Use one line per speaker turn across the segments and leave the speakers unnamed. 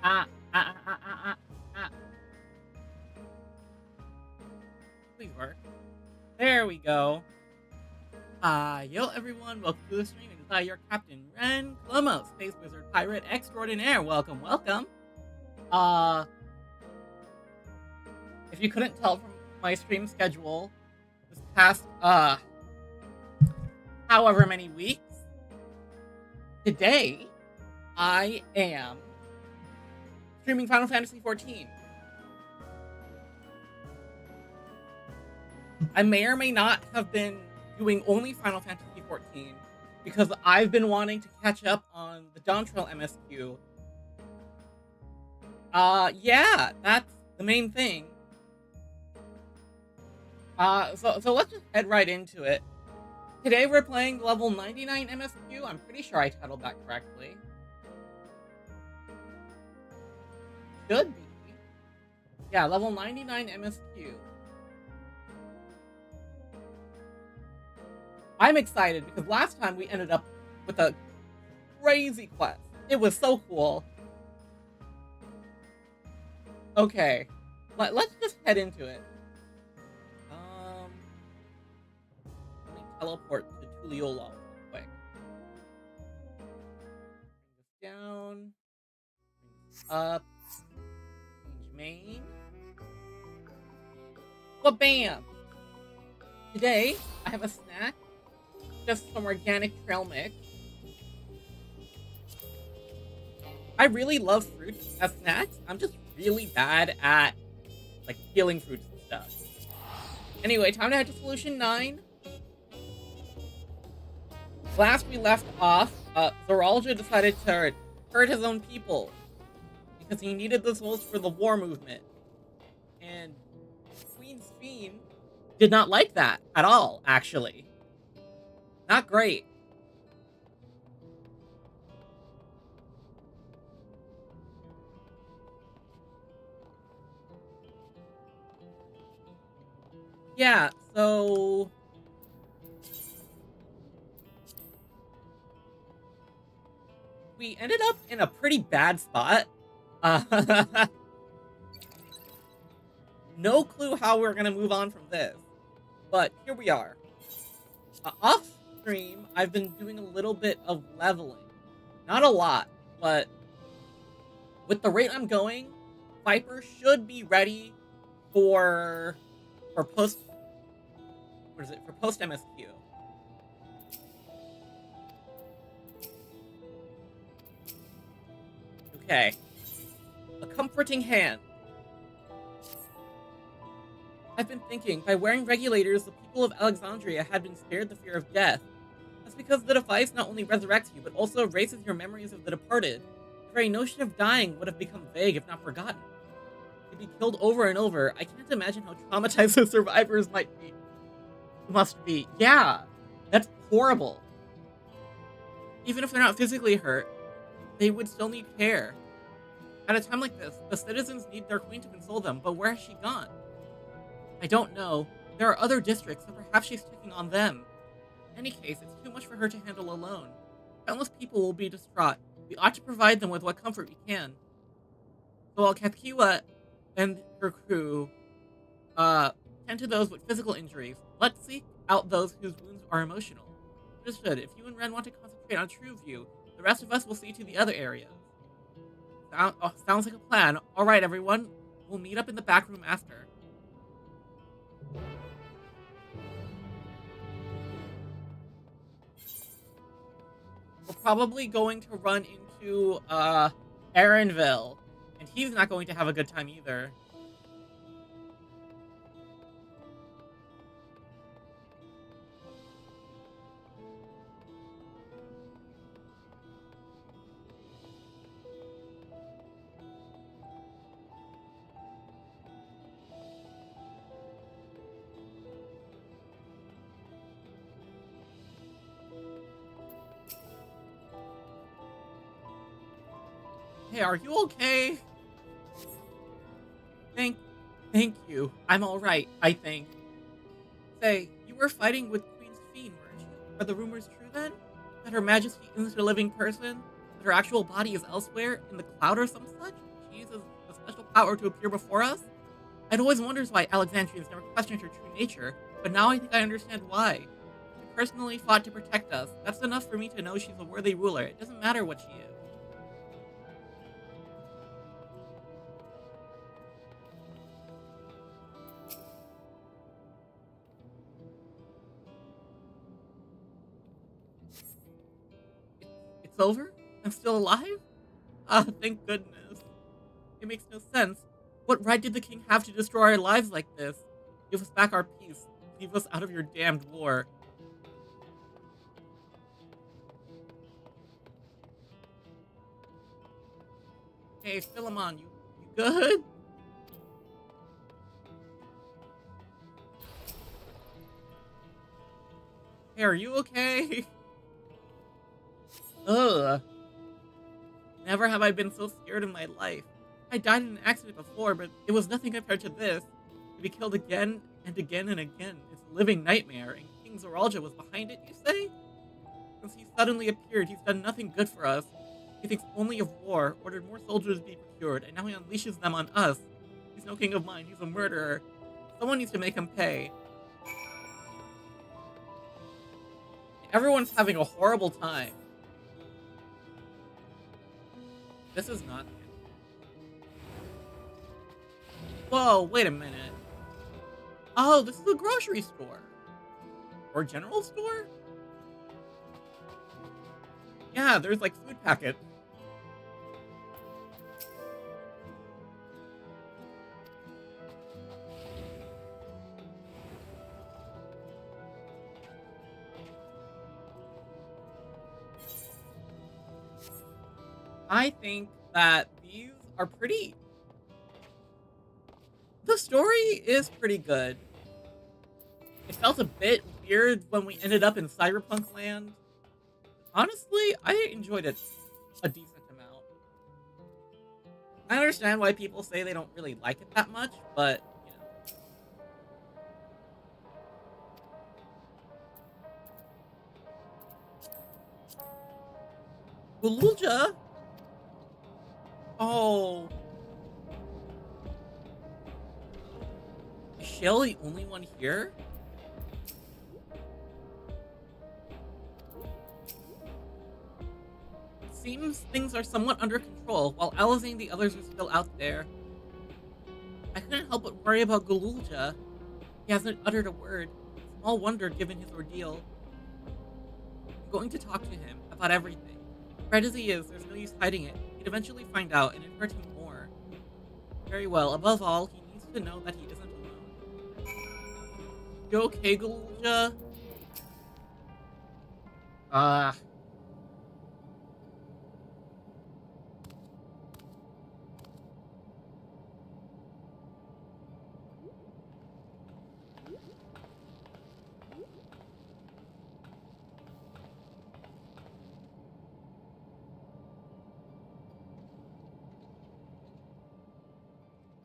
Ah, ah, ah, ah, ah, ah. Please work. There we go. Yo everyone, welcome to the stream. It is your Captain Ren Clomos, Space Wizard Pirate Extraordinaire. Welcome, welcome. Uh, if you couldn't tell from my stream schedule this past, however many weeks, today I am streaming Final Fantasy XIV. I may or may not have been doing only Final Fantasy XIV because I've been wanting to catch up on the Dawntrail MSQ. Yeah, that's the main thing. So let's just head right into it. Today we're playing level 99 MSQ. I'm pretty sure I titled that correctly. Should be. Yeah, level 99 MSQ. I'm excited because last time we ended up with a crazy quest. It was so cool. Okay, let's just head into it. Let me teleport to Tuliolo real quick. Bring this down. Bring this up. Change main. Well, bam! Today, I have a snack. Just some organic trail mix. I really love fruit as snacks. I'm just really bad at, like, peeling fruits and stuff. Anyway, time to head to Solution 9. Last we left off, Zoralja decided to hurt his own people because he needed the souls for the war movement. And Queen Sphene did not like that at all, actually. Not great. Yeah, so we ended up in a pretty bad spot. No clue how we're gonna move on from this, but here we are. Off stream, I've been doing a little bit of leveling. Not a lot, but with the rate I'm going, Viper should be ready for post. What is it? For post MSQ. Okay. A comforting hand. I've been thinking, by wearing regulators, the people of Alexandria had been spared the fear of death. That's because the device not only resurrects you, but also erases your memories of the departed. The very notion of dying would have become vague if not forgotten. To be killed over and over, I can't imagine how traumatized the survivors must be. Yeah, that's horrible. Even if they're not physically hurt, they would still need care. At a time like this, the citizens need their queen to console them, but where has she gone? I don't know. There are other districts, so perhaps she's taking on them. In any case, it's too much for her to handle alone. Countless people will be distraught. We ought to provide them with what comfort we can. So while Katkiwa and her crew tend to those with physical injuries, let's seek out those whose wounds are emotional. Understood. If you and Ren want to concentrate on True View, the rest of us will see to the other areas. Sounds like a plan. Alright, everyone. We'll meet up in the back room after. We're probably going to run into, Aaronville. And he's not going to have a good time either. Hey, are you okay? Thank you. I'm alright, I think. Say, you were fighting with Queen Sphene, weren't you? Are the rumors true then? That Her Majesty isn't a living person? That her actual body is elsewhere, in the cloud or some such? power to appear before us? I'd always wondered why Alexandrians never questioned her true nature, but now I think I understand why. She personally fought to protect us. That's enough for me to know she's a worthy ruler. It doesn't matter what she is. It's over? I'm still alive? Ah, thank goodness. It makes no sense. What right did the king have to destroy our lives like this? Give us back our peace. Leave us out of your damned war. Hey, Philemon, you good? Hey, are you okay? Ugh. Never have I been so scared in my life. I died in an accident before, but it was nothing compared to this. To be killed again and again and again. It's a living nightmare, and King Zoralja was behind it, you say? Since he suddenly appeared, he's done nothing good for us. He thinks only of war, ordered more soldiers to be procured, and now he unleashes them on us. He's no king of mine, he's a murderer. Someone needs to make him pay. Everyone's having a horrible time. This is not good. Whoa, wait a minute. Oh, this is a grocery store. Or general store? Yeah, there's like food packets. I think that these are pretty... The story is pretty good. It felt a bit weird when we ended up in Cyberpunk land. Honestly, I enjoyed it a decent amount. I understand why people say they don't really like it that much, but, you know. Gululja? Oh. Is Shell the only one here? It seems things are somewhat under control, while Alize and the others are still out there. I couldn't help but worry about Gululja. He hasn't uttered a word. Small wonder given his ordeal. I'm going to talk to him about everything. Afraid as he is, there's no use hiding it. He'd eventually find out, and it'd hurt him more. Very well, above all, he needs to know that he isn't alone. You okay, Gululja?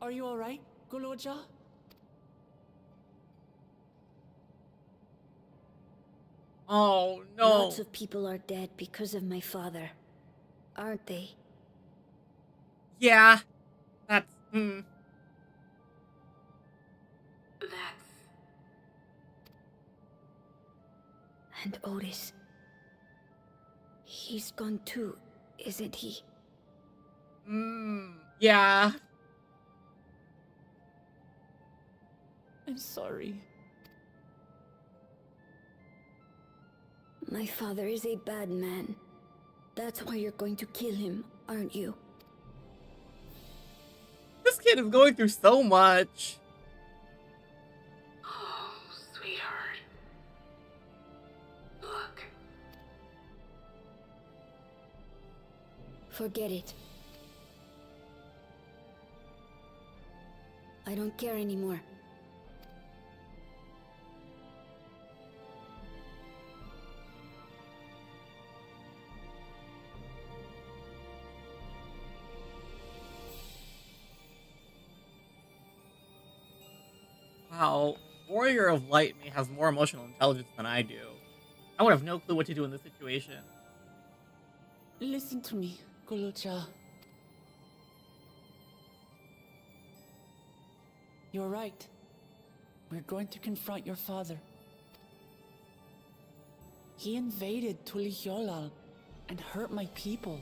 Are you alright, Gululja?
Oh, no.
Lots of people are dead because of my father, aren't they?
Yeah. That's,
That's... And Otis. He's gone too, isn't he?
Yeah.
I'm sorry.
My father is a bad man. That's why you're going to kill him, aren't you?
This kid is going through so much.
Oh, sweetheart. Look. Forget it. I don't care anymore.
Wow, Warrior of Light may has more emotional intelligence than I do. I would have no clue what to do in this situation.
Listen to me, Gululja. You're right. We're going to confront your father. He invaded Tulihyolal and hurt my people.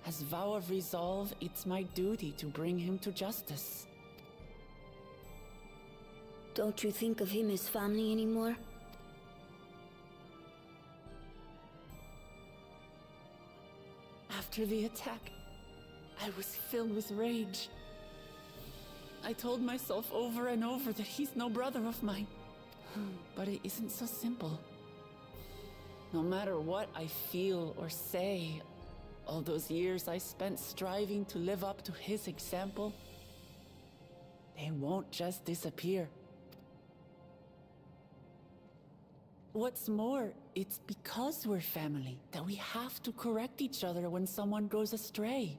As vow of resolve, it's my duty to bring him to justice.
Don't you think of him as family anymore?
After the attack, I was filled with rage. I told myself over and over that he's no brother of mine. But it isn't so simple. No matter what I feel or say, all those years I spent striving to live up to his example, they won't just disappear. What's more, it's because we're family that we have to correct each other when someone goes astray.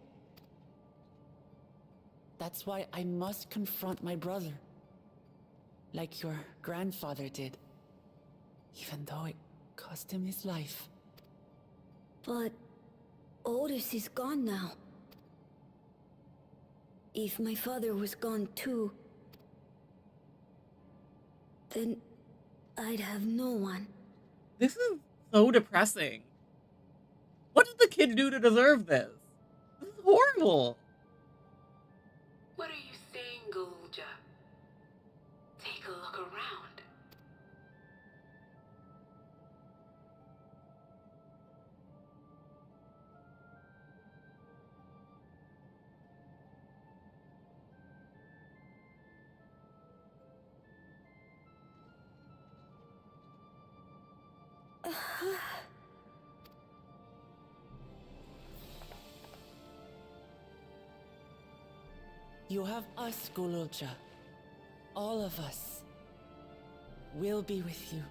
That's why I must confront my brother, like your grandfather did, even though it cost him his life.
But Otis is gone now. If my father was gone too, then I'd have no one.
This is so depressing. What did the kid do to deserve this? This is horrible.
What are you saying, Galuja? Take a look around.
You have us, Gululja. All of us. We'll be with you.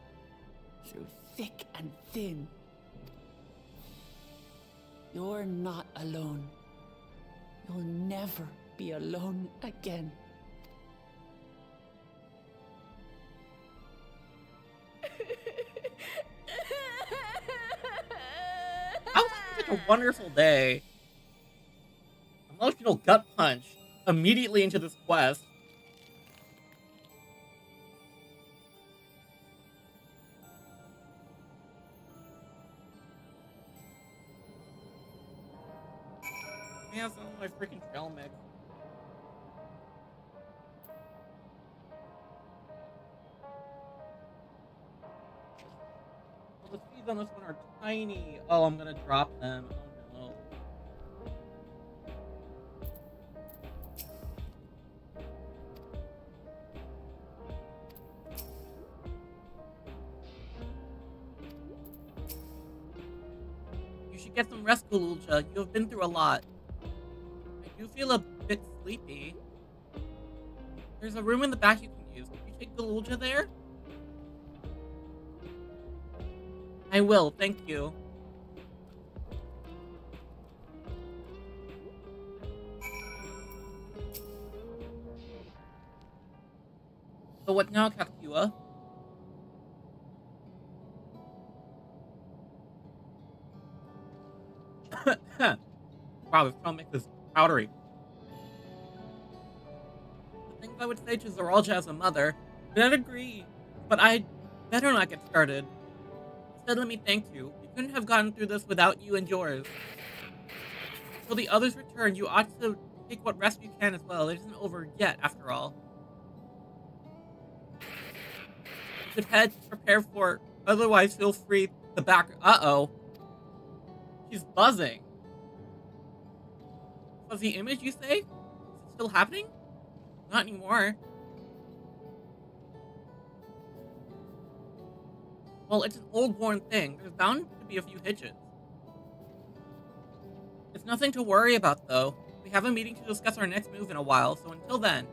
Through thick and thin. You're not alone. You'll never be alone again.
How was it such a wonderful day? Emotional gut punch immediately into this quest. Yeah, some of my freaking trail mix. Well, the speeds on this one are tiny. Oh, I'm gonna drop them. Oh no. You should get some rest, Gululja. You have been through a lot. I do feel a bit sleepy. There's a room in the back you can use. Can you take Gululja there? I will, thank you. So what now, Kakua? Wow, this trail mix is powdery. The things I would say to Zoralja as a mother, I'd agree, but I'd better not get started. Instead, let me thank you. We couldn't have gotten through this without you and yours. Till the others return, you ought to take what rest you can as well. It isn't over yet, after all. You should head to prepare for it. Otherwise, feel free to back. Uh-oh. She's buzzing. Was the image, you say? Is it still happening? Not anymore. Well, it's an old-worn thing. There's bound to be a few hitches. It's nothing to worry about, though. We have a meeting to discuss our next move in a while, so until then.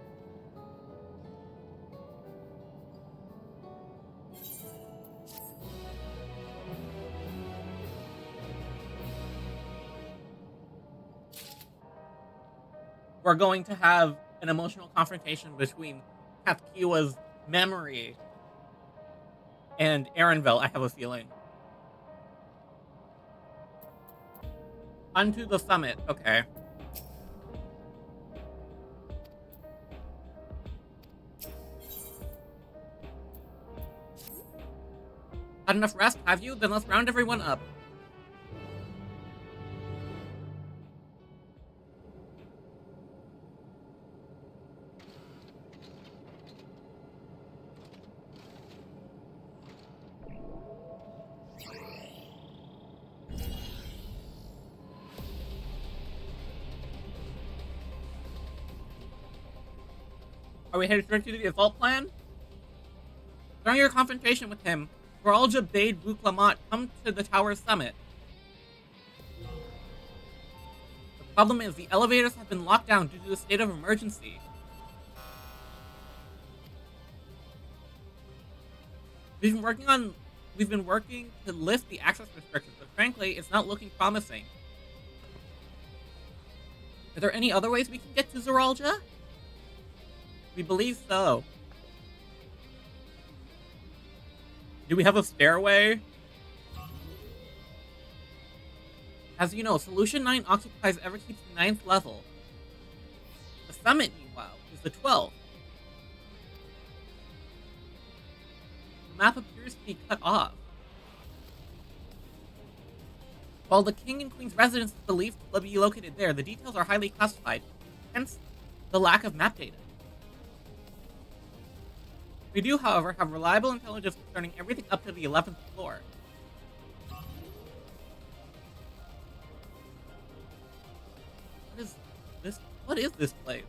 We're going to have an emotional confrontation between Kathkiwa's memory and Erenville, I have a feeling. Onto the summit, okay. Had enough rest, have you? Then let's round everyone up. Are we headed directly to the assault plan? During your confrontation with him, Varalja bade Clomos come to the tower's summit. The problem is the elevators have been locked down due to a state of emergency. We've been working to lift the access restrictions, but frankly, it's not looking promising. Are there any other ways we can get to Varalja? We believe so. Do we have a stairway? As you know, Solution 9 occupies Everkeep's 9th level. The summit, meanwhile, is the 12th. The map appears to be cut off. While the King and Queen's residence is believed to be located there, the details are highly classified, hence the lack of map data. We do, however, have reliable intelligence concerning everything up to the 11th floor. What is this place?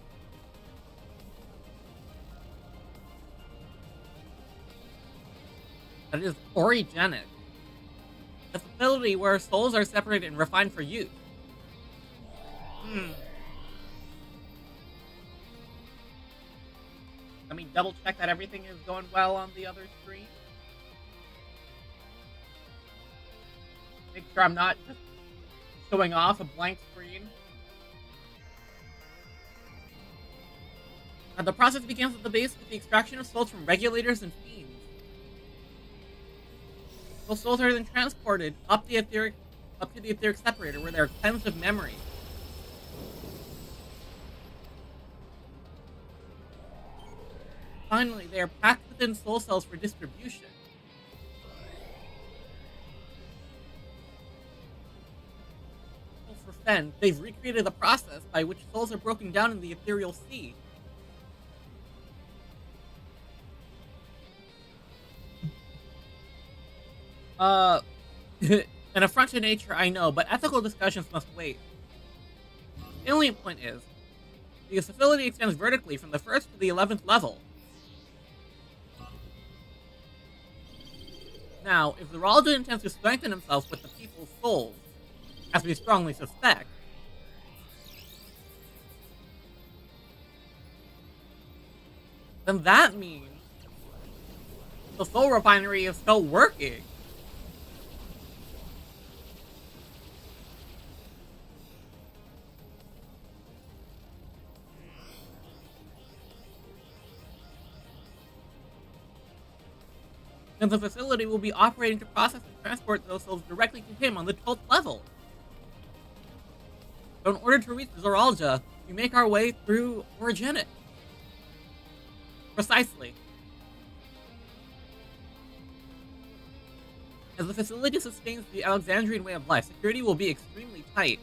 That is origenic. A facility where souls are separated and refined for use. Let me double check that everything is going well on the other screen. Make sure I'm not just showing off a blank screen. And the process begins at the base with the extraction of souls from regulators and fiends. Those souls are then transported up to the etheric separator, where they are cleansed of memory. Finally, they are packed within soul cells for distribution. For Fen, they've recreated the process by which souls are broken down in the ethereal sea. An affront to nature, I know, but ethical discussions must wait. The only point is, the facility extends vertically from the 1st to the 11th level. Now, if the Ralda intends to strengthen himself with the people's souls, as we strongly suspect, then that means the soul refinery is still working. And the facility will be operating to process and transport those souls directly to him on the 12th level. So in order to reach Zoralja, we make our way through Origenic. Precisely. As the facility sustains the Alexandrian way of life, security will be extremely tight.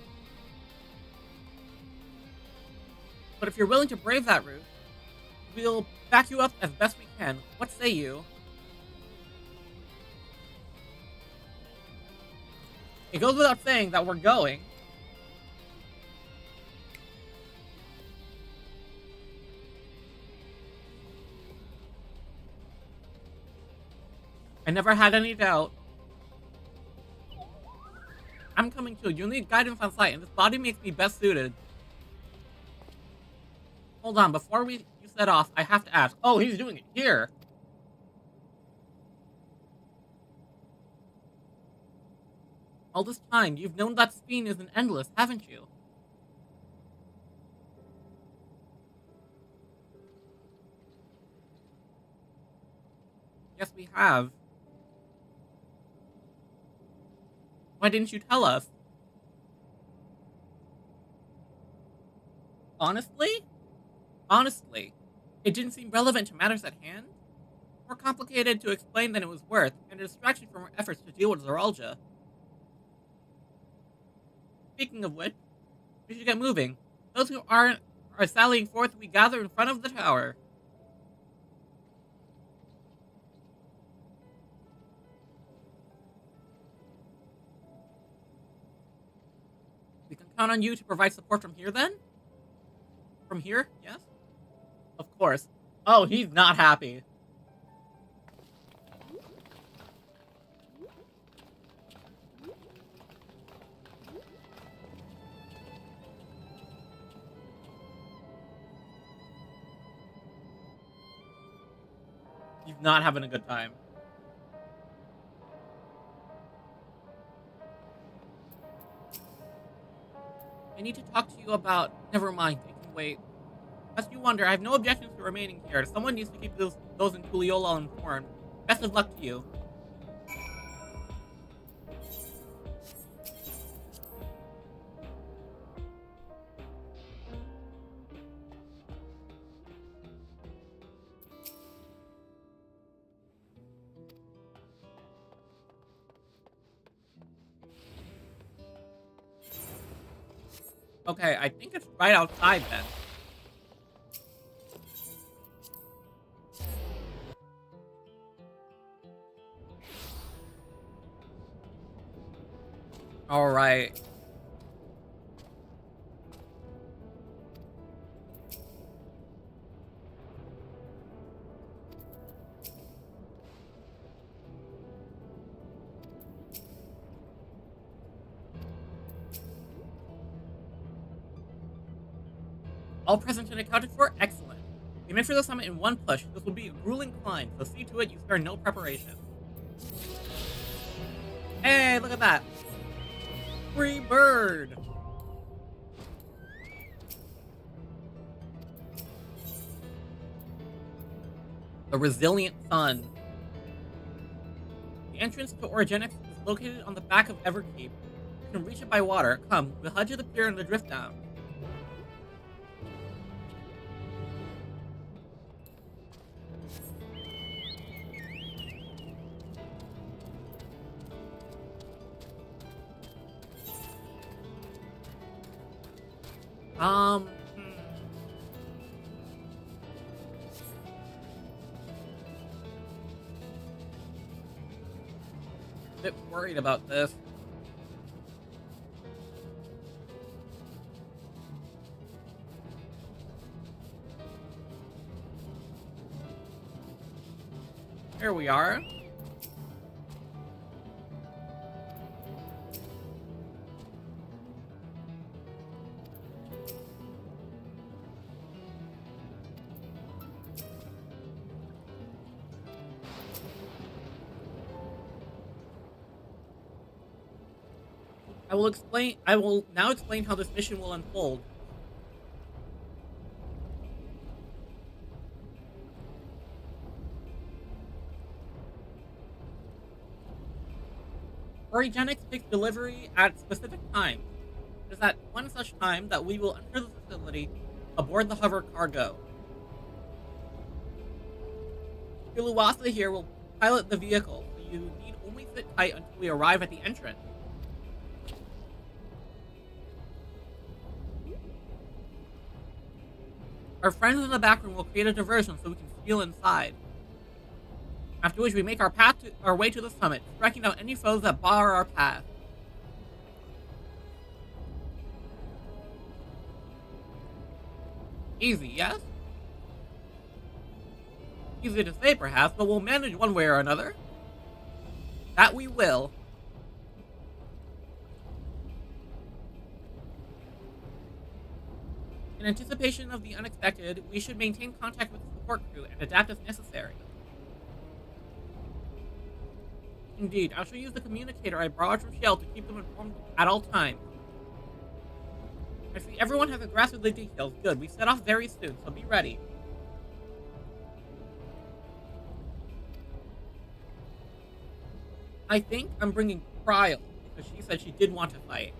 But if you're willing to brave that route, we'll back you up as best we can. What say you? It goes without saying that we're going. I never had any doubt. I'm coming too. You'll need guidance on site, and this body makes me best suited. Hold on, before you set off, I have to ask. Oh, he's doing it here. All this time, you've known that spine isn't endless, haven't you? Yes, we have. Why didn't you tell us? Honestly? Honestly, it didn't seem relevant to matters at hand? More complicated to explain than it was worth, and a distraction from our efforts to deal with Zoralja. Speaking of which, we should get moving. Those who aren't are sallying forth, we gather in front of the tower. We can count on you to provide support from here, then? From here, yes? Of course. Oh, he's not happy. He's not having a good time. I need to talk to you about... Never mind, it can wait. Lest you wonder, I have no objections to remaining here. Someone needs to keep those in Tuliola informed. Best of luck to you. Okay, I think it's right outside then. Alright. All present and accounted for? Excellent. We made for the summit in one push. This will be a grueling climb, so see to it you spare no preparation. Hey, look at that. Free bird! The resilient sun. The entrance to Origenics is located on the back of Everkeep. You can reach it by water. Come, we'll head to the pier and the drift down. Bit worried about this. Here we are. I will now explain how this mission will unfold. Origenics takes delivery at specific times. It is at one such time that we will enter the facility aboard the hover cargo. Uluwasa here will pilot the vehicle, so you need only sit tight until we arrive at the entrance. Our friends in the back room will create a diversion so we can steal inside. After which we make our way to the summit, striking down any foes that bar our path. Easy, yes? Easy to say, perhaps, but we'll manage one way or another. That we will. In anticipation of the unexpected, we should maintain contact with the support crew and adapt as necessary. Indeed, I shall use the communicator I borrowed from Shell to keep them informed at all times. I see everyone has a grasp of the details. Good, we set off very soon, so be ready. I think I'm bringing Trial, because she said she did want to fight.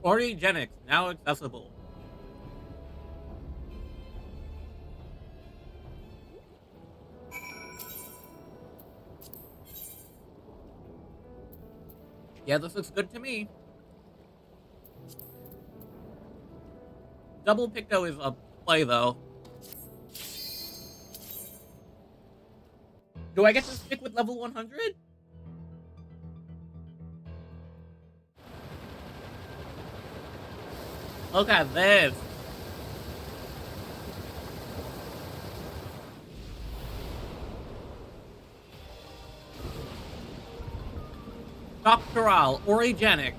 Origenics, now accessible. Yeah, this looks good to me. Double Picto is a play, though. Do I get to stick with level 100? Look at this. Doctoral, Origenic.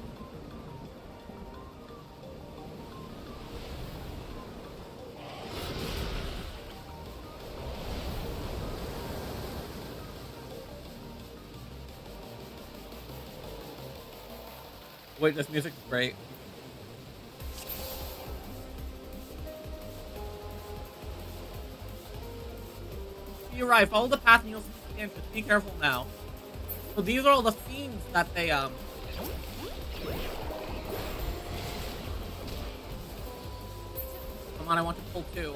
Wait, this music's great. You're right, follow the path and you'll see the entrance. Be careful now. So these are all the fiends that they, Come on, I want to pull two.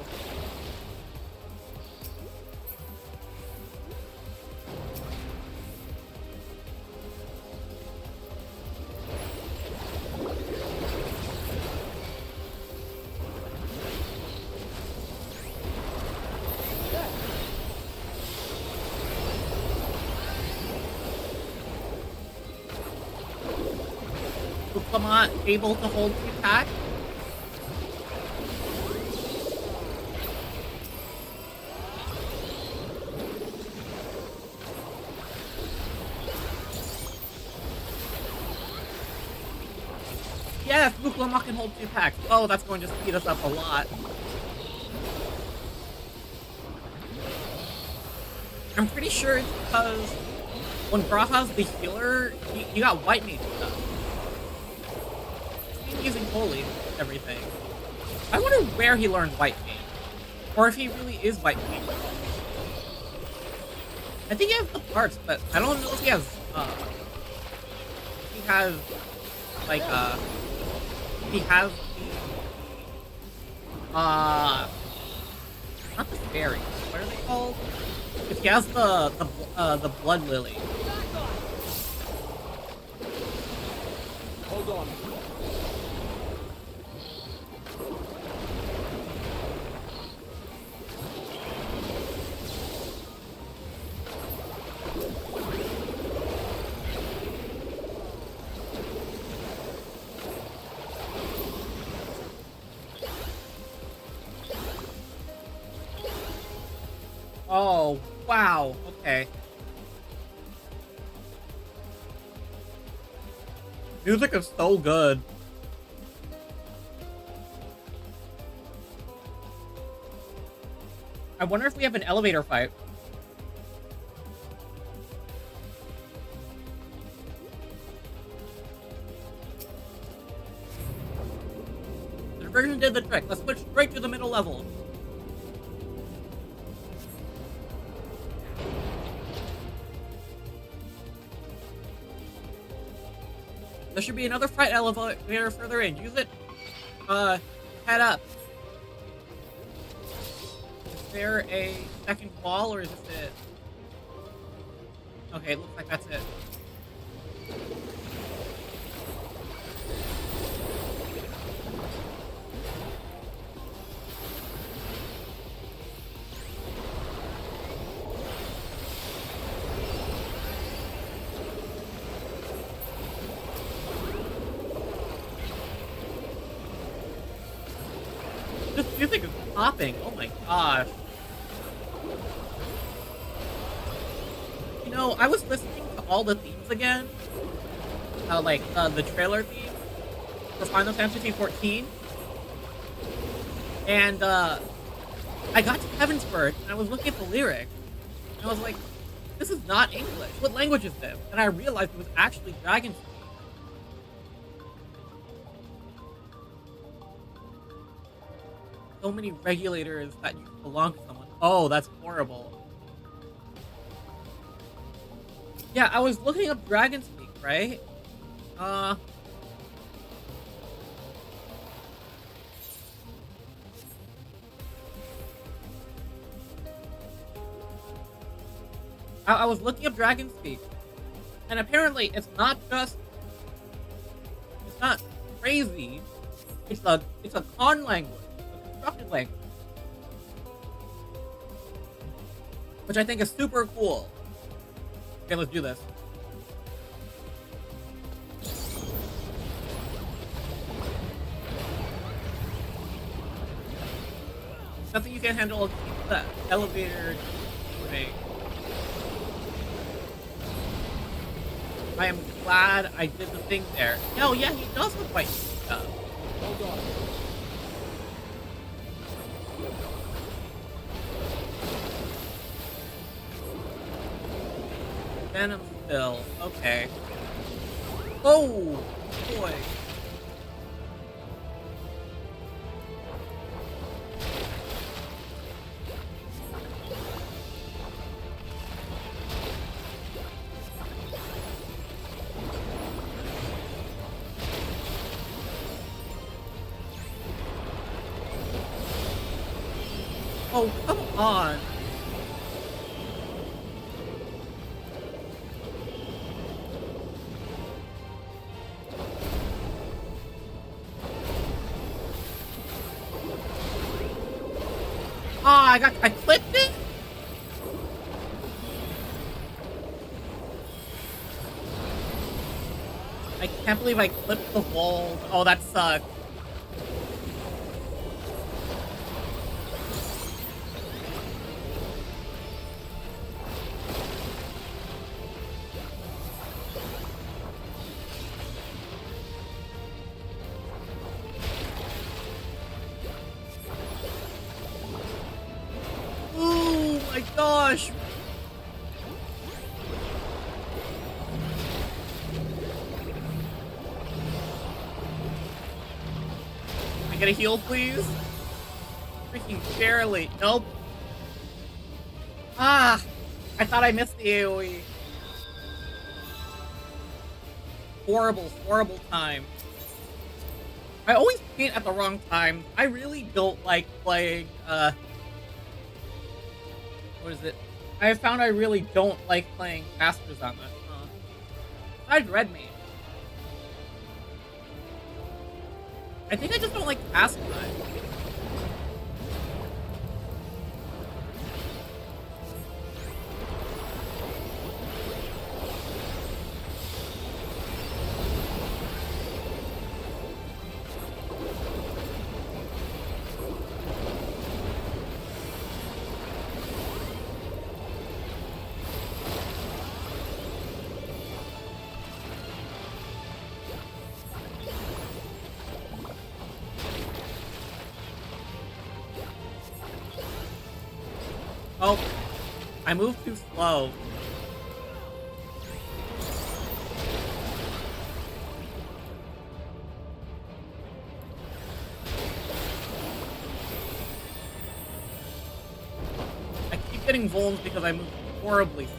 Clomos able to hold the attack. Yes, Clomos can hold 2 packs. Oh, that's going to speed us up a lot. I'm pretty sure it's because when Graha's the healer, he got white mage stuff. Using holy everything. I wonder where he learned white mage, or if he really is white mage. I think he has the parts, but I don't know if he has. He has like he has the not the fairy. What are they called? If he has the blood lily.
Hold on.
Oh, wow. Okay. Music is so good. I wonder if we have an elevator fight. The version did the trick. Let's switch straight to the middle level. There should be another fight elevator further in. Use it. Head up. Is there a second wall, or is this it? Okay, it looks like that's it. This music is popping. Oh my gosh. You know, I was listening to all the themes again. The trailer theme for Final Fantasy XIV. And, I got to Heavensburg, and I was looking at the lyrics. And I was like, this is not English. What language is this? And I realized it was actually Dragon's Speak. So many regulators that you belong to someone. Oh, that's horrible. Yeah, I was looking up Dragon's Speak, right? I was looking up Dragon Speak, and apparently it's not crazy. It's a con language, a constructed language, which I think is super cool. Okay, let's do this. Something you can handle, keep the elevator moving. I am glad I did the thing there. No, yeah, he does look like stuff.
Hold on.
Venom still. Okay. Oh, boy. Oh, come on. Ah, I clipped it? I can't believe I clipped the walls. Oh, that sucked. Oh my gosh! Can I get a heal, please? Freaking barely. Nope. Ah! I thought I missed the AoE. Horrible, horrible time. I always paint at the wrong time. I really don't like playing, what is it? I have found I really don't like playing casters on this. Besides Red Mage. I think I just don't like cast time. Oh, I moved too slow. I keep getting vulns because I move horribly slow.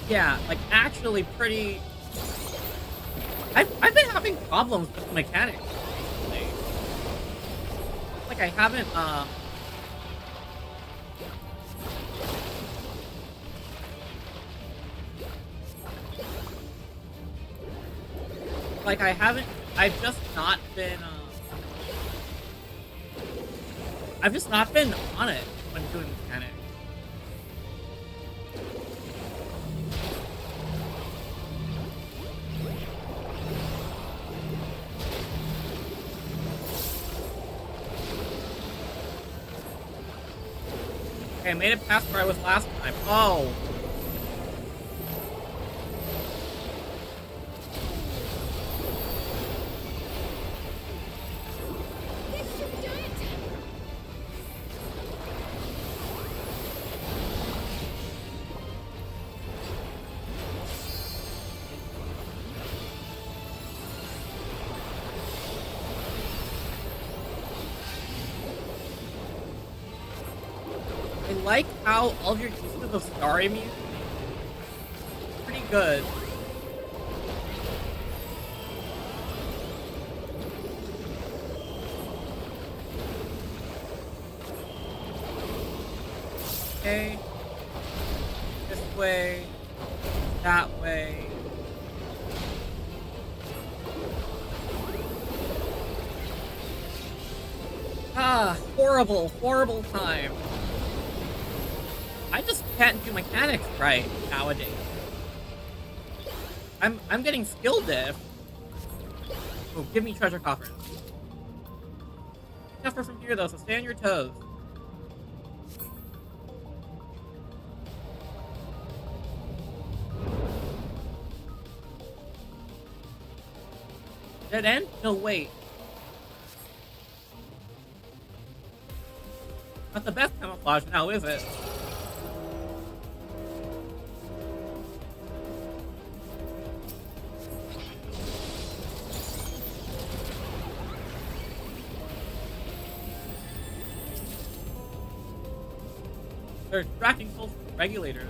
Yeah, like actually pretty. I've been having problems with the mechanics recently. Like I haven't I've just not been I've just not been on it when doing mechanics. Okay, I made it past where I was last time. Oh. like how all of your uses of Starry music pretty good. Okay. This way. That way. Ah, horrible, horrible time. I just can't do mechanics right nowadays. I'm getting skill diff. Oh, give me treasure coffers. Tougher from here though, so stay on your toes. Dead end? No, wait. Not the best camouflage now, is it? They're extracting souls from regulators.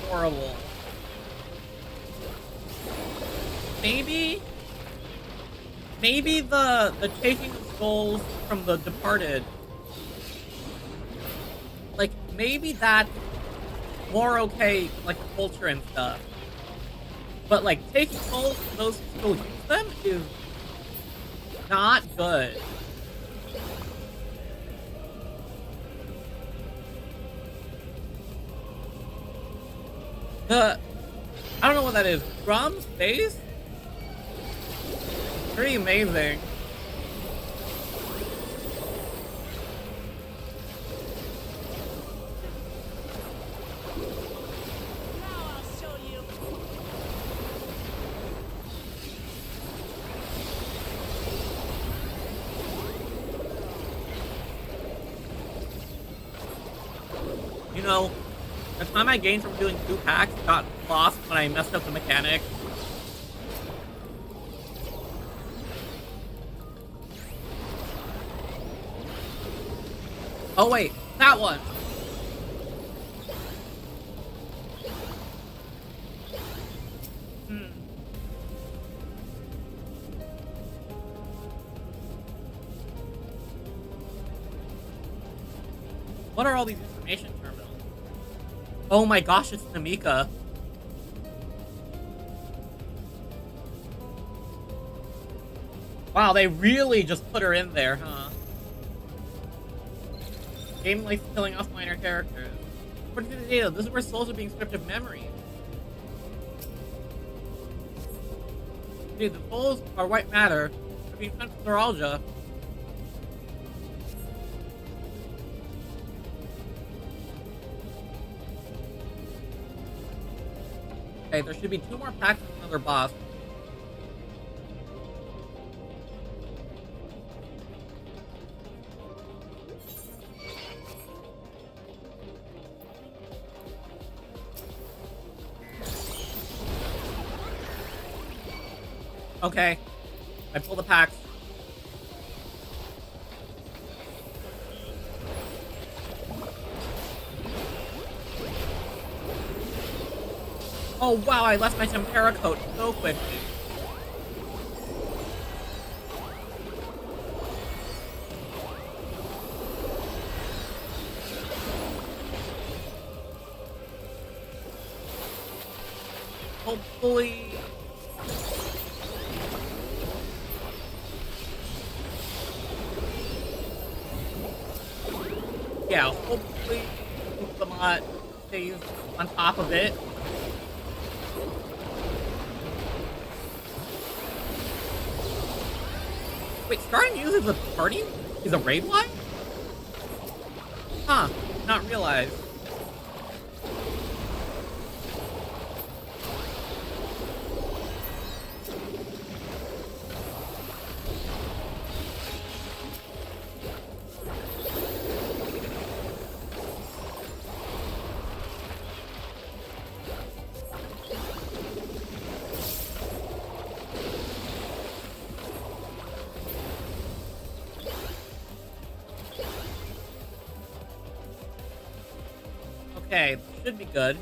Horrible. Maybe the taking of souls from the departed, like, maybe that's more okay, like, culture and stuff. But, like, taking souls from those who still use them is not good. I don't know what that is. Drums? Bass? Pretty amazing.
Now I'll show you.
You know, the time I gained from doing 2 packs got lost when I messed up the mechanic. Oh wait, that one! What are all these information terminals? Oh my gosh, it's Namika. Wow, they really just put her in there, huh? Game likes killing off minor characters. According to the data, this is where souls are being stripped of memory. Dude, the souls are white matter. They're being sent to neuralgia. Okay, there should be 2 more packs and another boss. Okay, I pull the packs. Oh wow, I left my Tempera coat so quickly. Hopefully... Yeah, hopefully the mod stays on top of it. Wait, Starry Muse is a party? Is a raid line? Huh, not realized. Okay, should be good.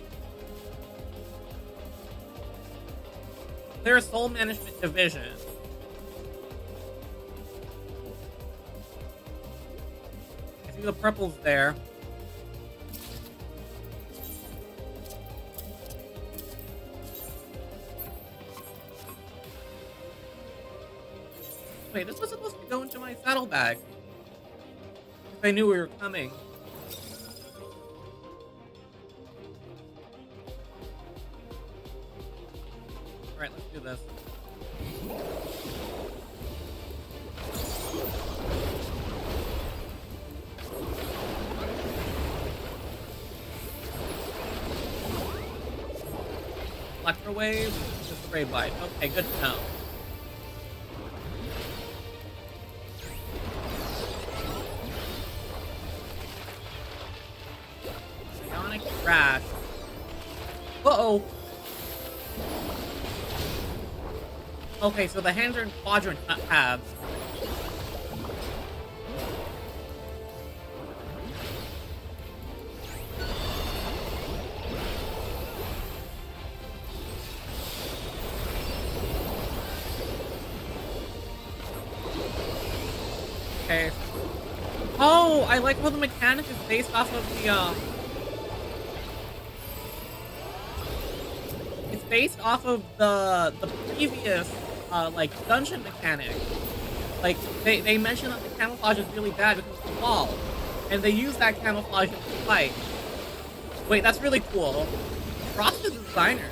Clear Soul Management Division. I see the purple's there. Wait, this was supposed to go into my saddlebag. If I knew we were coming. Alright, let's do this. Electrowave, just spray bite. Okay, good to know. Ionic Crash. Uh-oh! Okay, so the hands are in quadrant, not halves. Okay. Oh, I like how the mechanic is based off of the, it's based off of the previous, like, dungeon mechanic. Like, they mentioned that the camouflage is really bad because of the wall. And they use that camouflage in the fight. Wait, that's really cool. Props to the designer.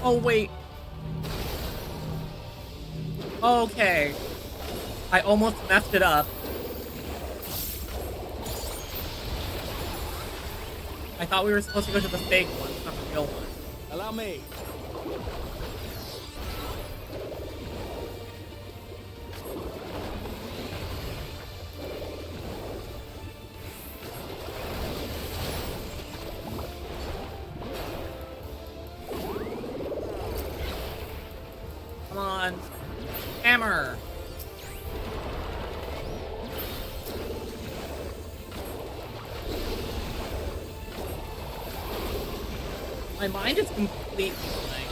Oh, wait. Okay. I almost messed it up. I thought we were supposed to go to the fake one, not the real one.
Allow me.
Come on. Hammer. My mind is completely blank.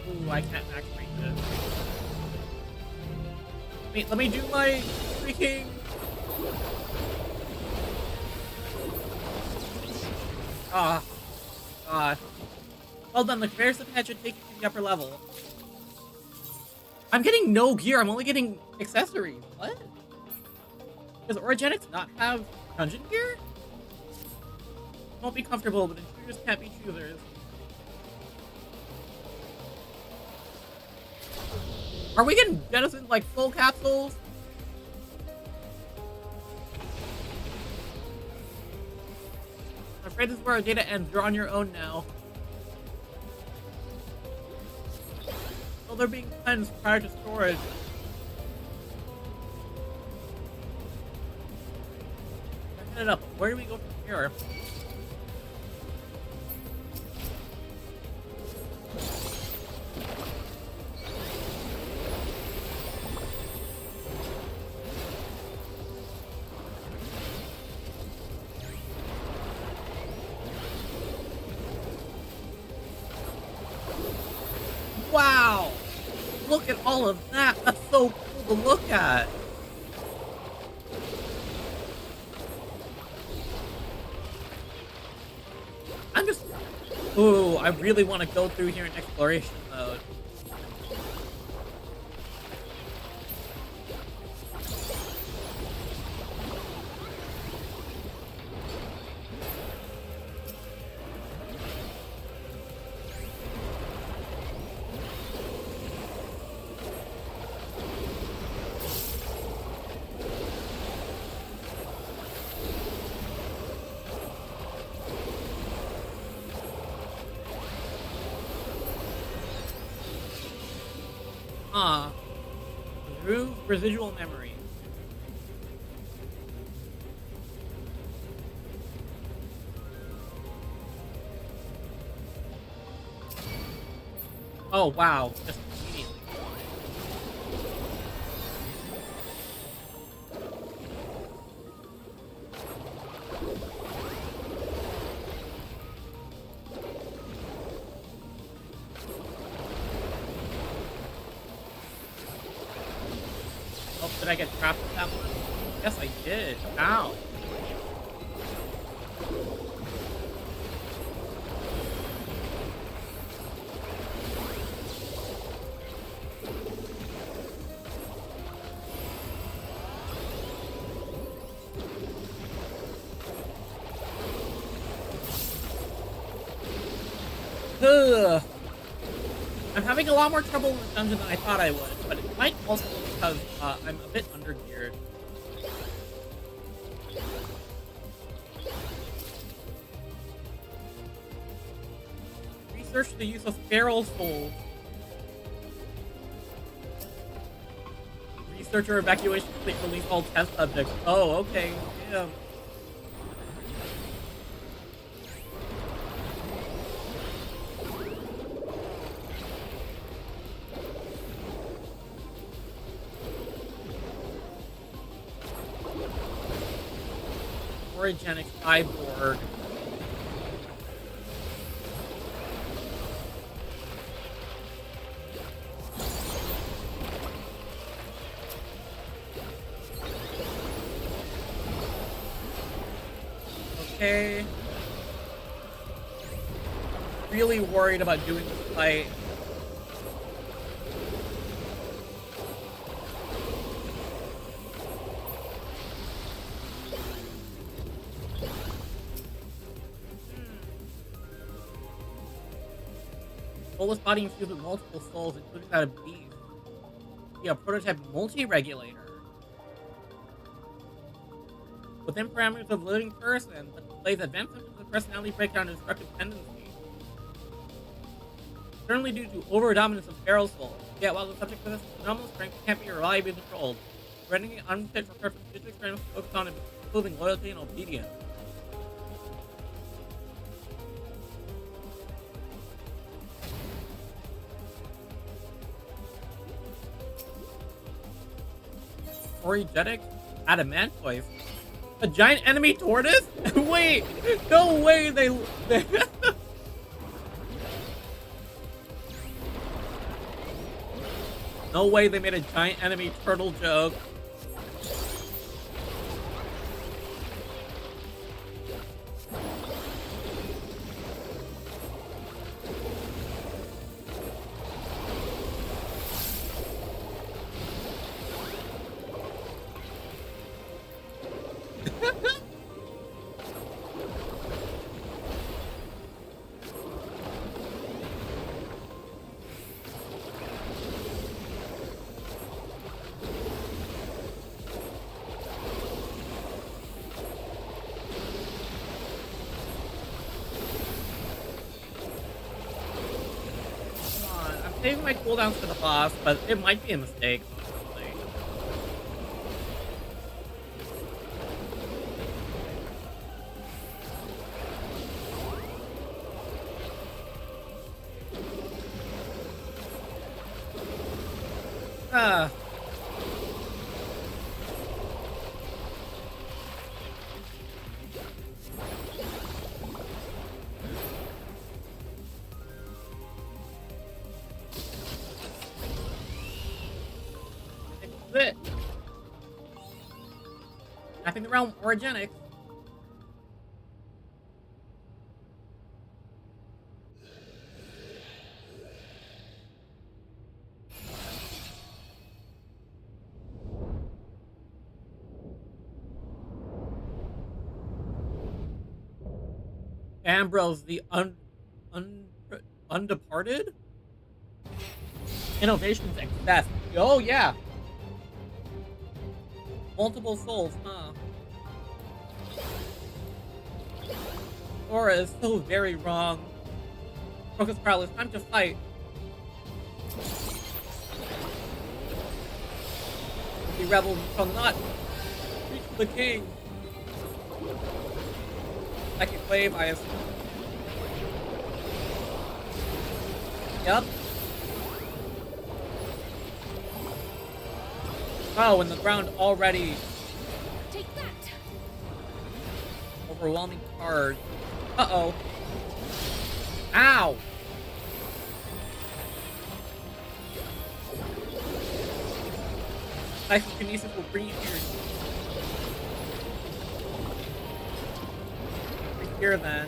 Ooh, I can't max range it. Let me do my freaking... Ah. God. Well done, the conveyor slip head should take you to the upper level. I'm getting no gear, I'm only getting accessories. What? Does Origenics not have dungeon gear? Won't be comfortable, but intruders can't be choosers. Are we getting jettisoned like full capsules? I'm afraid this is where our data ends. You're on your own now. Well, they're being cleansed prior to storage. We're headed up. Where do we go from here? Look at all of that. That's so cool to look at. I'm just... Ooh, I really want to go through here in exploration mode. Remove residual memory. Oh wow, just immediately. Oh, did I get trapped with that one? Yes, I did. Ow. Ugh. I'm having a lot more trouble in this dungeon than I thought I would, but it might also be because I'm a bit undergeared. Research the use of feral souls. Researcher evacuation complete, release all test subjects. Oh, okay. Yeah. Orogenic cyborg. Okay. Really worried about doing this fight. Soulless body infused with multiple souls, including that of beast. Yeah, prototype multi-regulator. Within parameters of living person, but displays advanced symptoms of personality breakdown and destructive tendencies. Currently due to over-dominance of feral souls. Yet while the subject possesses phenomenal strength, it can't be reliably controlled, rendering it unfit for purpose. Future experiments focus on improving loyalty and obedience. Orogenic adamantoise. A giant enemy tortoise? Wait, no way they no way they made a giant enemy turtle joke. Saving my cooldowns for the boss, but it might be a mistake, honestly. Ah. Tapping the realm, orogenic. Ambrose, the undeparted? Innovations excess. Oh, yeah. Multiple souls, huh? Sora is so very wrong. Crocus Prowl, it's time to fight. The rebels shall not reach the king. Psychic wave, I assume. Yep. Oh, and the ground already.
Take that.
Overwhelming card. Uh-oh. Ow! Psychokinesis will bring you here then.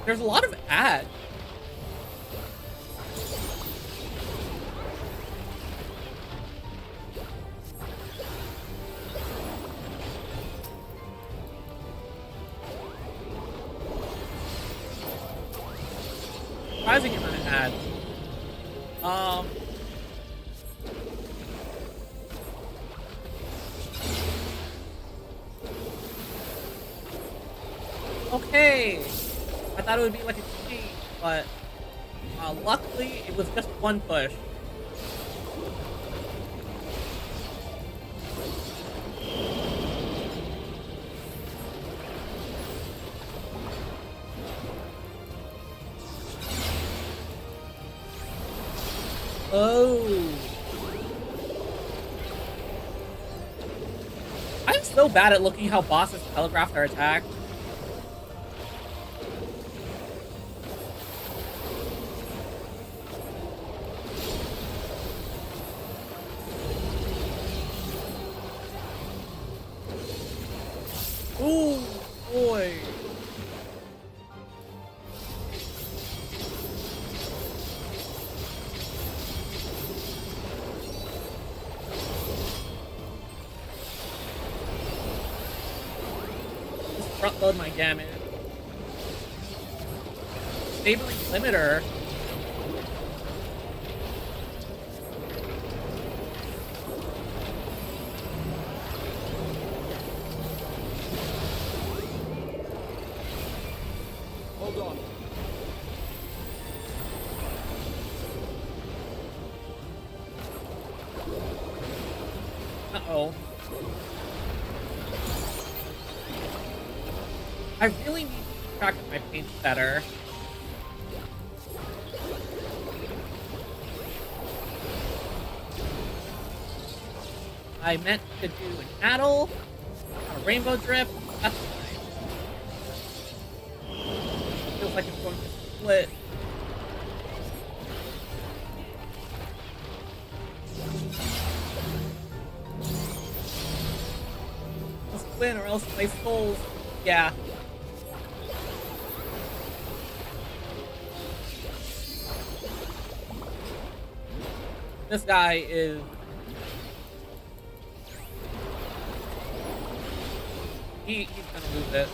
There's a lot of ads. Surprising amount of ads. Okay. I thought it would be like a cheat, but luckily it was just one push. Oh. I'm so bad at looking how bosses telegraph their attack. Ooh, boy. Just front load my damage. Disabling limiter.
Hold on.
Uh-oh. I really need to keep track of my paint better. I meant to do an addle, a rainbow drip. That's fine. Feels like it's going to split. Let's win or else my souls. Yeah. This guy is. He's gonna lose it.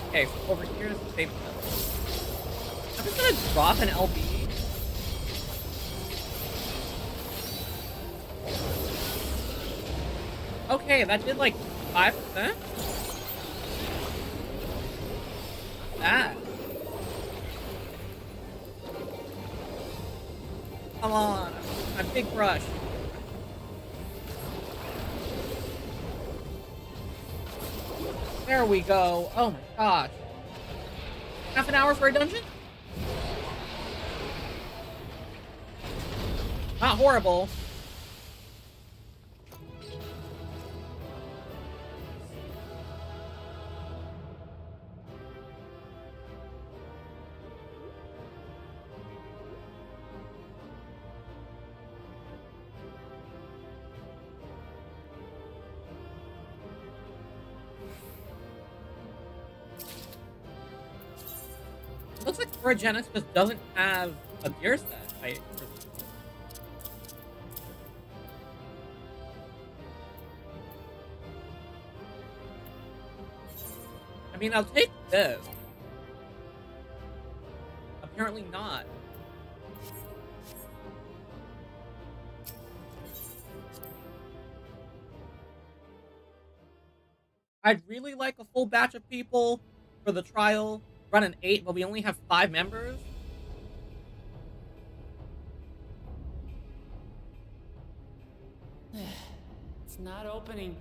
Okay, so over here is the safe zone. I'm just gonna drop an LB. Okay, that did like 5%? That. Come on, I'm Big Brush. There we go. Oh my gosh. Half an hour for a dungeon? Not horrible. Looks like Origenics just doesn't have a gear set. I mean, I'll take this. Apparently not. I'd really like a full batch of people for the trial. Run an 8, but we only have 5 members.
It's not opening.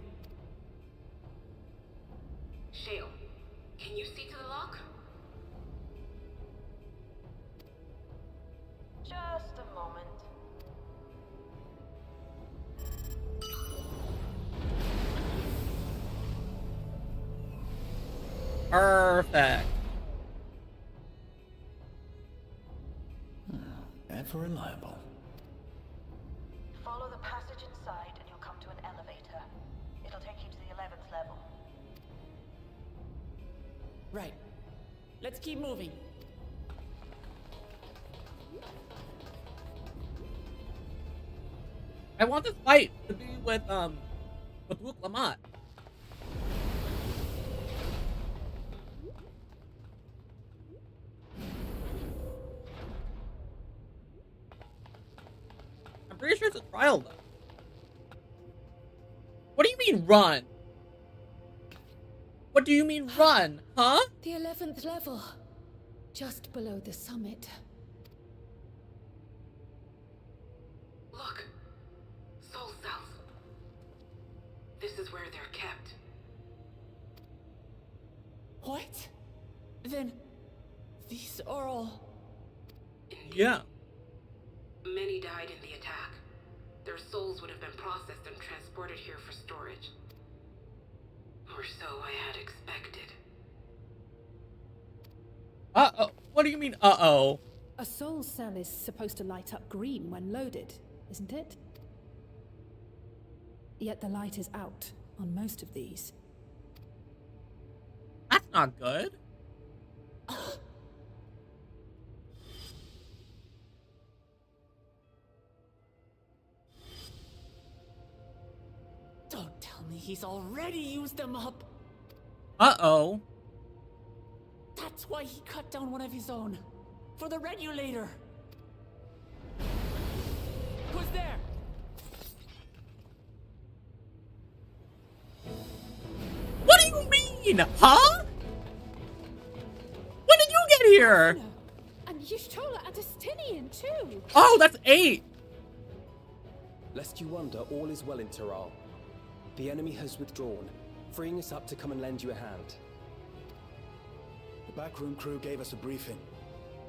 Shale, can you see to the lock?
Just a moment.
Perfect.
Ever reliable.
Follow the passage inside and you'll come to an elevator. It'll take you to the 11th level.
Right. Let's keep moving.
I want this fight to be with Luke Lamont. I'm pretty sure it's a trial, though. What do you mean, run? What do you mean, run? Huh?
The 11th level. Just below the summit.
Look. Soul cells. This is where they're kept.
What? Then these are all...
Yeah.
Many died in the attack. Their souls would have been processed and transported here for storage. Or so I had expected.
Uh-oh. What do you mean, uh-oh?
A soul cell is supposed to light up green when loaded, isn't it? Yet the light is out on most of these.
That's not good.
Don't tell me he's already used them up.
Uh-oh.
That's why he cut down one of his own. For the regulator. Who's there?
What do you mean? Huh? When did you get here?
And Y'shtola and Justinian too.
Oh, that's 8.
Lest you wonder, all is well in Taral. The enemy has withdrawn, freeing us up to come and lend you a hand.
The backroom crew gave us a briefing.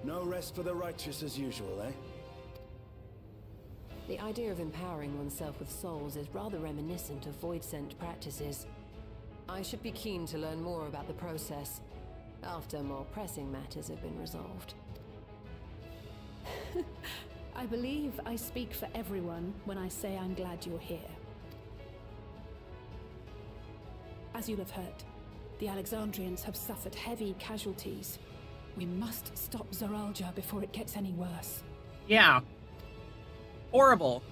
No rest for the righteous as usual, eh?
The idea of empowering oneself with souls is rather reminiscent of void-sent practices. I should be keen to learn more about the process, after more pressing matters have been resolved.
I believe I speak for everyone when I say I'm glad you're here. As you'll have heard, the Alexandrians have suffered heavy casualties. We must stop Zoralja before it gets any worse.
Yeah. Horrible.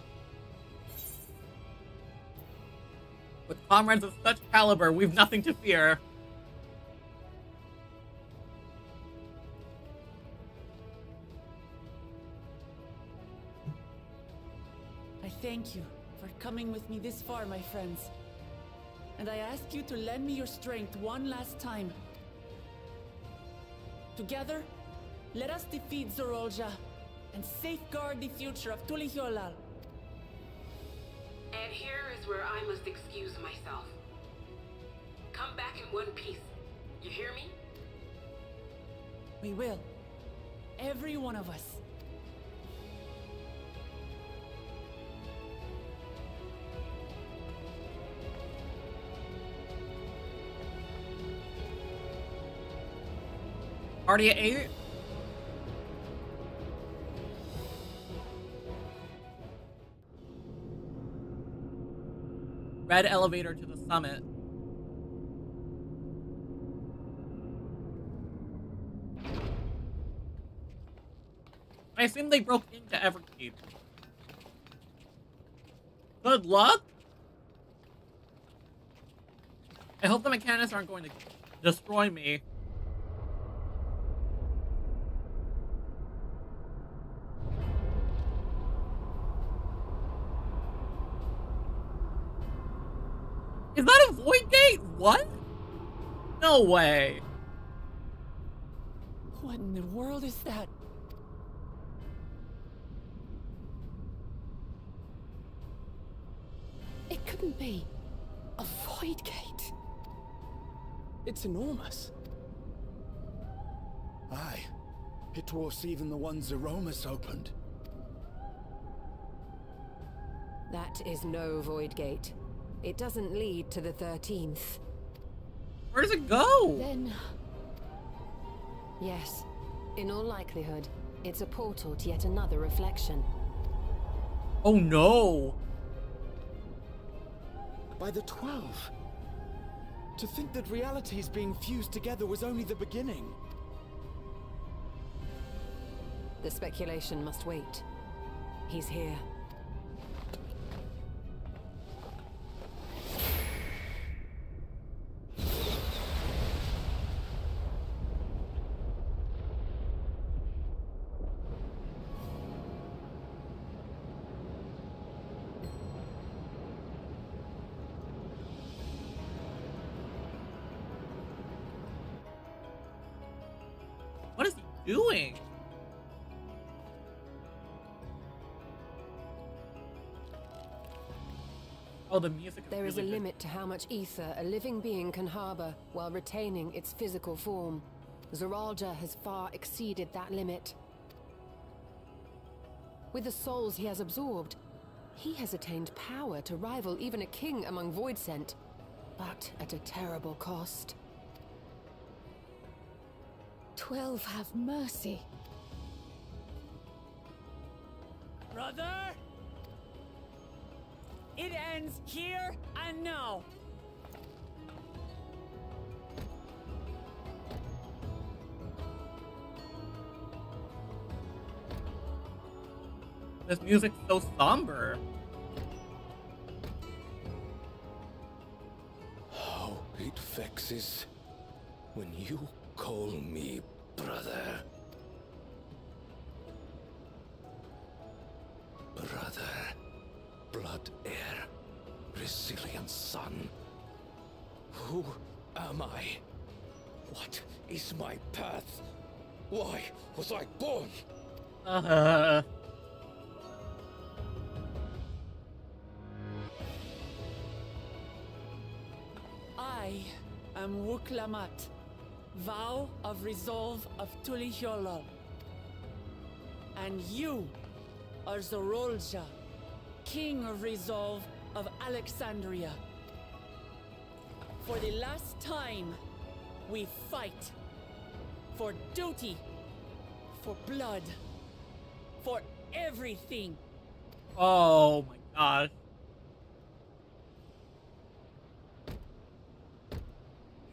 With comrades of such caliber, we've nothing to fear.
I thank you for coming with me this far, my friends. And I ask you to lend me your strength one last time. Together, let us defeat Zoralja and safeguard the future of Tulihyolal.
And here is where I must excuse myself. Come come back in one piece. You hear me?
We will. Every one of us.
Party at 8? Red elevator to the summit. I assume they broke into Everkeep. Good luck? I hope the mechanics aren't going to destroy me. Is that a void gate? What? No way.
What in the world is that? It couldn't be a void gate.
It's enormous.
Aye. It dwarfs even the one Zeromus opened.
That is no void gate. It doesn't lead to the 13th.
Where does it go?
Then... Yes. In all likelihood, it's a portal to yet another reflection.
Oh no.
By the 12. To think that realities being fused together was only the beginning.
The speculation must wait. He's here.
What is he doing? Oh, the music is
There is a
really good.
limit to how much ether a living being can harbor while retaining its physical form. Zoralja has far exceeded that limit. With the souls he has absorbed, he has attained power to rival even a king among Voidsent, but at a terrible cost.
12 have mercy.
Brother! It ends here and now.
This music's so somber.
How it vexes when you call me brother. Brother, blood heir, resilient son. Who am I? What is my path? Why was I born?
I am Wuklamat, vow of resolve of Tulihyolol. And you are Zorolja, king of resolve of Alexandria. For the last time, we fight. For duty. For blood. For everything.
Oh my gosh.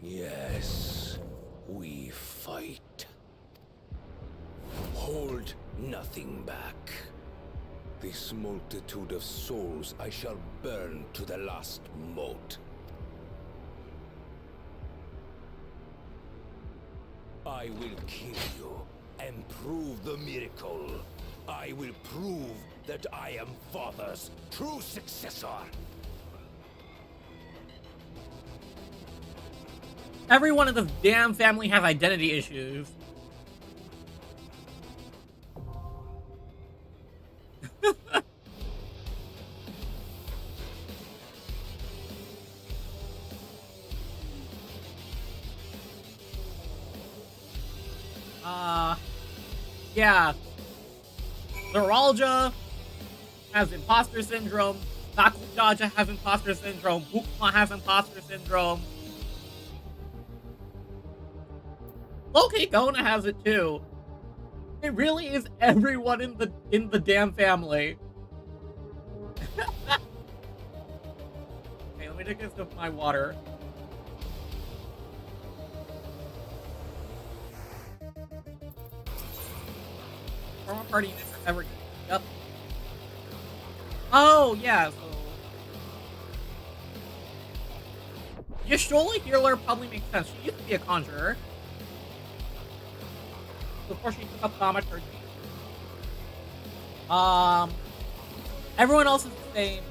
Yes, we fight. Hold nothing back. This multitude of souls I shall burn to the last mote. I will kill you and prove the miracle. I will prove that I am Father's true successor.
Everyone in this damn family has identity issues. Yeah. Zoraljah has imposter syndrome. Sakujaja has imposter syndrome. Bukma has imposter syndrome. Loki Gona has it too. It really is everyone in the damn family. Okay, let me take this with my water. Former party never ever. Yep. Oh yeah. So Yashola Healer probably makes sense. She used to be a conjurer. Before she took up thaumaturgy. Everyone else is the same.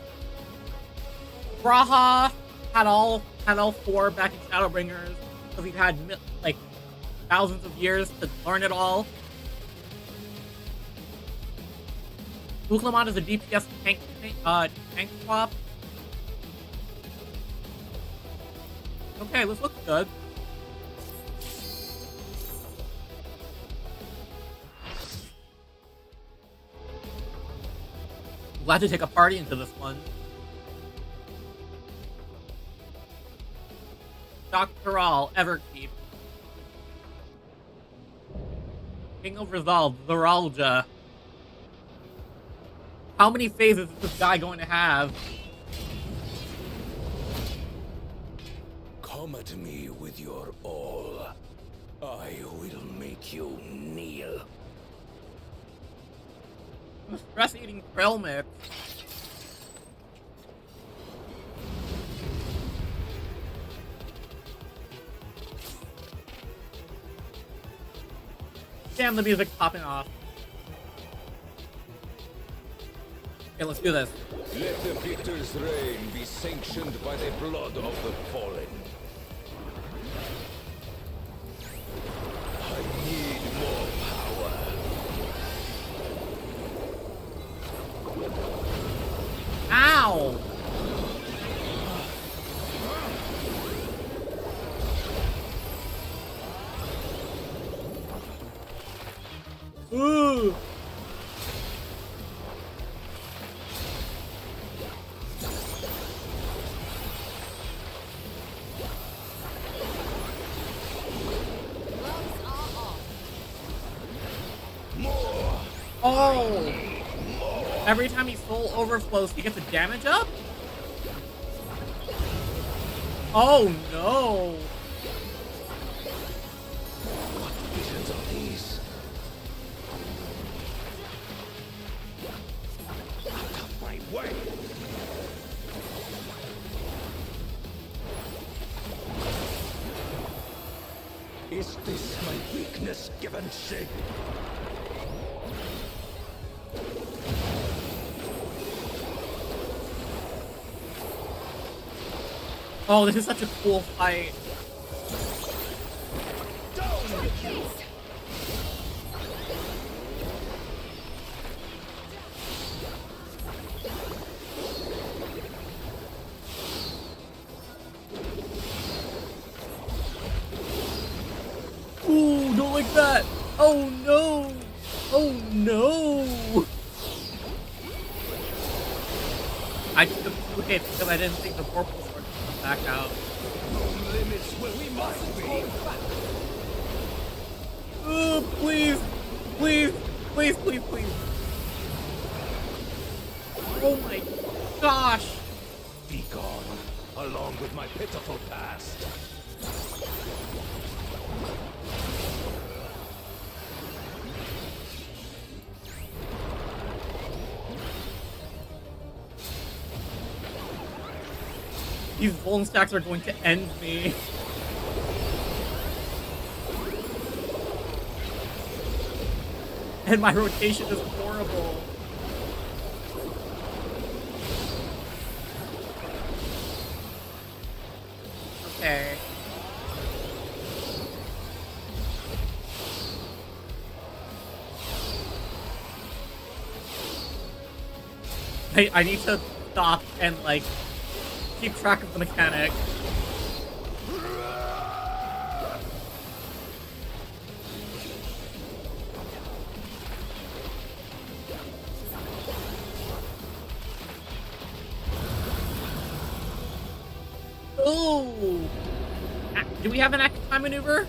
Braha had all 4 back in Shadowbringers because he had like thousands of years to learn it all. Buklamon is a DPS tank swap. Okay, this looks good. Glad to take a party into this one. Dr. All, Everkeep. King of Resolve, Zoraljah. How many phases is this guy going to have?
Come at me with your all. I will make you kneel.
Stress-eating trail mix. Damn, the music's popping off. Okay, let's do this.
Let the victor's reign be sanctioned by the blood of the fallen. I need more power.
Ow! Ooh! Oh! Every time he soul overflows, he gets a damage up? Oh no!
What visions are these? Out of my way! Is this my weakness given shape?
Oh, this is such a cool fight. Ooh, don't like that. Oh no. Oh no. I took the duplicate because I didn't think the purple sword would come back out.
No limits where we must be.
Oh, please. Please. Please, please, please. Oh my gosh.
Be gone, along with my pitiful past.
These Vuln stacks are going to end me. And my rotation is horrible. Okay. I need to stop and, like, keep track of the mechanic. Ooh! Do we have an active time maneuver?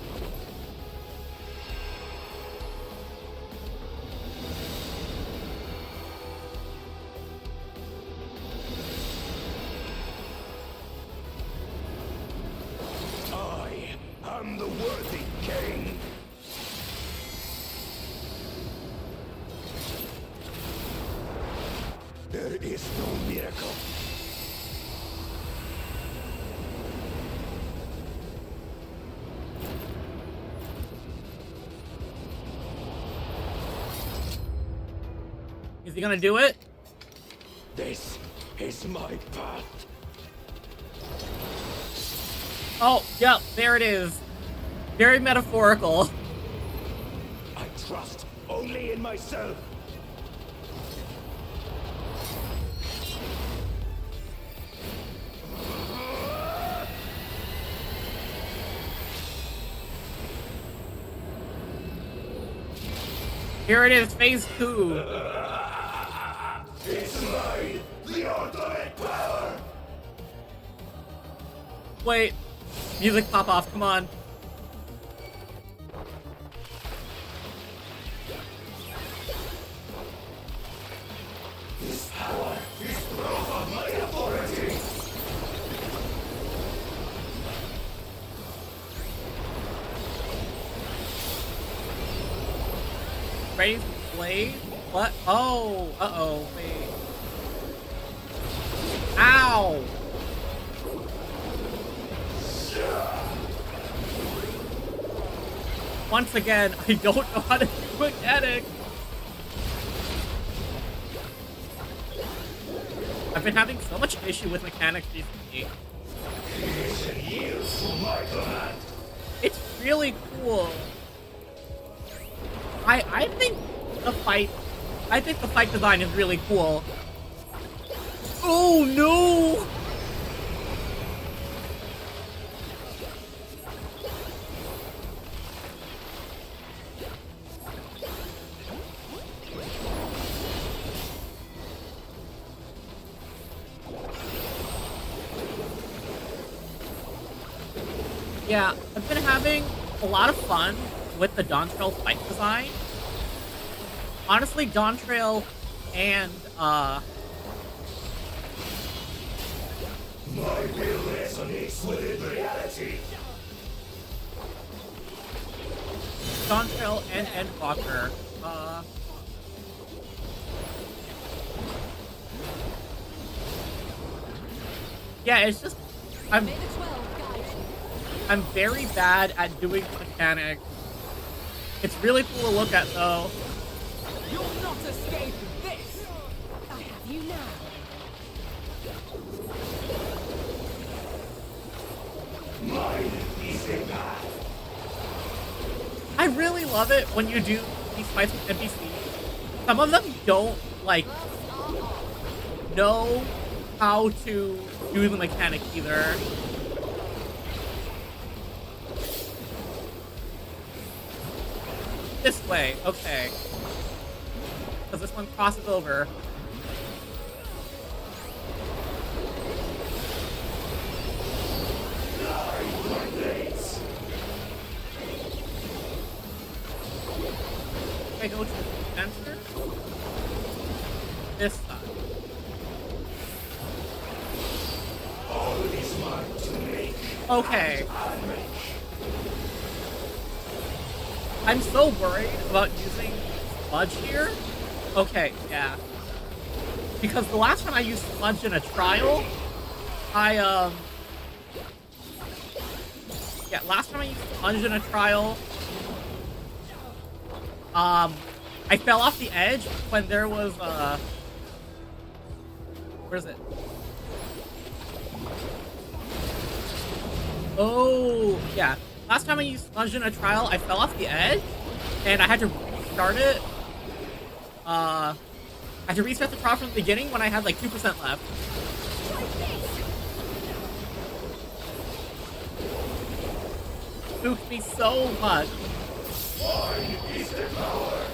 I am the worthy king. There is no miracle.
Is he gonna do it?
This is my path.
Oh, yep, there it is. Very metaphorical.
I trust only in myself.
Here it is, phase 2.
It's mine, the ultimate power.
Wait. Music pop off, come on.
This power is proof of my authority.
Raise blade? What? Oh, uh-oh, wait. Ow! Once again, I don't know how to do mechanics. I've been having so much issue with mechanics recently. It's really cool. I think the fight design is really cool. Oh no! Yeah, I've been having a lot of fun with the Dawntrail fight design. Honestly, Dawntrail and,
My will resonates within reality.
Dawntrail and Endwalker, yeah, it's just, I'm very bad at doing mechanics. It's really cool to look at, though.
You'll not escape this! I have you now.
Mine is the path.
I really love it when you do these fights with NPCs. Some of them don't, like, know how to do the mechanic either. This way, okay. Because this one crosses over. I go to the center? This side.
All is mine to make.
Okay. I'm so worried about using sludge here. Okay, yeah. Because the last time I used sludge in a trial, last time I used sludge in a trial, I fell off the edge when there was, where is it? Oh, yeah. Last time I used sludge in a trial, I fell off the edge, and I had to restart it. I had to restart the trial from the beginning when I had like 2% left. Spooked me so much.
Mine is the power.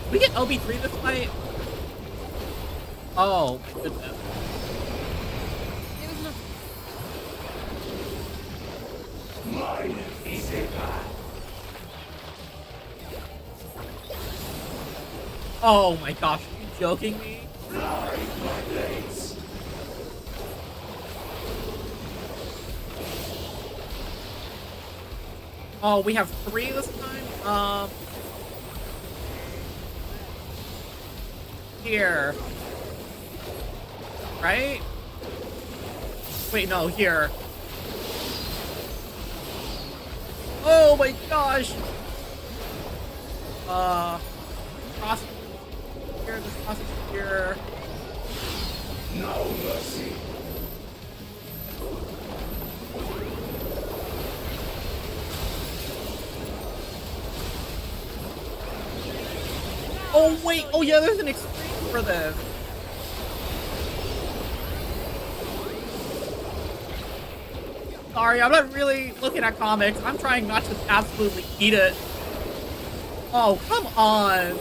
Did we get LB3 this fight? Oh, my goodness.
It was not.
Mine is a path.
Oh my gosh, are you joking me?
Ride my blades.
Oh, we have 3 this time? Here. Right? Wait, no, here. Oh my gosh! Crossing here, this crossing here.
No mercy.
Oh wait, oh yeah, there's an extreme for this. Sorry, I'm not really looking at comics. I'm trying not to absolutely eat it. Oh, come on.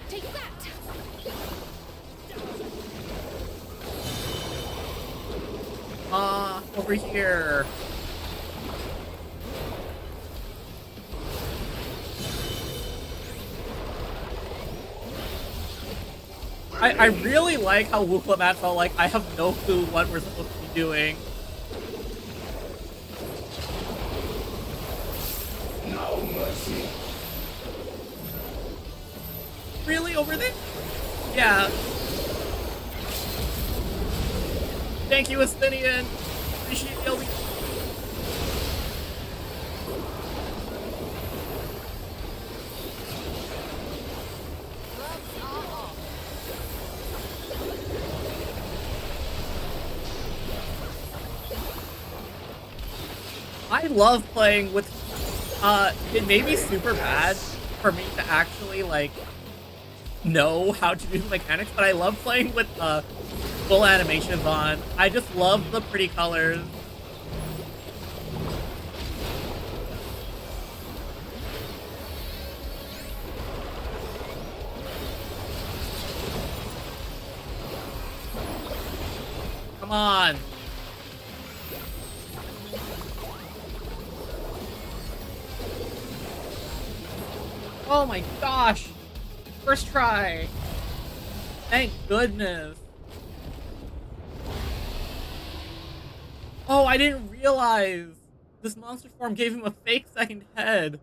Take that!
Over here. I really like how Wukla felt like I have no clue what we're supposed to be doing.
No mercy.
Really? Over there? Yeah. Thank you, Athenian. Appreciate the LB. I love playing with, it may be super bad for me to actually, like, know how to do the mechanics, but I love playing with, full animations on. I just love the pretty colors. Come on. Oh my gosh! First try! Thank goodness! Oh, I didn't realize! This monster form gave him a fake second head.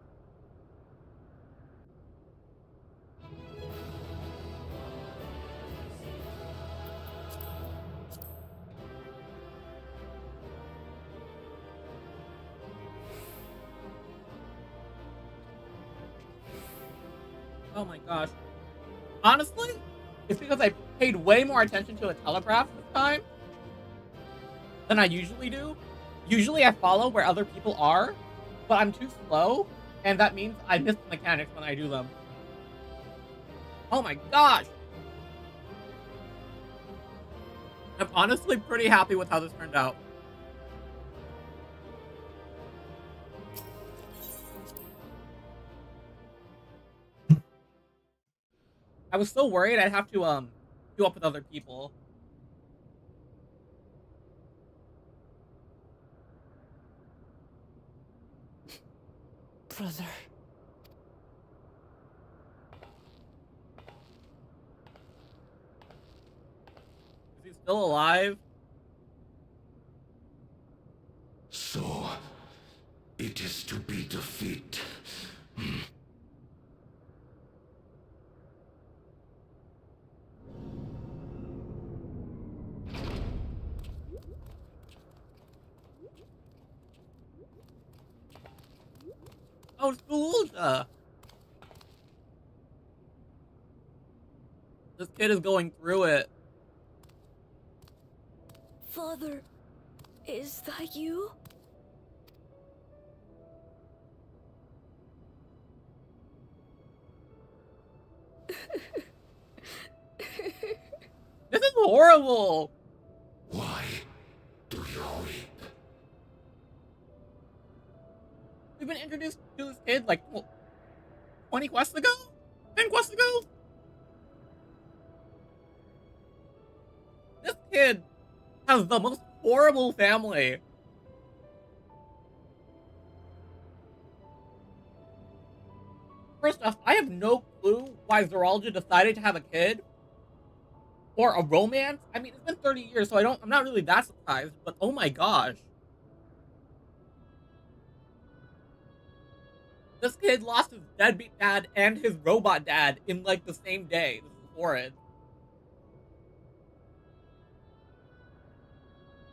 Oh my gosh. Honestly, it's because I paid way more attention to a telegraph this time than I usually do. Usually I follow where other people are, but I'm too slow, and that means I miss the mechanics when I do them. Oh my gosh! I'm honestly pretty happy with how this turned out. I was so worried I'd have to, queue up with other people.
Brother.
Is he still alive?
So, it is to be defeat.
Oh, it's Gululja! This kid is going through it.
Father, is that you?
This is horrible!
Why do you weep?
We've been introduced to this kid like 20 quests ago? 10 quests ago? This kid has the most horrible family. First off, I have no clue why Zoralia decided to have a kid. Or a romance. I mean, it's been 30 years, so I'm not really that surprised, but oh my gosh. This kid lost his deadbeat dad and his robot dad in, like, the same day. This is horrid.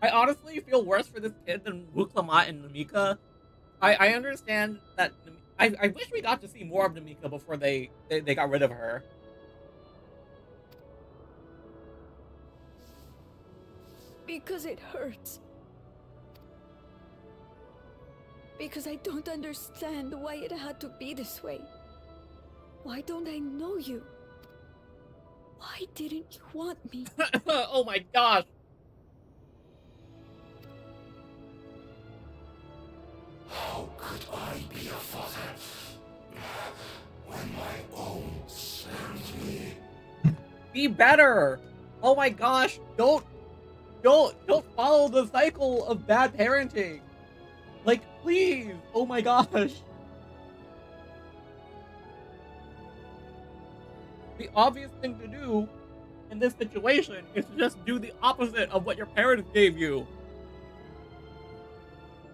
I honestly feel worse for this kid than Clomos and Namika. I understand that... I wish we got to see more of Namika before they got rid of her.
Because it hurts. Because I don't understand why it had to be this way. Why don't I know you? Why didn't you want me?
Oh my gosh.
How could I be a father when my own sent me?
Be better. Oh my gosh. Don't follow the cycle of bad parenting. Like, please. Oh my gosh. The obvious thing to do in this situation is to just do the opposite of what your parents gave you.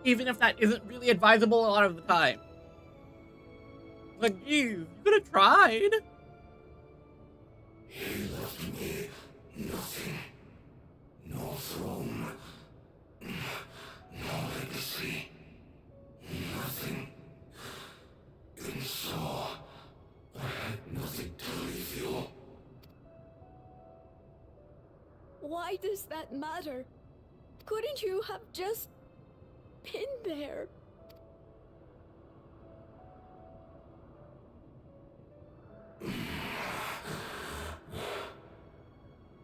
Even if that isn't really advisable a lot of the time. Like, geez, you could have tried.
He left me nothing. No throne. No legacy. Nothing. And so, I had nothing to leave you.
Why does that matter? Couldn't you have just been there?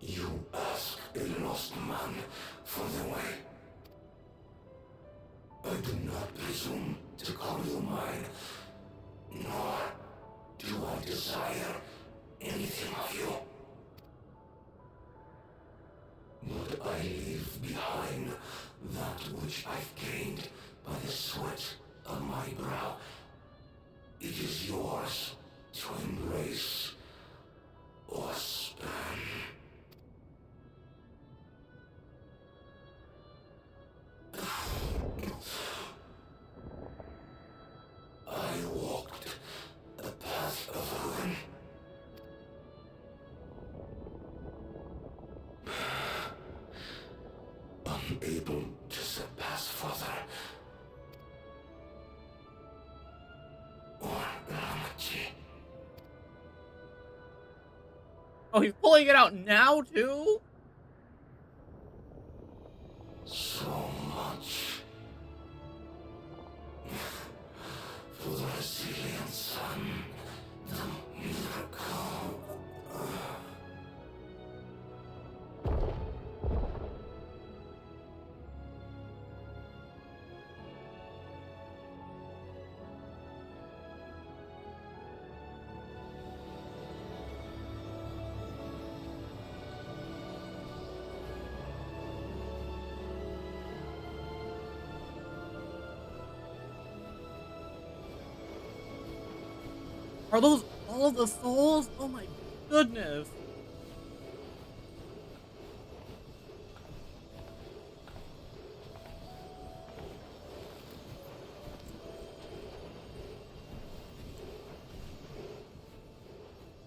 You ask a lost man for the way. I do not presume to call you mine, nor do I desire anything of you. But I leave behind that which I've gained by the sweat of my brow. It is yours to embrace or spurn. I walked a path of ruin. Unable to surpass father or Ramachi.
Oh, he's pulling it out now, too?
So much for the resilient son, the miracle.
Are those all the souls? Oh my goodness.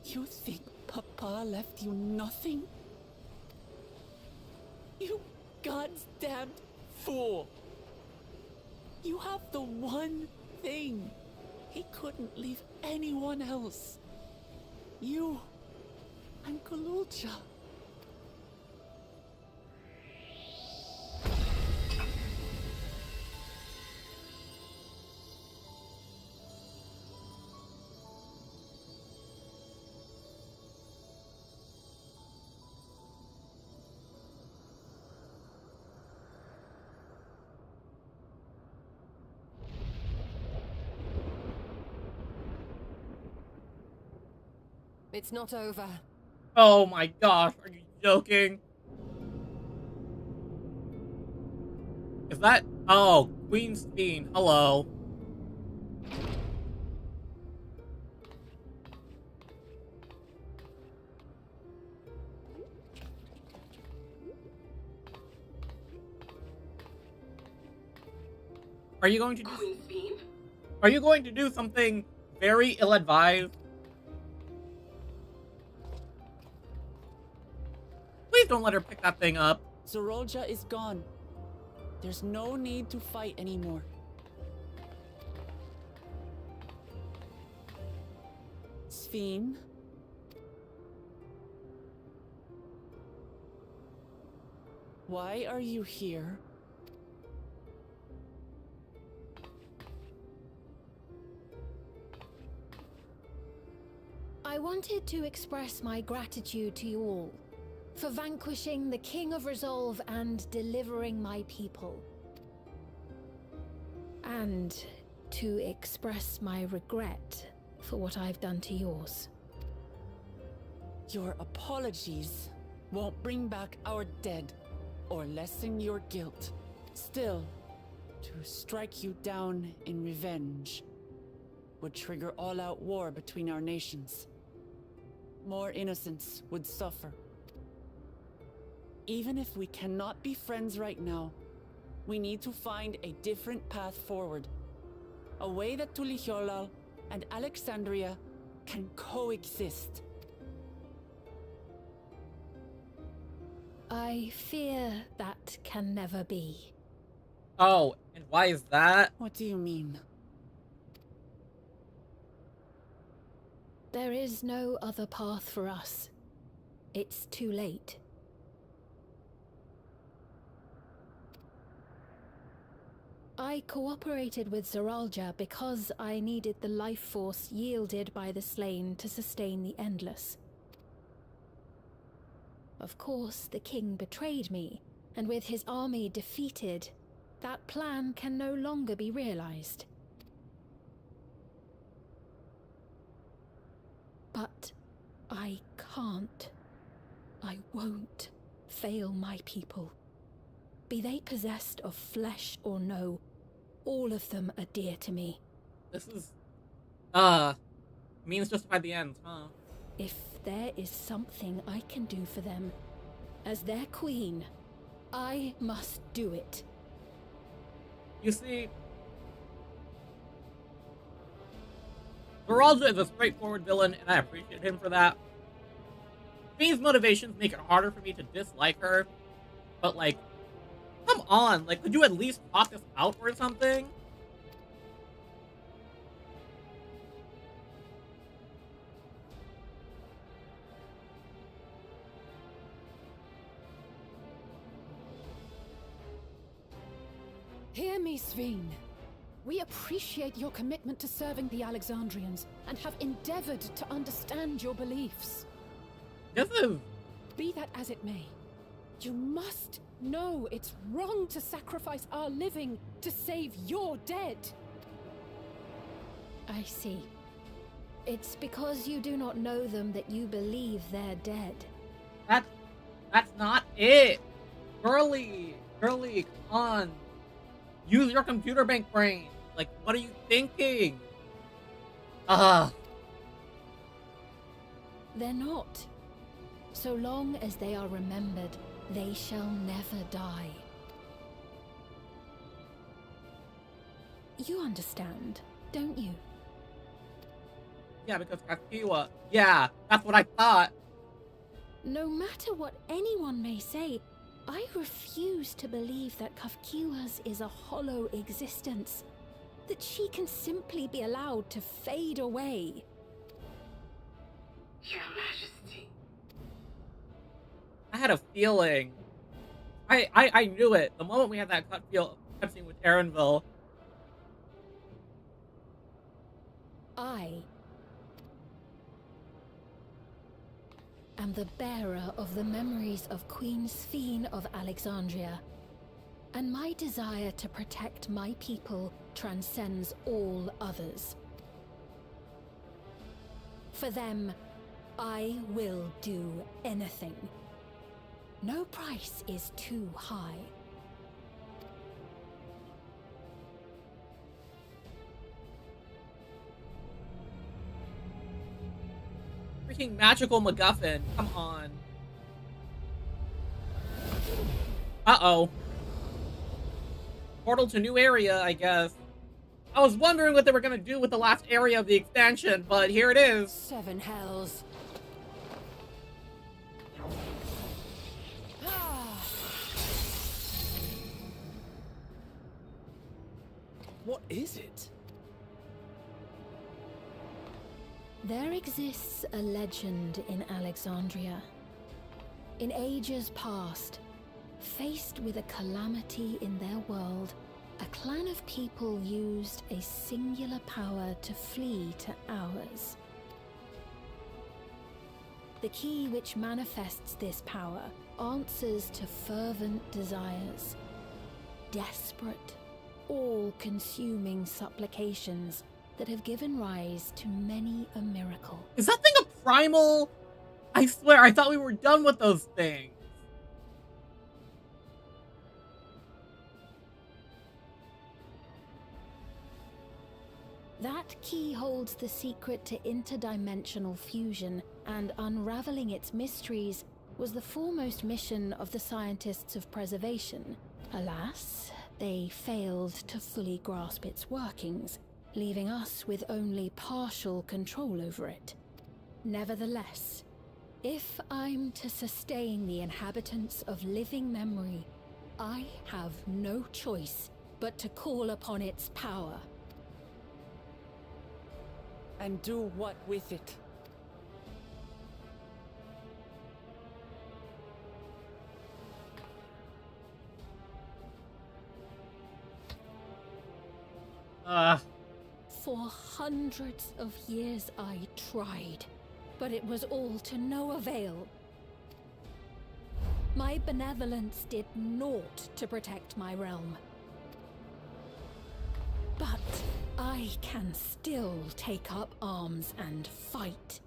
You think Papa left you nothing? You God's damned fool! You have the one thing he couldn't leave anyone else. You and Galulcha.
It's not over.
Oh my gosh, are you joking? Is that... Oh, Queen's Fiend, hello. Are you going to do...
Queen's Beam?
Are you going to do something very ill-advised? Please don't let her pick that thing up.
Zoralja is gone. There's no need to fight anymore. Sphene? Why are you here?
I wanted to express my gratitude to you all for vanquishing the King of Resolve and delivering my people. And to express my regret for what I've done to yours.
Your apologies won't bring back our dead or lessen your guilt. Still, to strike you down in revenge would trigger all-out war between our nations. More innocents would suffer. Even if we cannot be friends right now, we need to find a different path forward. A way that Tuliholal and Alexandria can coexist.
I fear that can never be.
Oh, and why is that?
What do you mean?
There is no other path for us. It's too late. I cooperated with Zoralja because I needed the life force yielded by the slain to sustain the Endless. Of course, the king betrayed me, and with his army defeated, that plan can no longer be realized. But I can't. I won't fail my people. Be they possessed of flesh or no, all of them are dear to me.
This is... means justify the ends, huh?
If there is something I can do for them, as their queen, I must do it.
You see... Zoralja is a straightforward villain, and I appreciate him for that. Fiend's motivations make it harder for me to dislike her, but like, come on, like, could you at least talk this out or something?
Hear me, Sphene. We appreciate your commitment to serving the Alexandrians and have endeavored to understand your beliefs.
This is...
Be that as it may, you must know it's wrong to sacrifice our living to save your dead.
I see. It's because you do not know them that you believe they're dead.
That's not it! Girly, come on. Use your computer bank brain. Like, what are you thinking?
They're not. So long as they are remembered, they shall never die. You understand, don't you?
Yeah, because Kakiwa. Yeah, that's what I thought.
No matter what anyone may say, I refuse to believe that Kafkiwa's is a hollow existence. That she can simply be allowed to fade away.
Your Majesty.
I had a feeling. I knew it. The moment we had that cutscene with Erenville.
I am the bearer of the memories of Queen Sphene of Alexandria, and my desire to protect my people transcends all others. For them, I will do anything. No price is too high.
Freaking magical MacGuffin. Come on. Uh-oh. Portal to new area, I guess. I was wondering what they were gonna do with the last area of the expansion, but here it is.
7 hells.
What is it?
There exists a legend in Alexandria. In ages past, faced with a calamity in their world, a clan of people used a singular power to flee to ours. The key which manifests this power answers to fervent desires, desperate, all-consuming supplications that have given rise to many a miracle.
Is that thing a primal? I swear, I thought we were done with those things.
That key holds the secret to interdimensional fusion, and unraveling its mysteries was the foremost mission of the scientists of preservation. Alas, they failed to fully grasp its workings, leaving us with only partial control over it. Nevertheless, if I'm to sustain the inhabitants of living memory, I have no choice but to call upon its power.
And do what with it?
For hundreds of years I tried, but it was all to no avail. My benevolence did naught to protect my realm. But I can still take up arms and fight.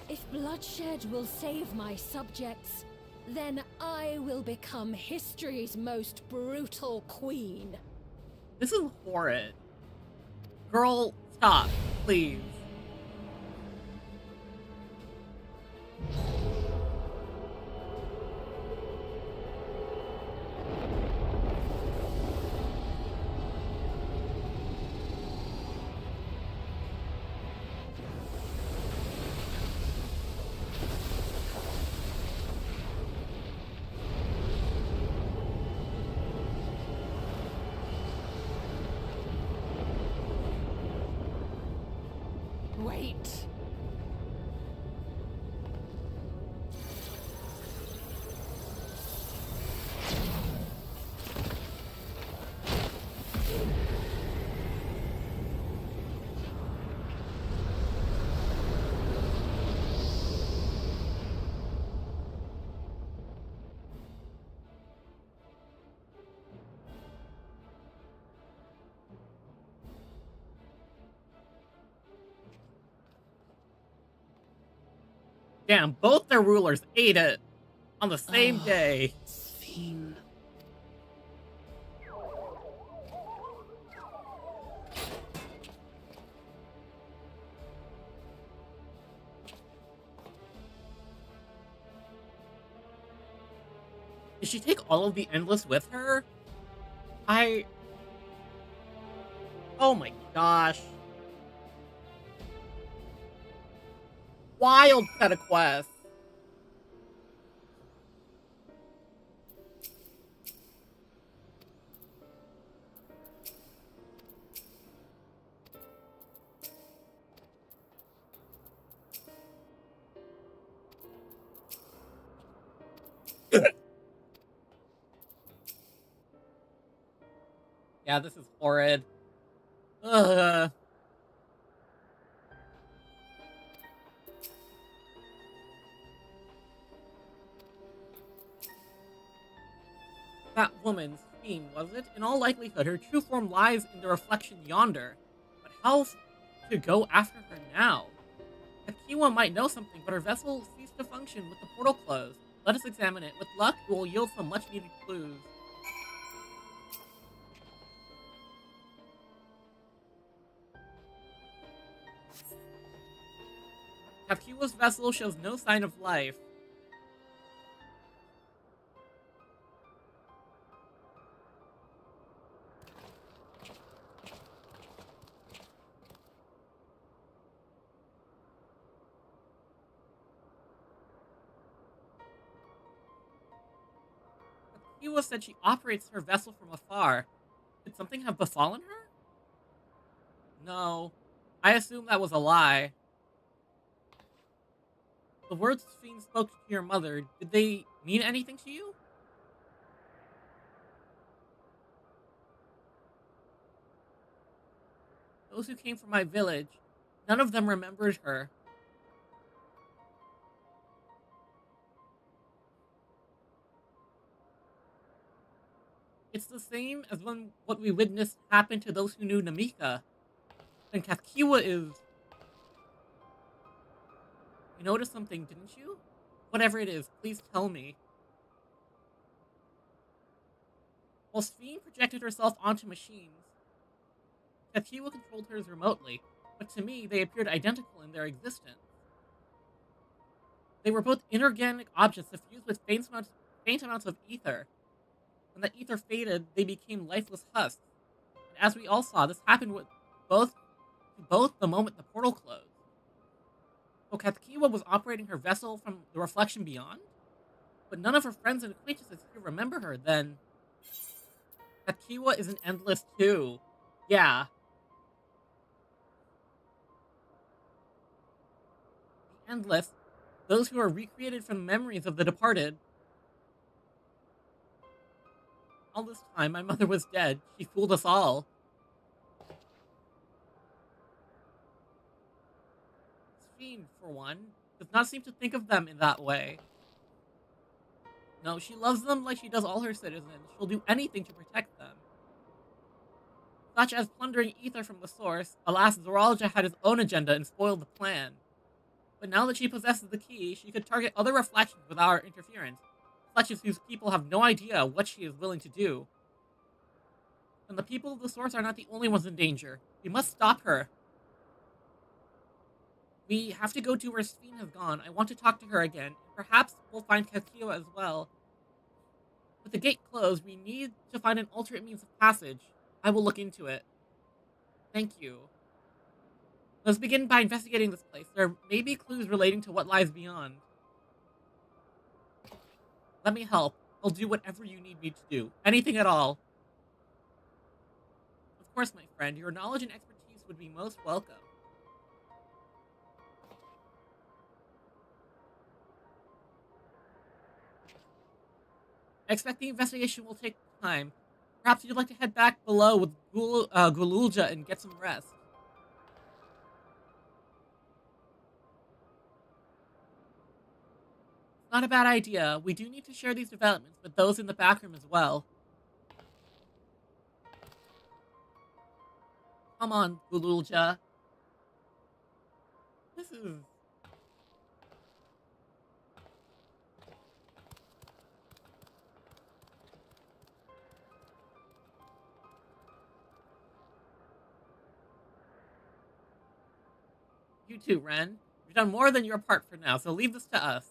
If bloodshed will save my subjects, then I will become history's most brutal queen.
This is horrid. Girl, stop, please.
Wait.
Damn, both their rulers ate it on the same day.
Sphene.
Did she take all of the Endless with her? Oh my gosh. Wild set of quests. Yeah, this is horrid. Ugh. That woman's theme, was it? In all likelihood, her true form lies in the reflection yonder. But how to go after her now? Kafkiwa might know something, but her vessel ceased to function with the portal closed. Let us examine it. With luck, it will yield some much-needed clues. Kafkiwa's vessel shows no sign of life. Kafkiwa said she operates her vessel from afar. Did something have befallen her? No. I assume that was a lie. The words Fiend spoke to your mother, did they mean anything to you? Those who came from my village, none of them remembered her. It's the same as when what we witnessed happened to those who knew Namika. And Kafkiwa is... You noticed something, didn't you? Whatever it is, please tell me. While Fiend projected herself onto machines, Kafkiwa controlled hers remotely, but to me, they appeared identical in their existence. They were both inorganic objects suffused with faint amounts of ether. When that ether faded, they became lifeless husks. And as we all saw, this happened with both the moment the portal closed. So Kafkiwa was operating her vessel from the reflection beyond? But none of her friends and acquaintances here remember her, then... Kafkiwa is an endless too. Yeah. The endless, those who are recreated from memories of the departed. All this time, my mother was dead. She fooled us all. Fiend, for one, does not seem to think of them in that way. No, she loves them like she does all her citizens. She'll do anything to protect them. Such as plundering ether from the source. Alas, Zoraija had his own agenda and spoiled the plan. But now that she possesses the key, she could target other reflections without our interference, such as whose people have no idea what she is willing to do. And the people of the source are not the only ones in danger. We must stop her. We have to go to where Fiend has gone. I want to talk to her again, and perhaps we'll find Kafkiwa as well. With the gate closed, we need to find an alternate means of passage. I will look into it. Thank you. Let's begin by investigating this place. There may be clues relating to what lies beyond. Let me help. I'll do whatever you need me to do. Anything at all. Of course, my friend, your knowledge and expertise would be most welcome. I expect the investigation will take time. Perhaps you'd like to head back below with Gululja and get some rest. Not a bad idea. We do need to share these developments with those in the back room as well. Come on, Gululja. This is... You too, Ren. You've done more than your part for now, so leave this to us.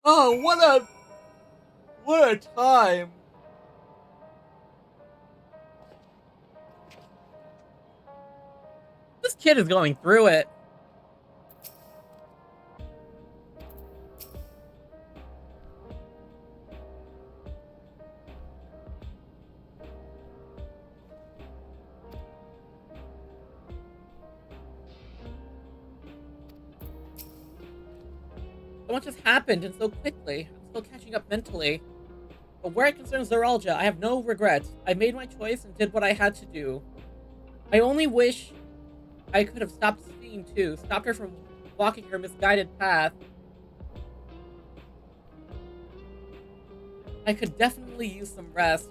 Oh, what a time. This kid is going through it. So much has happened and so quickly. I'm still catching up mentally. But where it concerns Zoraija, I have no regrets. I made my choice and did what I had to do. I only wish I could have stopped Fiend too, stopped her from walking her misguided path. I could definitely use some rest.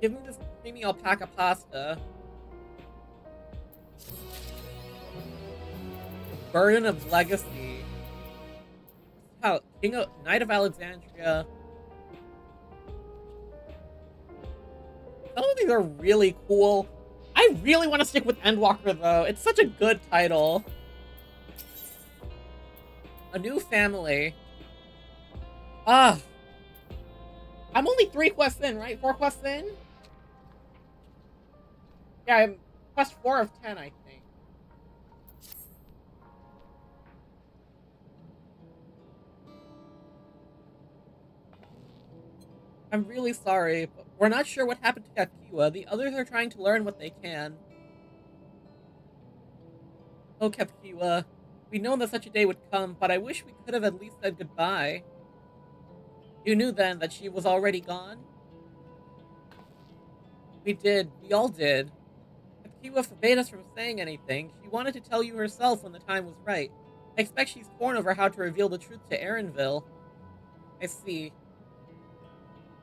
Give me this creamy alpaca pasta. Burden of Legacy. How Knight of Alexandria. Some of these are really cool. I really want to stick with Endwalker though. It's such a good title. A New Family. I'm only 3 quests in, right? 4 quests in? Yeah, I'm quest 4 of 10, I think. I'm really sorry, but we're not sure what happened to Kakiwa. The others are trying to learn what they can. Oh, Kakiwa. We know that such a day would come, but I wish we could have at least said goodbye. You knew then that she was already gone? We did. We all did. Kakiwa forbade us from saying anything. She wanted to tell you herself when the time was right. I expect she's torn over how to reveal the truth to Erenville. I see.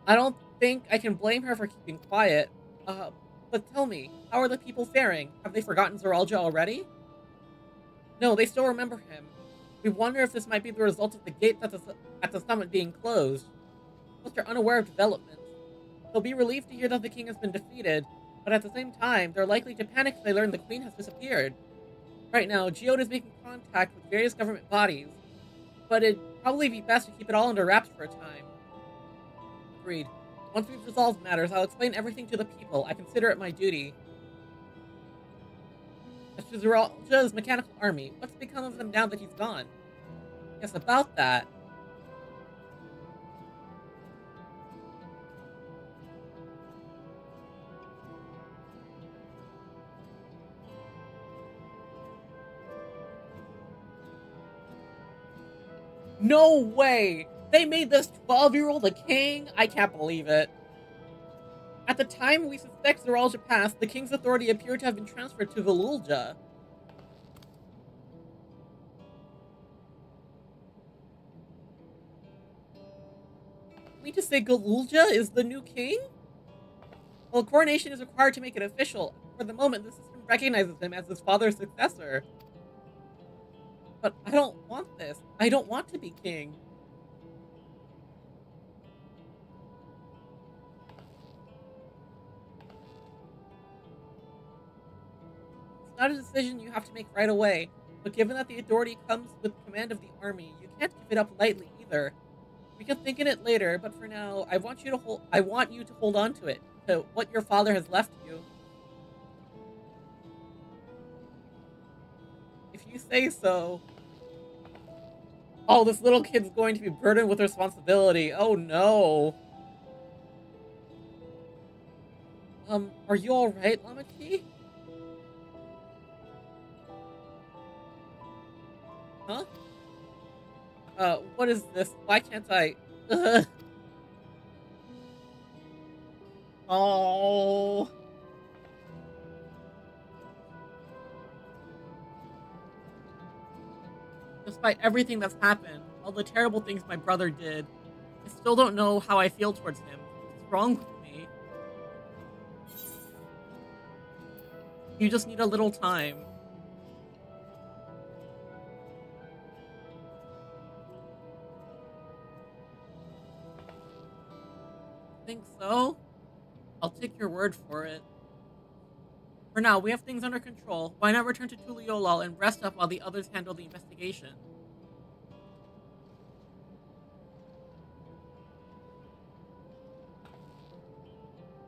I don't think I can blame her for keeping quiet. But tell me, how are the people faring? Have they forgotten Zoralja already? No, they still remember him. We wonder if this might be the result of the gates at the summit being closed. Most are unaware of developments. They'll be relieved to hear that the king has been defeated, but at the same time, they're likely to panic if they learn the queen has disappeared. Right now, Geode is making contact with various government bodies, but it'd probably be best to keep it all under wraps for a time. Agreed. Once we've resolved matters, I'll explain everything to the people. I consider it my duty. As to Zoralja's mechanical army, what's become of them now that he's gone? Yes, about that. No way! They made this 12-year-old a king? I can't believe it. At the time we suspect Zoralja passed, the king's authority appeared to have been transferred to Velulja. You mean to say Velulja is the new king? Well, coronation is required to make it official. For the moment, the system recognizes him as his father's successor. But I don't want this. I don't want to be king. It's not a decision you have to make right away, but given that the authority comes with command of the army, you can't give it up lightly either. We can think on it later, but for now, I want you to hold on to it, to what your father has left you. If you say so. Oh, this little kid's going to be burdened with responsibility. Oh no. Are you alright, Lamaki? Huh? What is this? Why can't I? Ugh. Oh. Despite everything that's happened, all the terrible things my brother did, I still don't know how I feel towards him. What's wrong with me? You just need a little time. Think so? I'll take your word for it. For now, we have things under control. Why not return to Tuliolal and rest up while the others handle the investigation?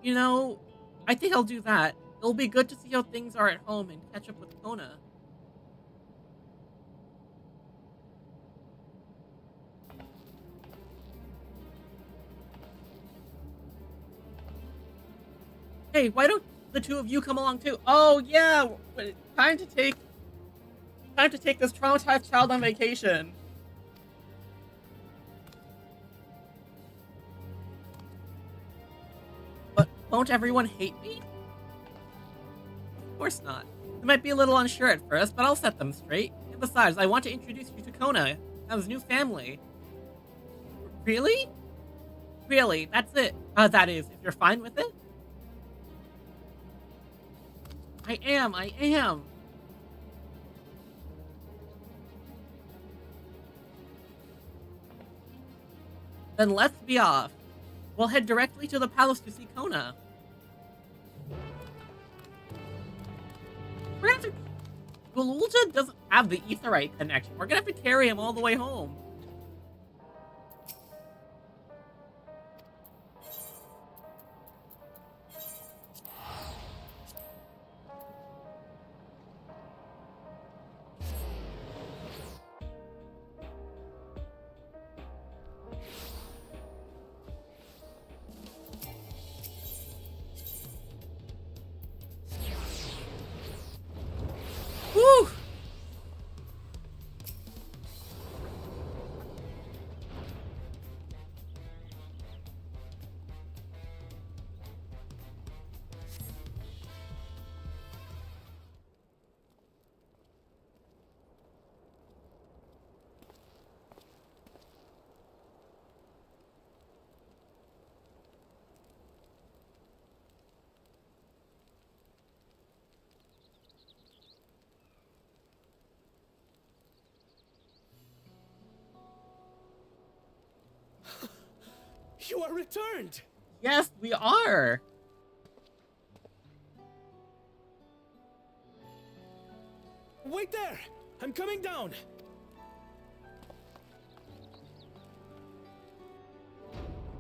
You know, I think I'll do that. It'll be good to see how things are at home and catch up with Kona. Hey, why don't the two of you come along too? Oh yeah, time to take this traumatized child on vacation. But won't everyone hate me? Of course not. You might be a little unsure at first, but I'll set them straight. And besides, I want to introduce you to Kona, his new family. Really? Really, that's it. That is, if you're fine with it? I am. Then let's be off. We'll head directly to the palace to see Kona. We're gonna have to... Gululja doesn't have the Aetheryte connection. We're gonna have to carry him all the way home. Woo!
You are returned!
Yes, we are!
Wait there! I'm coming down!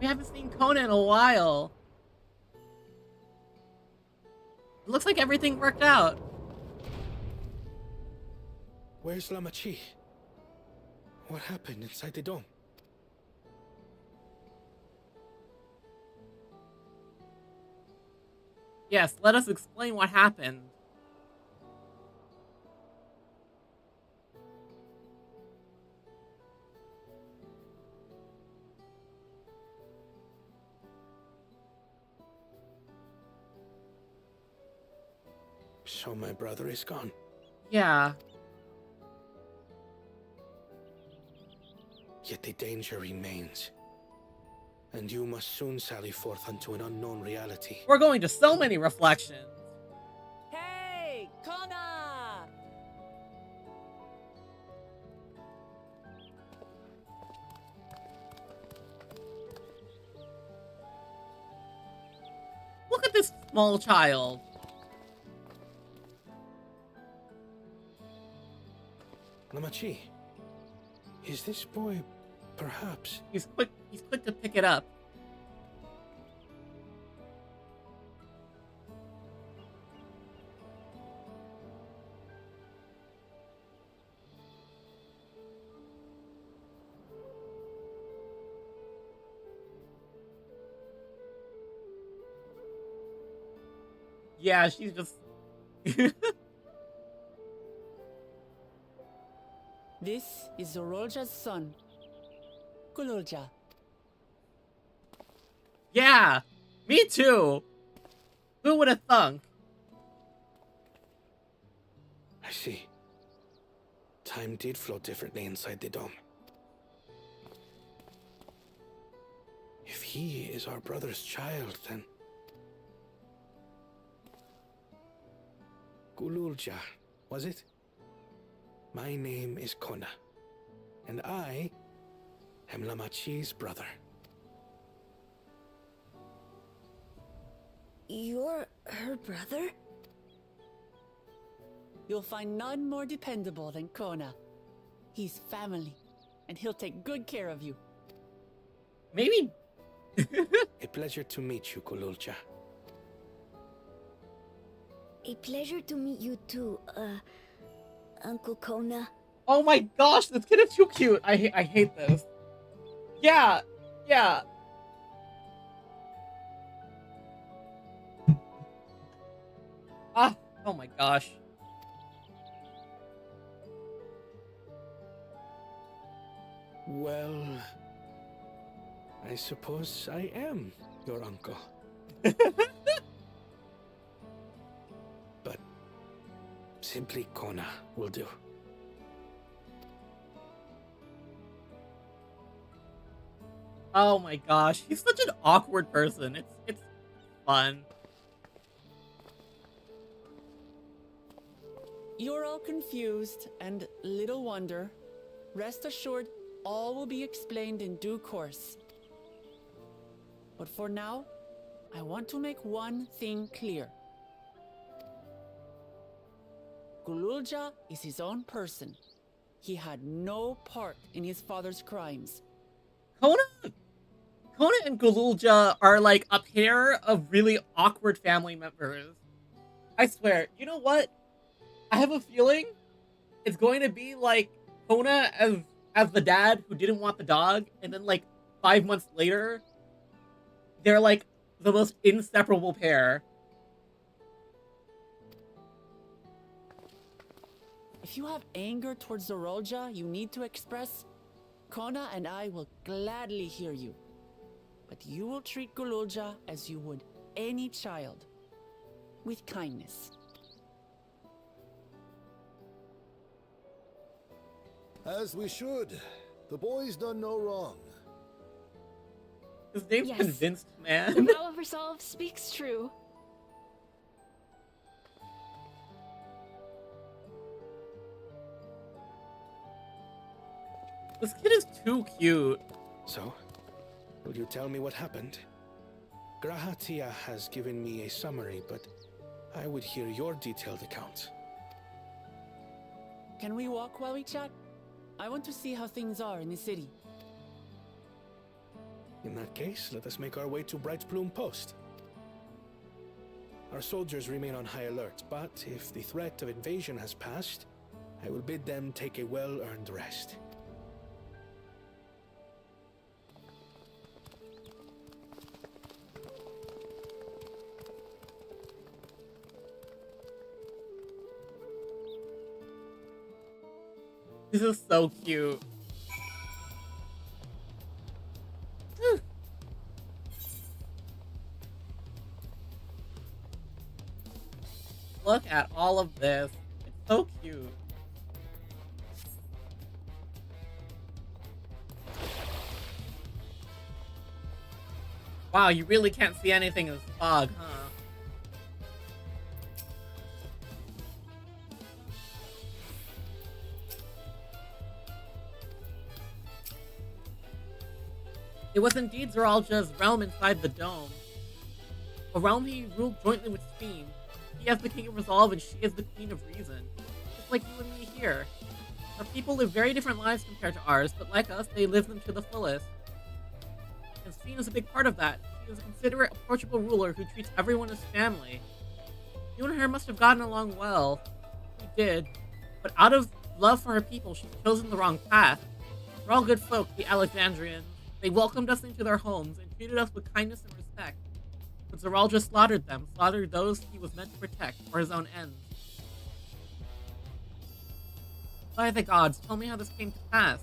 We haven't seen Kona in a while. It looks like everything worked out.
Where's Lamachi? What happened inside the dome?
Yes, let us explain what happened.
So my brother is gone.
Yeah.
Yet the danger remains. And you must soon sally forth unto an unknown reality.
We're going to so many reflections.
Hey, Kona!
Look at this small child.
Lamachi, is this boy perhaps...
He's quick to pick it up. Yeah, she's just...
This is Zorolja's son, Gululja.
Yeah, me too. Who would have thunk?
I see. Time did flow differently inside the dome. If he is our brother's child, then... Gululja, was it? My name is Kona, and I am Lamachi's brother.
You're her brother?
You'll find none more dependable than Kona. He's family, and he'll take good care of you.
Maybe...
A pleasure to meet you, Gululja.
A pleasure to meet you too, Uncle Kona.
Oh my gosh, this kid is too cute. I hate this. Yeah. Ah, oh my gosh.
Well, I suppose I am your uncle. But Simply Kona will do.
Oh my gosh, he's such an awkward person. It's fun.
You're all confused, and little wonder. Rest assured, all will be explained in due course. But for now, I want to make one thing clear. Gululja is his own person. He had no part in his father's crimes.
Kona and Gululja are like a pair of really awkward family members. I swear, you know what? I have a feeling it's going to be like Kona as the dad who didn't want the dog, and then like 5 months later, they're like the most inseparable pair.
If you have anger towards Zorolja you need to express, Kona and I will gladly hear you. But you will treat Gululja as you would any child, with kindness.
As we should. The boy's done no wrong.
His name's
Yes.
Convinced
The
Man.
vow of resolve speaks true.
This kid is too cute.
So, will you tell me what happened? Grahatia has given me a summary, but I would hear your detailed account.
Can we walk while we chat? I want to see how things are in the city.
In that case, let us make our way to Bright Plume Post. Our soldiers remain on high alert, but if the threat of invasion has passed, I will bid them take a well-earned rest.
This is so cute. Whew. Look at all of this. It's so cute. Wow, you really can't see anything as fog, huh? It was indeed Zoralja's realm inside the dome. A realm he ruled jointly with Steam. He as the King of Resolve and she as the Queen of Reason. Just like you and me here. Our people live very different lives compared to ours, but like us, they live them to the fullest. And Steam is a big part of that. She is a considerate, approachable ruler who treats everyone as family. You and her must have gotten along well. We did. But out of love for her people, she's chosen the wrong path. We're all good folk, the Alexandrians. They welcomed us into their homes and treated us with kindness and respect. But Zoralja slaughtered them, slaughtered those he was meant to protect for his own ends. By the gods, tell me how this came to pass.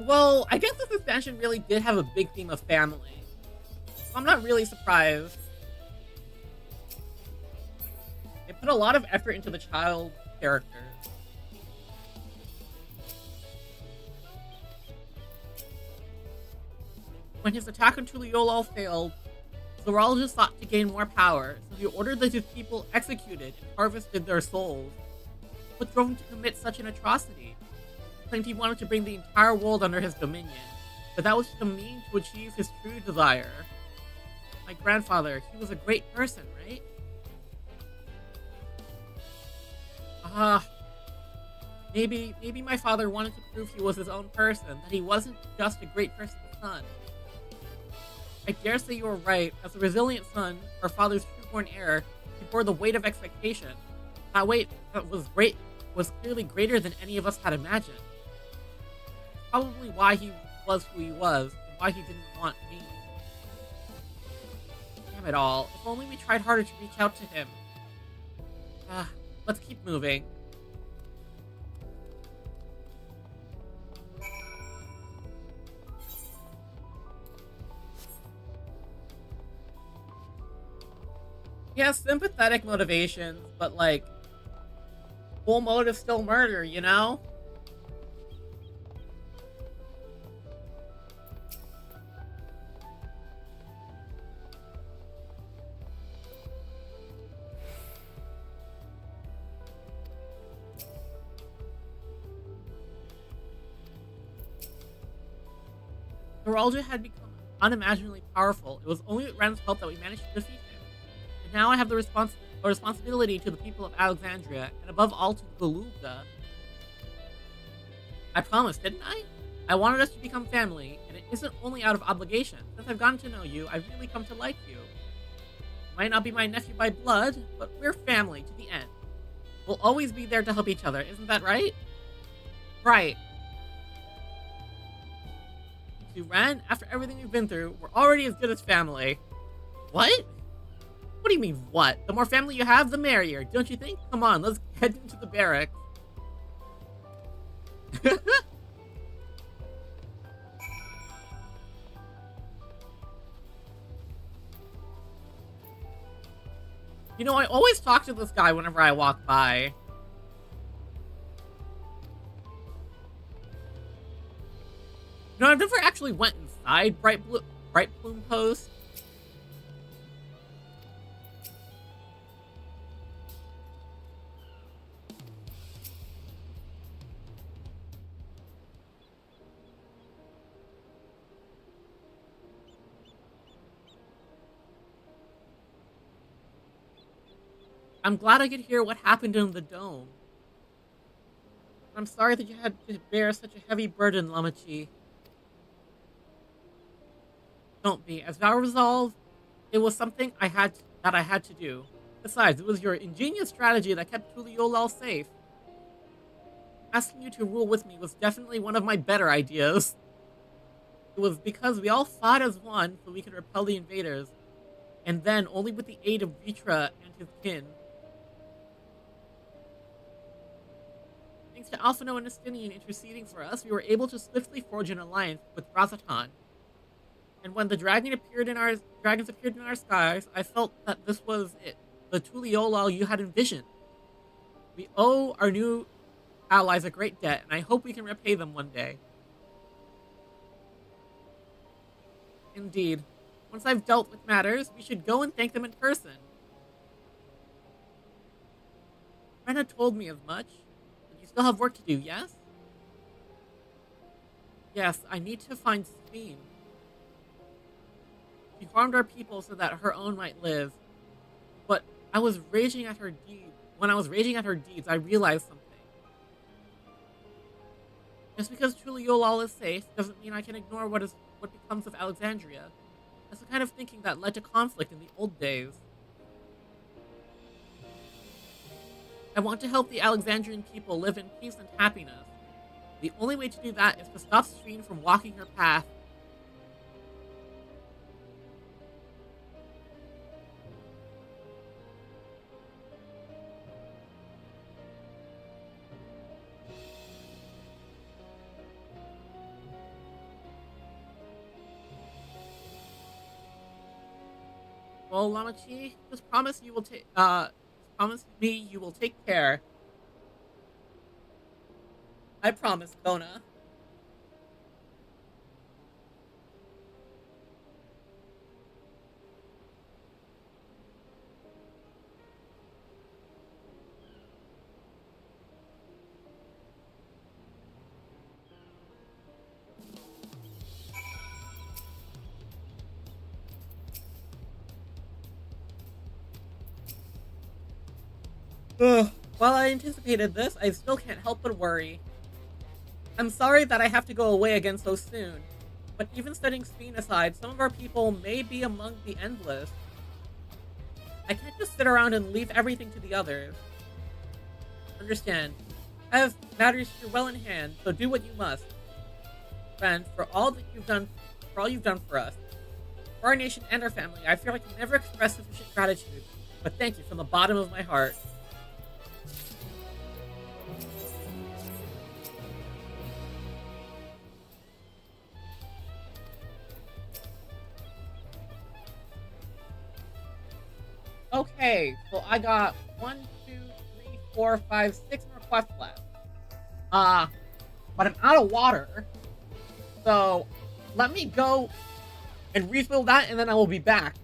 Well, I guess this expansion really did have a big theme of family. So I'm not really surprised. It put a lot of effort into the child character. When his attack on Tuliolol failed, Zoralja sought to gain more power, so he ordered that his people executed and harvested their souls. What drove him to commit such an atrocity? He claimed he wanted to bring the entire world under his dominion, but that was just a means to achieve his true desire. My grandfather, he was a great person, right? Maybe my father wanted to prove he was his own person, that he wasn't just a great person's son. I dare say you were right. As a resilient son, our father's trueborn heir, he bore the weight of expectation. That weight was clearly greater than any of us had imagined. Probably why he was who he was, and why he didn't want me. Damn it all. If only we tried harder to reach out to him. Let's keep moving. He has sympathetic motivations, but like, full motive still murder, you know? Geraldo had become unimaginably powerful. It was only with Ren's help that we managed to defeat him. And now I have the responsibility to the people of Alexandria, and above all to Galulga. I promised, didn't I? I wanted us to become family, and it isn't only out of obligation. Since I've gotten to know you, I've really come to like you. You might not be my nephew by blood, but we're family to the end. We'll always be there to help each other, isn't that right? Right. To Ren, after everything we've been through, we're already as good as family. What? What do you mean, what? The more family you have, the merrier, don't you think? Come on, let's head into the barracks. You know, I always talk to this guy whenever I walk by. No, I've never actually went inside Bright Plume Post. I'm glad I could hear what happened in the dome. I'm sorry that you had to bear such a heavy burden, Lamachi. Don't be. As vow resolved, it was something I had to do. Besides, it was your ingenious strategy that kept Tuliolal safe. Asking you to rule with me was definitely one of my better ideas. It was because we all fought as one so we could repel the invaders, and then only with the aid of Vitra and his kin. Thanks to Alphino and Estinian interceding for us, we were able to swiftly forge an alliance with Razatan. And when the dragons appeared in our skies, I felt that this was it, the Tuliolal you had envisioned. We owe our new allies a great debt, and I hope we can repay them one day. Indeed. Once I've dealt with matters, we should go and thank them in person. Rena told me as much. But you still have work to do, yes? Yes, I need to find Speen. She harmed our people so that her own might live. But when I was raging at her deeds, I realized something. Just because Tuliolal is safe doesn't mean I can ignore what becomes of Alexandria. That's the kind of thinking that led to conflict in the old days. I want to help the Alexandrian people live in peace and happiness. The only way to do that is to stop Speen from walking her path. Well, Lamachi, just promise me you will take care. I promise, Bona. While I anticipated this, I still can't help but worry. I'm sorry that I have to go away again so soon, but even setting Speen aside, some of our people may be among the Endless. I can't just sit around and leave everything to the others. Understand, I have matters here well in hand, so do what you must. Friend, for all you've done for us, for our nation and our family, I feel I can never express sufficient gratitude, but thank you from the bottom of my heart. Okay, so I got 1, 2, 3, 4, 5, 6 more quests left. But I'm out of water. So let me go and refill that, and then I will be back.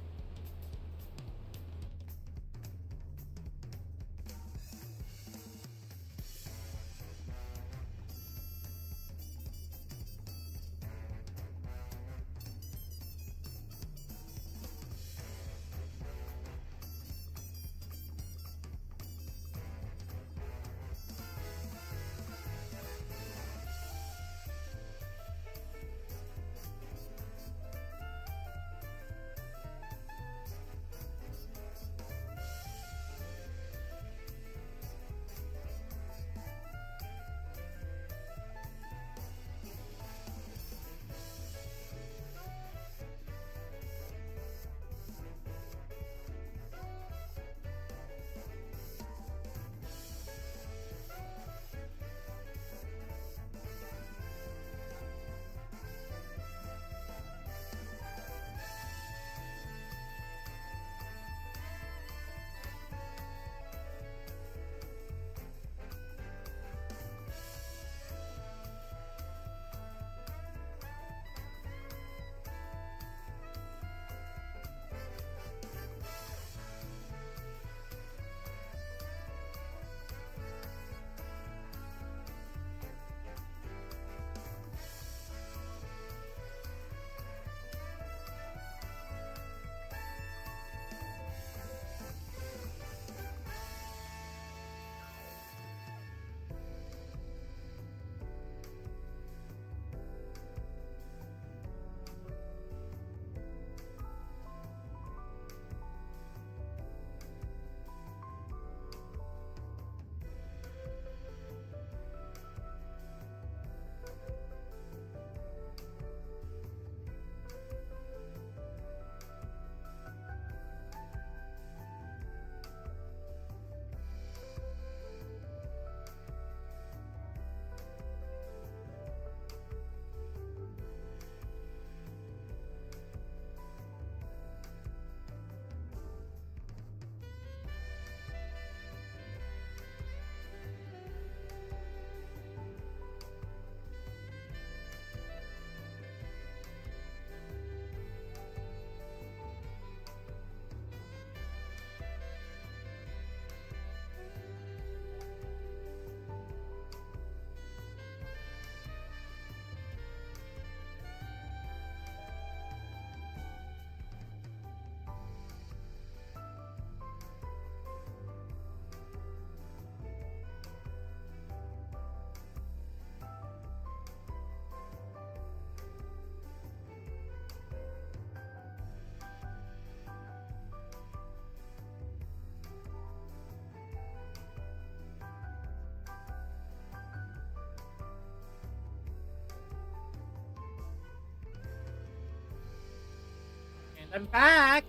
I'm back!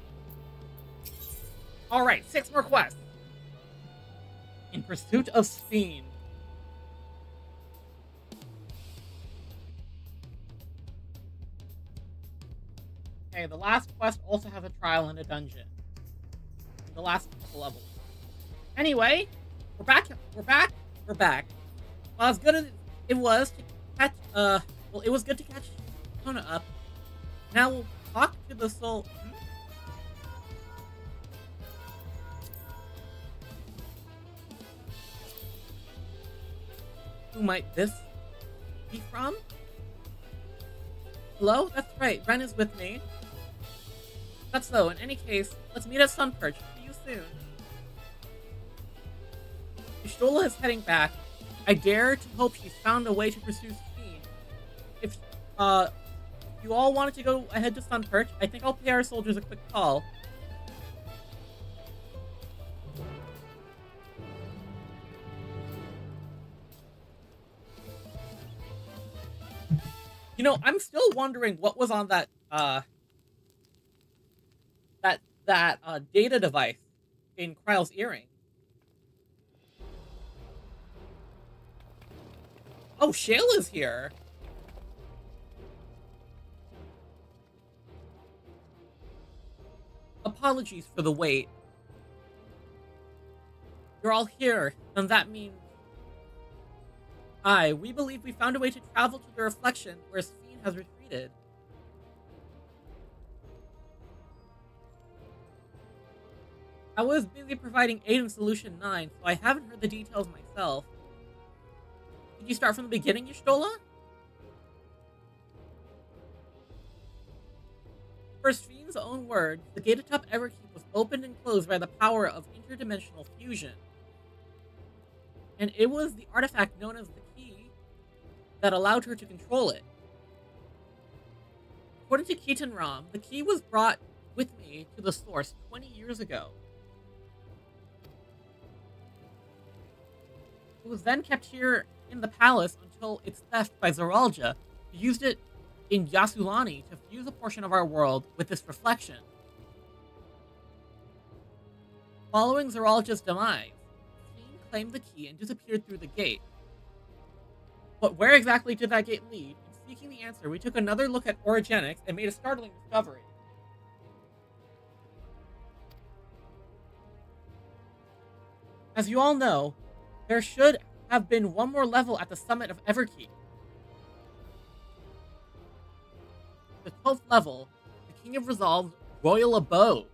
Alright, 6 more quests. In Pursuit of Sphene. Okay, the last quest also has a trial in a dungeon. The last couple levels. Anyway, we're back. Well, as good as it was to catch, well, it was good to catch Hana up. Now we'll talk to the soul. Who might this be from? Hello? That's right, Ren is with me. That's so. In any case, let's meet at Sunperch. See you soon. Y'shtola is heading back. I dare to hope she's found a way to pursue Sphene. If you all wanted to go ahead to Sunperch, I think I'll pay our soldiers a quick call. You know, I'm still wondering what was on that data device in Kryle's earring. Oh, Shayla's here. Apologies for the wait. You're all here, and that means... we believe we found a way to travel to the reflection where Sphene has retreated. I was busy providing aid in Solution 9, so I haven't heard the details myself. Did you start from the beginning, Y'shtola? For Sphene's own words, the gate atop Everkeep was opened and closed by the power of interdimensional fusion. And it was the artifact known as the Key that allowed her to control it. According to Keaton Rom, the Key was brought with me to the source 20 years ago. It was then kept here in the palace until its theft by Zoralja, who used it in Yasulani to fuse a portion of our world with this reflection. Following Zoralja's demise, Sphene claimed the key and disappeared through the gate. But where exactly did that gate lead? In seeking the answer, we took another look at orogenics and made a startling discovery. As you all know, there should have been one more level at the summit of Everkeep. The 12th level, the King of Resolve's Royal Abode.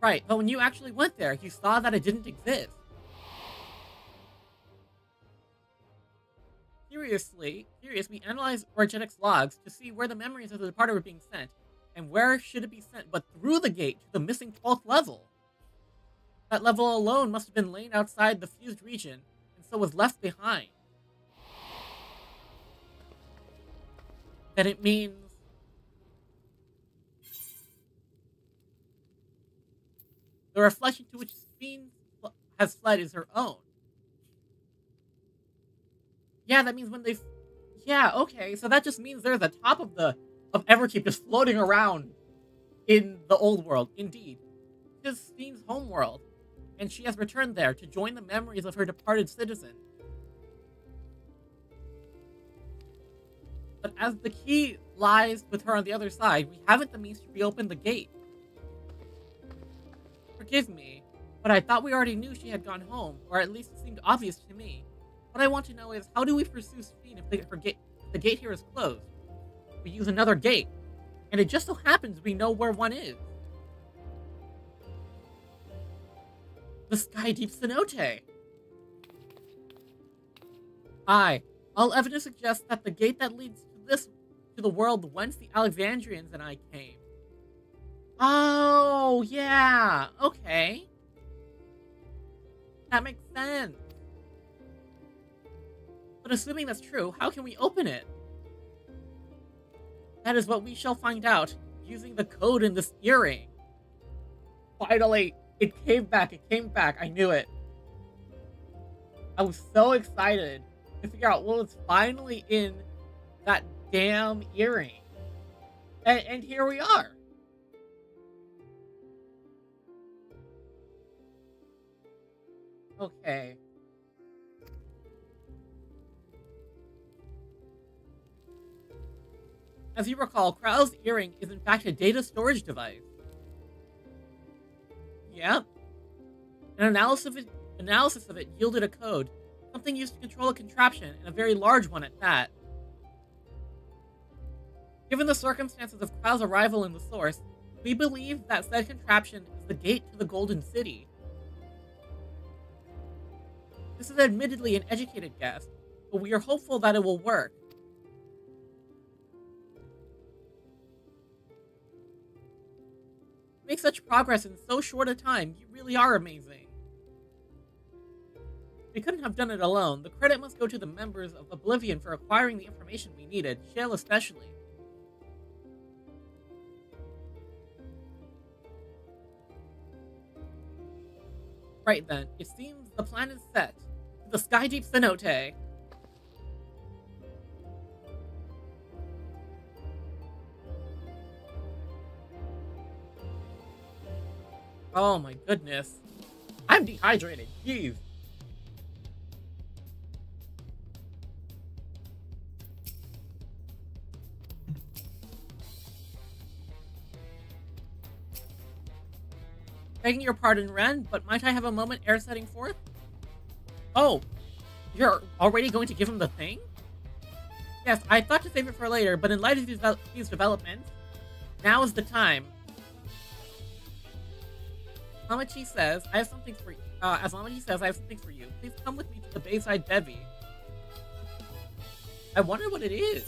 Right, but when you actually went there, you saw that it didn't exist. Curious, we analyzed Orogenics logs to see where the memories of the departed were being sent, and where should it be sent but through the gate to the missing 12th level. That level alone must have been laid outside the fused region, and so was left behind. Then it means... the reflection to which Sphene has fled is her own. Yeah, that means when they... yeah, okay, so that just means they're the top of Everkeep just floating around in the old world. Indeed. It is Sphene's homeworld, and she has returned there to join the memories of her departed citizen. But as the key lies with her on the other side, we haven't the means to reopen the gate. Forgive me, but I thought we already knew she had gone home, or at least it seemed obvious to me. What I want to know is, how do we pursue Sphene if the gate here is closed? We use another gate, and it just so happens we know where one is. The Sky Deep Cenote. All evidence suggests that the gate that leads to the world whence the Alexandrians and I came. Oh, yeah, okay. That makes sense. But assuming that's true, how can we open it? That is what we shall find out, using the code in this earring. Finally, it came back, I knew it. I was so excited to figure out what was finally in that damn earring. And here we are. Okay. As you recall, Krau's earring is in fact a data storage device. Yep. An analysis of it yielded a code, something used to control a contraption, and a very large one at that. Given the circumstances of Krau's arrival in the source, we believe that said contraption is the gate to the Golden City. This is admittedly an educated guess, but we are hopeful that it will work. To make such progress in so short a time, you really are amazing. We couldn't have done it alone. The credit must go to the members of Oblivion for acquiring the information we needed, Shale especially. Right then, it seems the plan is set. The Sky Deep Cenote. Oh my goodness. I'm dehydrated, jeez. Begging your pardon, Ren, but might I have a moment ere setting forth? Oh, you're already going to give him the thing? Yes, I thought to save it for later, but in light of these developments, now is the time. Lamachi says, I have something for you. As Lamachi says, I have something for you. Please come with me to the Bayside Bevy. I wonder what it is.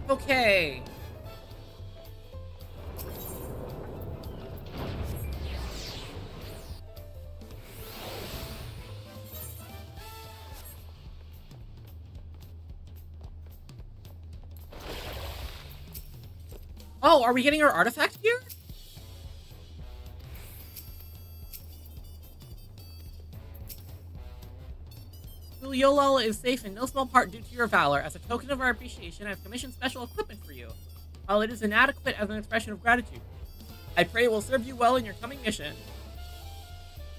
Okay. Oh, are we getting our artifact here? Yolala is safe in no small part due to your valor. As a token of our appreciation, I have commissioned special equipment for you. While it is inadequate as an expression of gratitude, I pray it will serve you well in your coming mission.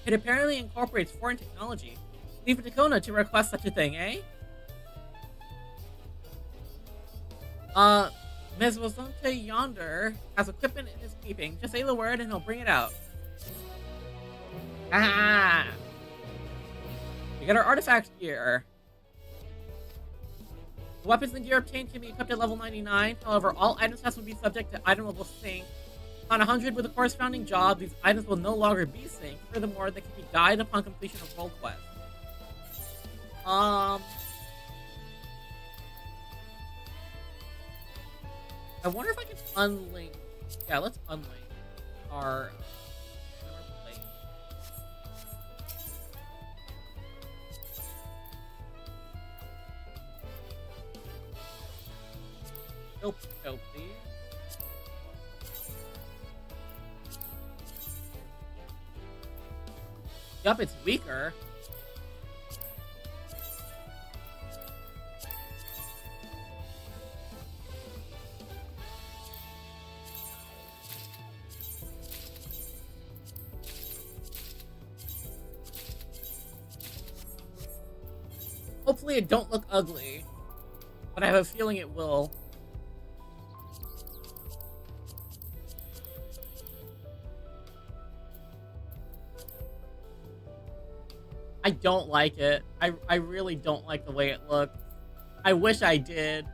It apparently incorporates foreign technology. Leave it to Kona to request such a thing, eh? Ms. Wazonte yonder has equipment in his keeping. Just say the word and he'll bring it out. Ah! We got our artifact gear. The weapons and gear obtained can be equipped at level 99. However, all item sets will be subject to item level sync. On 100 with a corresponding job, these items will no longer be synced. Furthermore, they can be guided upon completion of role quests. I wonder if I can unlink. Yeah, let's unlink our plate. Nope, please. Yup, it's weaker. Hopefully it don't look ugly, but I have a feeling it will. I don't like it. I really don't like the way it looks. I wish I did.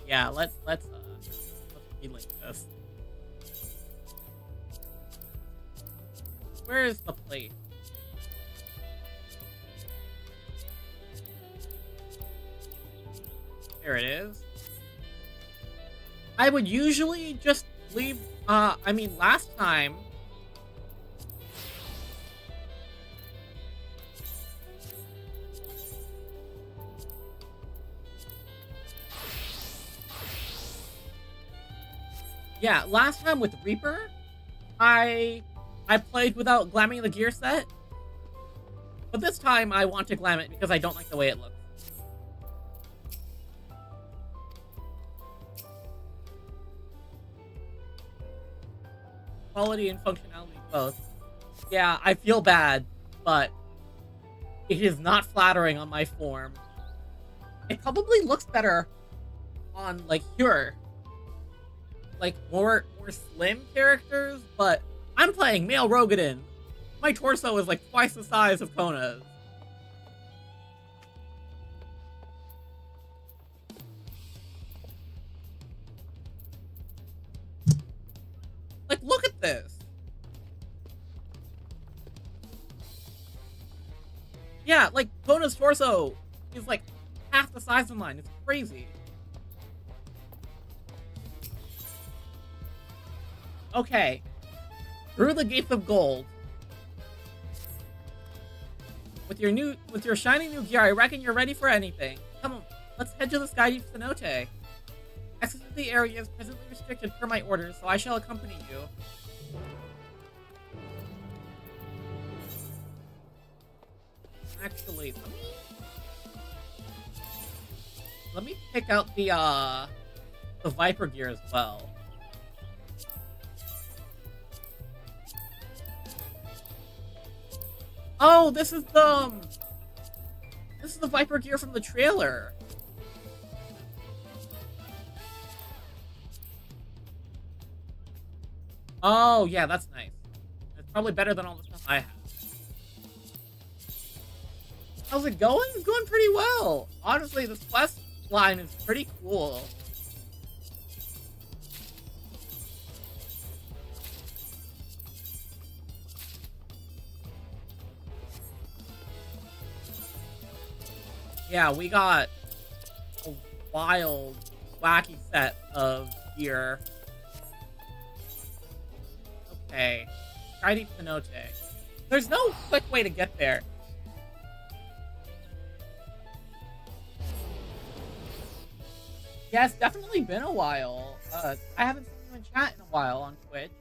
Yeah, let's relink this. Where is the plate? There it is. I would usually just leave, I mean, last time... Yeah, last time with Reaper, I played without glamming the gear set. But this time I want to glam it because I don't like the way it looks. Quality and functionality both. Yeah, I feel bad, but it is not flattering on my form. It probably looks better on, like, here. Like, more slim characters, but I'm playing male Rogadin. My torso is like twice the size of Kona's. Like, look at this. Yeah, like, Kona's torso is like half the size of mine. It's crazy. Okay. Through the Gates of Gold. With your shiny new gear, I reckon you're ready for anything. Come on, let's head to the Sky Deep Cenote. Access to the area is presently restricted per my orders, so I shall accompany you. Actually, let me pick out the Viper gear as well. Oh, this is the Viper gear from the trailer. Oh, yeah, that's nice. It's probably better than all the stuff I have. How's it going? It's going pretty well. Honestly, this quest line is pretty cool. Yeah, we got a wild, wacky set of gear. Okay. Trident Pinote. There's no quick way to get there. Yeah, it's definitely been a while. I haven't seen you in chat in a while on Twitch.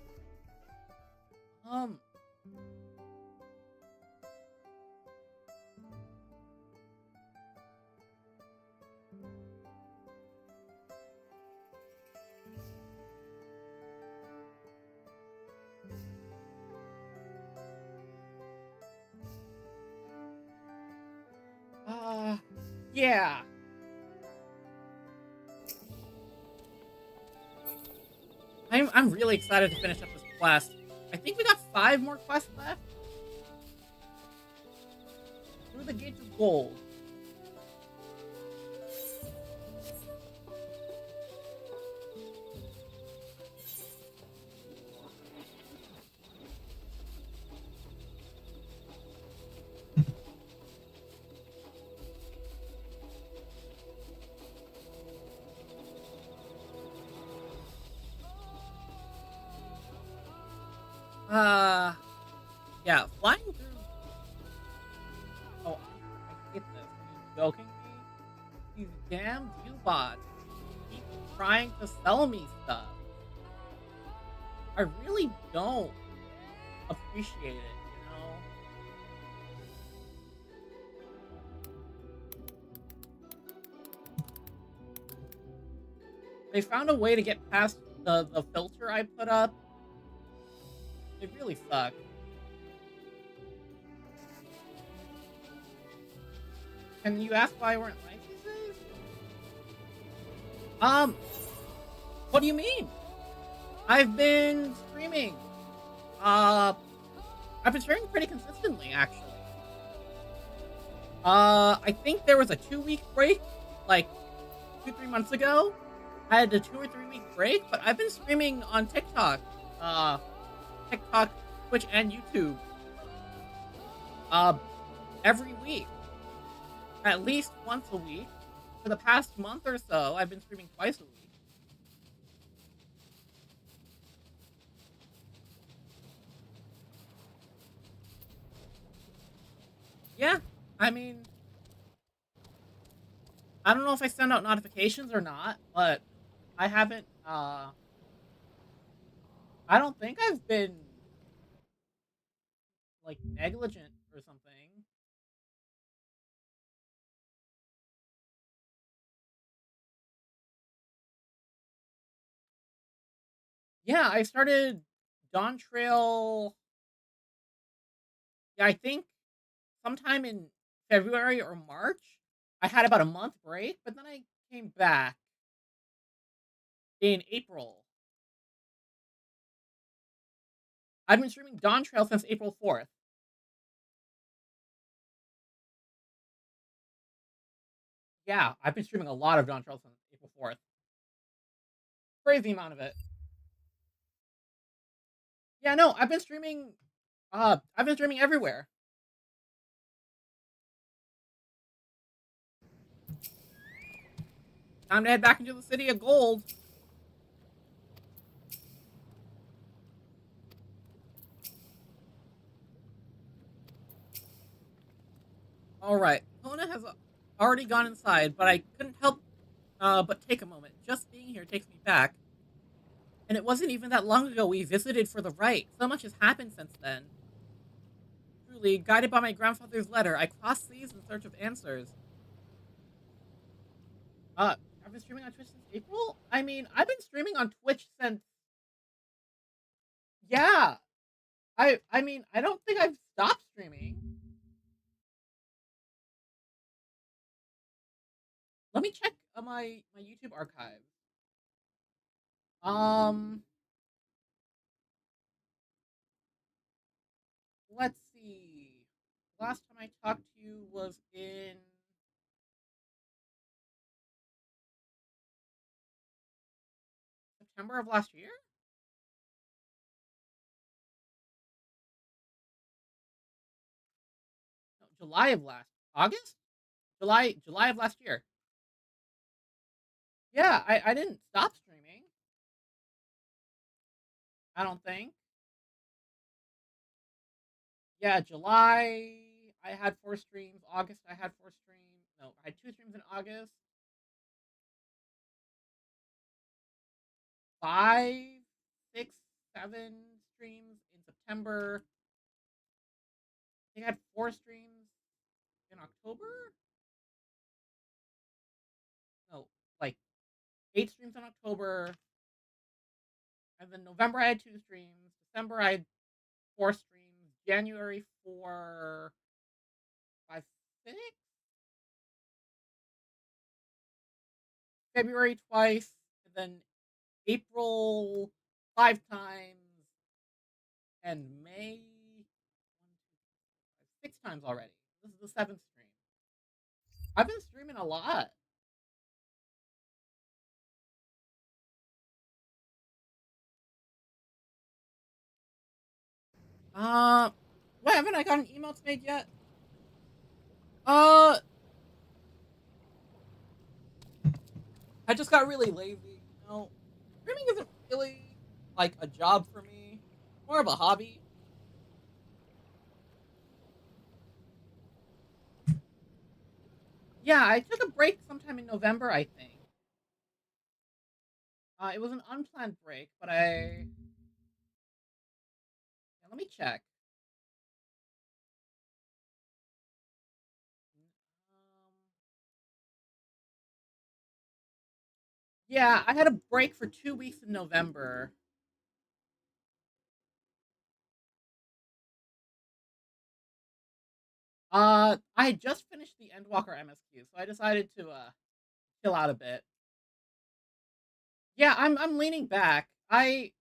Yeah. I'm really excited to finish up this quest. I think we got 5 more quests left. Through the Gates of Gold. Yeah, flying through. Oh, I hate this. Are you joking me? These damn U-bots keep trying to sell me stuff. I really don't appreciate it, you know? They found a way to get past the filter I put up. It really sucks. Can you ask why I weren't live these days? What do you mean? I've been streaming. I've been streaming pretty consistently, actually. I think there was a 2-week break, like 2-3 months ago. I had a 2 or 3 week break, but I've been streaming on TikTok, Twitch, and YouTube. Every week. At least once a week. For the past month or so, I've been streaming twice a week. Yeah, I mean, I don't know if I send out notifications or not, but I haven't, I don't think I've been, like, negligent or something. Yeah, I started Dawntrail, yeah, I think sometime in February or March. I had about a month break, but then I came back in April. I've been streaming Dawntrail since April 4th. Yeah, I've been streaming a lot of Dawntrail since April 4th. Crazy amount of it. Yeah, no, I've been streaming everywhere. Time to head back into the City of Gold. Alright, Hana has already gone inside, but I couldn't help but take a moment. Just being here takes me back. And it wasn't even that long ago we visited for the rite. So much has happened since then. Truly, guided by my grandfather's letter, I crossed seas in search of answers. I've been streaming on Twitch since April? I mean, I've been streaming on Twitch since... Yeah! I mean, I don't think I've stopped streaming. Let me check my YouTube archive. Let's see. Last time I talked to you was in September of last year? No, August? July of last year. Yeah, I didn't stop streaming. I don't think. Yeah, July I had 4 streams. August I had 4 streams. No, I had 2 streams in August. 5, 6, 7 streams in September. I think I had 4 streams in October. No, like 8 streams in October. And then November I had 2 streams. December I had 4 streams. January 4, 5, 6. February twice. And then April 5 times. And May 6 times already. This is the 7th stream. I've been streaming a lot. Why haven't I gotten emotes made yet? I just got really lazy, you know? Streaming isn't really, like, a job for me. More of a hobby. Yeah, I took a break sometime in November, I think. It was an unplanned break, but yeah, let me check. Yeah, I had a break for 2 weeks in November. I had just finished the Endwalker MSQ, so I decided to chill out a bit. Yeah, I'm leaning back. Turning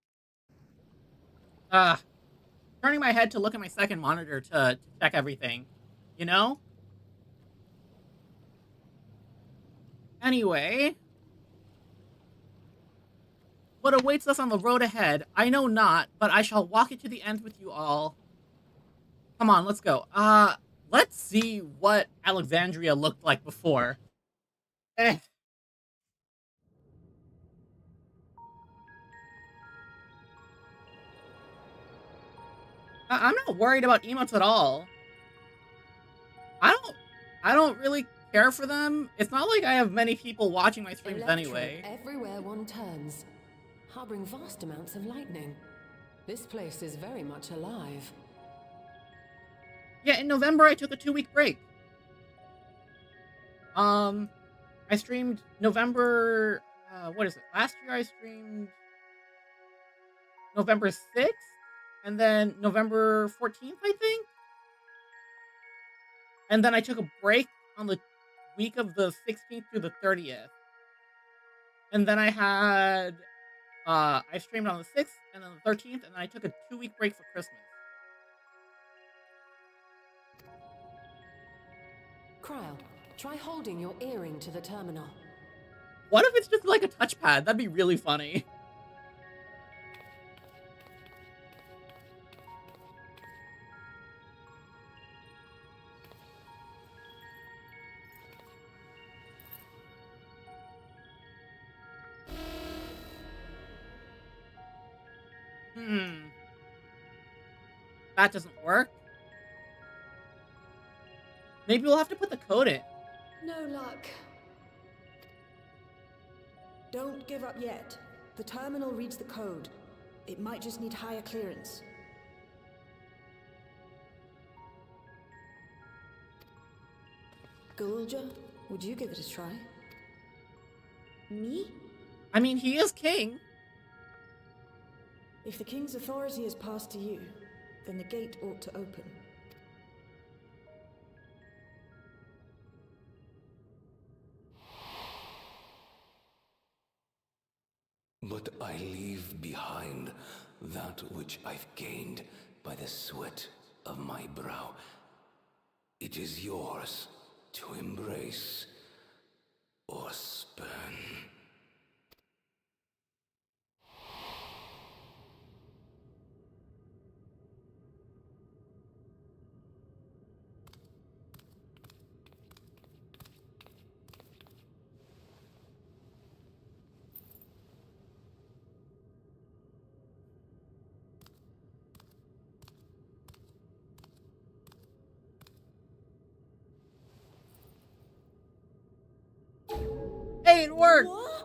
my head to look at my second monitor to check everything, you know? Anyway, what awaits us on the road ahead, I know not, but I shall walk it to the end with you all. Come on, let's go. Let's see what Alexandria looked like before. I'm not worried about emotes at all. I don't really care for them. It's not like I have many people watching my streams anyway.
Everywhere one turns, harboring vast amounts of lightning. This place is very much alive.
Yeah, in November I took a 2-week break. I streamed November, what is it? Last year I streamed November 6th, and then November 14th, I think? And then I took a break on the week of the 16th through the 30th. And then I had, I streamed on the 6th and then the 13th, and then I took a 2-week break for Christmas.
Cryle, try holding your earring to the terminal.
What if it's just like a touchpad? That'd be really funny. That doesn't work. Maybe we'll have to put the code in.
No luck. Don't give up yet. The terminal reads the code. It might just need higher clearance. Gulja, would you give it a try? Me?
I mean, he is king.
If the king's authority is passed to you, then the gate ought to open.
But I leave behind that which I've gained by the sweat of my brow. It is yours to embrace or spurn.
Hey, it worked!
What?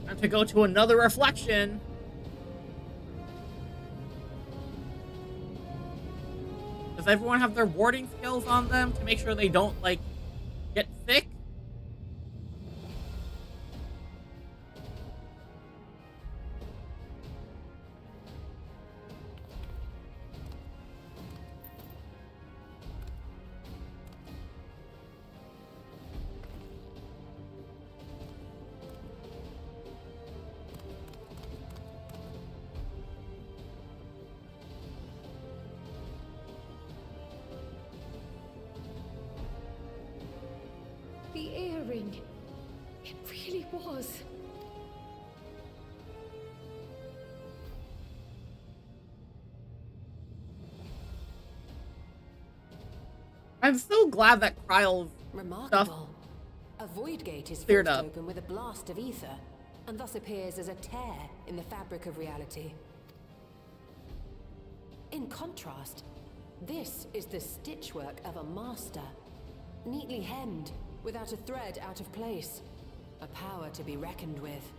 Time to go to another reflection. Does everyone have their warding skills on them to make sure they don't, like, get sick?
The earring. It really was.
I'm so glad that Kryle's
Remarkable.
stuff
A void gate is
cleared
forced
up.
open with a blast of ether, and thus appears as a tear in the fabric of reality. In contrast, this is the stitchwork of a master. Neatly hemmed, without a thread out of place. A power to be reckoned with.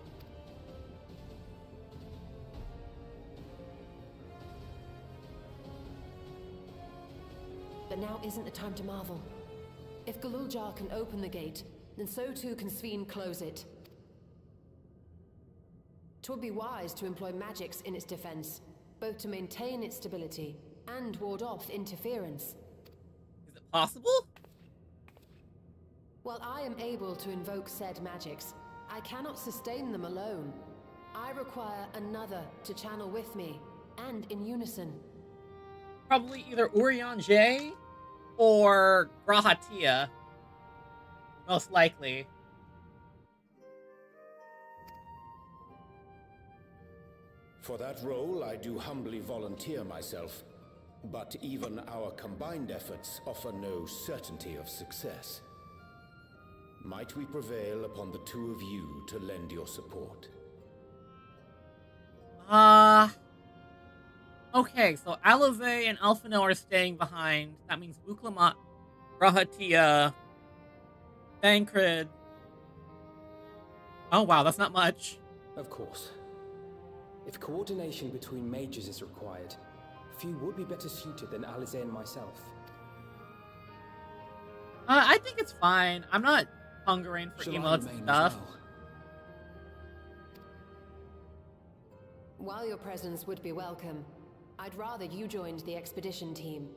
But now isn't the time to marvel. If Galuljar can open the gate, then so too can Sveen close it. 'Twould be wise to employ magics in its defense, both to maintain its stability and ward off interference.
Is it possible?
While I am able to invoke said magics, I cannot sustain them alone. I require another to channel with me, and in unison.
Probably either Urion J or Grahatia. Most likely.
For that role, I do humbly volunteer myself. But even our combined efforts offer no certainty of success. Might we prevail upon the two of you to lend your support?
Okay, so Alize and Alphino are staying behind. That means Buklamat, Grahatia, Thancred. Oh wow, that's not much.
Of course. If coordination between mages is required, few would be better suited than Alize and myself.
I think it's fine. I'm not hungering for
Shall I
emotes and
remain
stuff.
as well?
While your presence would be welcome, I'd rather you joined the expedition team.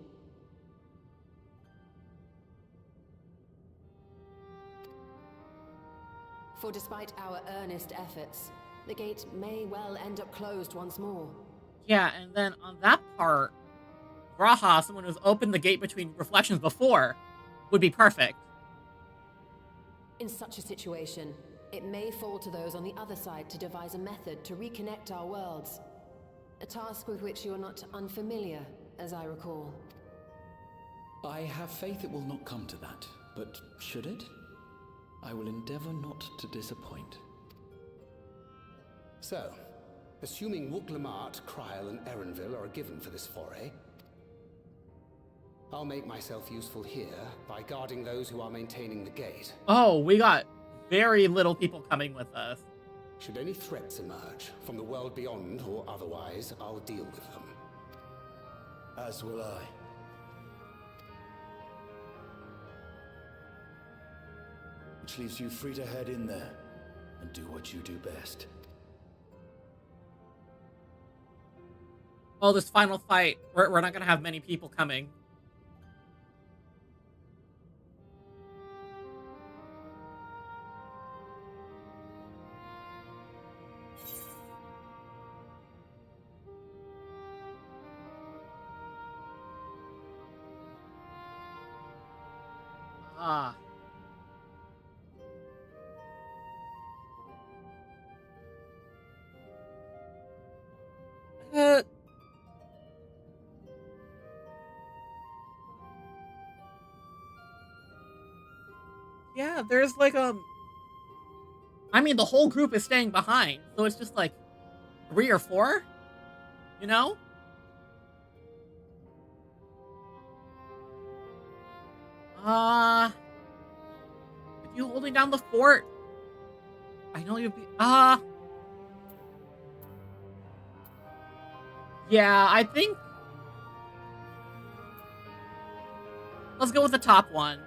For despite our earnest efforts, the gate may well end up closed once more.
Yeah, and then on that part, Graha, someone who's opened the gate between reflections before, would be perfect.
In such a situation, it may fall to those on the other side to devise a method to reconnect our worlds. A task with which you are not unfamiliar, as I recall.
I have faith it will not come to that, but should it? I will endeavor not to disappoint.
So, assuming Wooklamart, Kryl, and Erenville are given for this foray, I'll make myself useful here by guarding those who are maintaining the gate.
Oh, we got very little people coming with us.
Should any threats emerge, from the world beyond or otherwise, I'll deal with them.
As will I. Which leaves you free to head in there and do what you do best.
Oh, this final fight. We're not gonna have many people coming. Ah. Yeah, there's like I mean, the whole group is staying behind, so it's just like 3 or 4, you know? If you holding down the fort, I know you'd be, yeah, I think, let's go with the top one.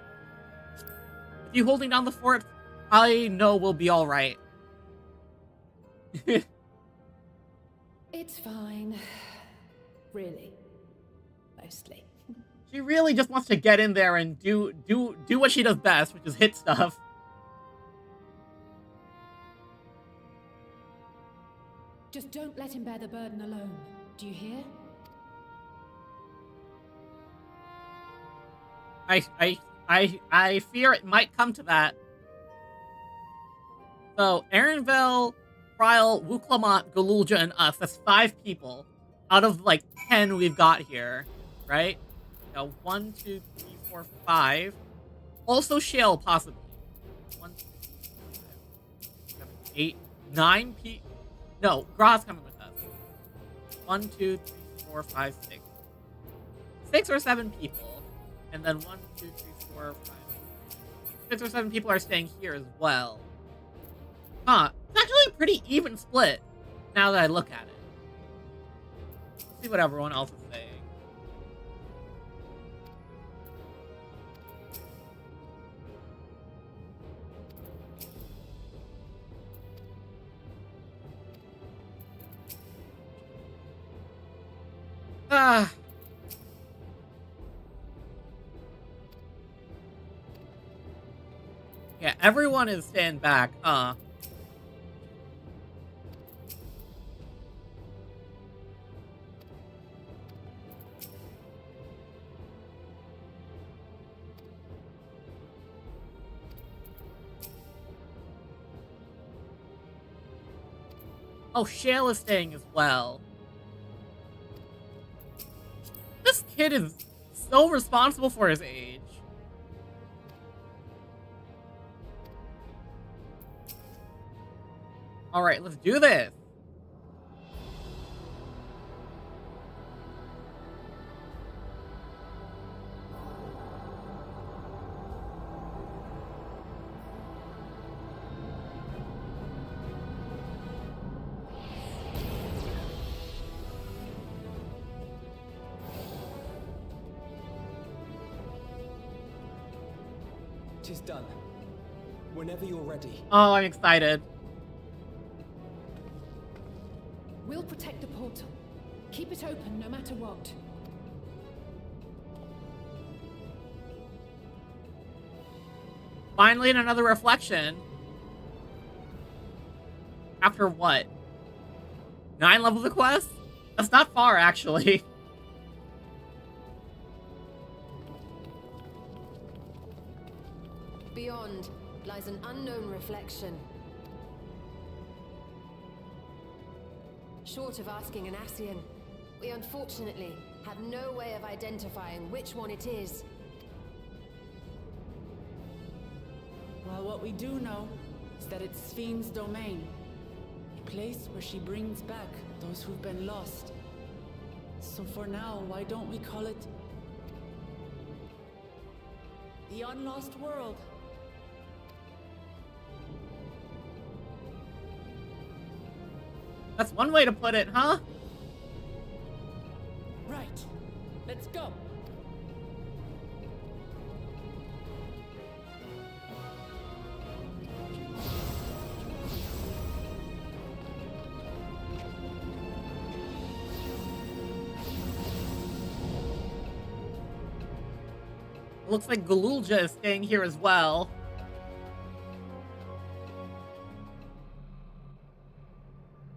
If you holding down the fort, I know we'll be alright.
It's fine. Really. Mostly.
She really just wants to get in there and do what she does best, which is hit stuff.
Just don't let him bear the burden alone. Do you hear?
I fear it might come to that. So, Erenville, Kryl, Wooklamart, Galulja, and us. That's 5 people out of, like, 10 we've got here. Right? Now, 1, 2, 3, 4, 5. Also Shale, possibly. 1, 2, 3, 4, 5, 6, 7, 8, 9 people. No, Gra's coming with us. 1, 2, 3, 4, 5, 6. 6 or 7 people. And then 1, 2, 3, 4, 5. 6 or 7 people are staying here as well. Huh. It's actually a pretty even split, now that I look at it. Let's see what everyone else is saying. Yeah, everyone is staying back, huh? Oh, Shale is staying as well. This kid is so responsible for his age. Alright, let's do this.
Tis done. Whenever you're ready.
Oh, I'm excited.
We'll protect the portal. Keep it open no matter what.
Finally, another reflection. After what? 9 levels of quest? That's not far, actually.
Beyond lies an unknown reflection. Short of asking an Ascian, we unfortunately have no way of identifying which one it is.
Well, what we do know is that it's Fiend's domain. place where she brings back those who've been lost. So for now, why don't we call it the Unlost World?
That's one way to put it, huh?
Right. Let's go.
Looks like Galulja is staying here as well.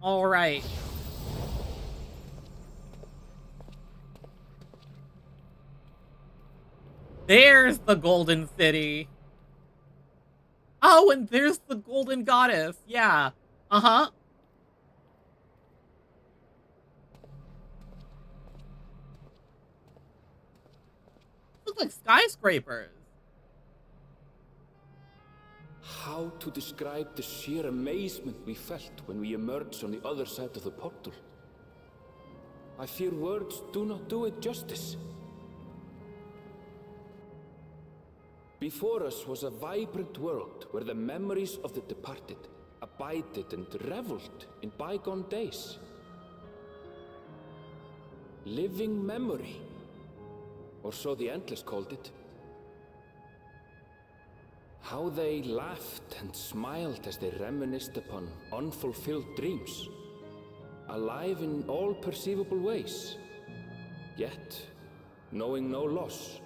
Alright. There's the Golden City. Oh, and there's the Golden Goddess. Yeah. Uh-huh. Look like skyscrapers.
How to describe the sheer amazement we felt when we emerged on the other side of the portal? I fear words do not do it justice. Before us was a vibrant world where the memories of the departed abided and reveled in bygone days. Living memory, or so the Endless called it. How they laughed and smiled as they reminisced upon unfulfilled dreams, alive in all perceivable ways, yet knowing no loss.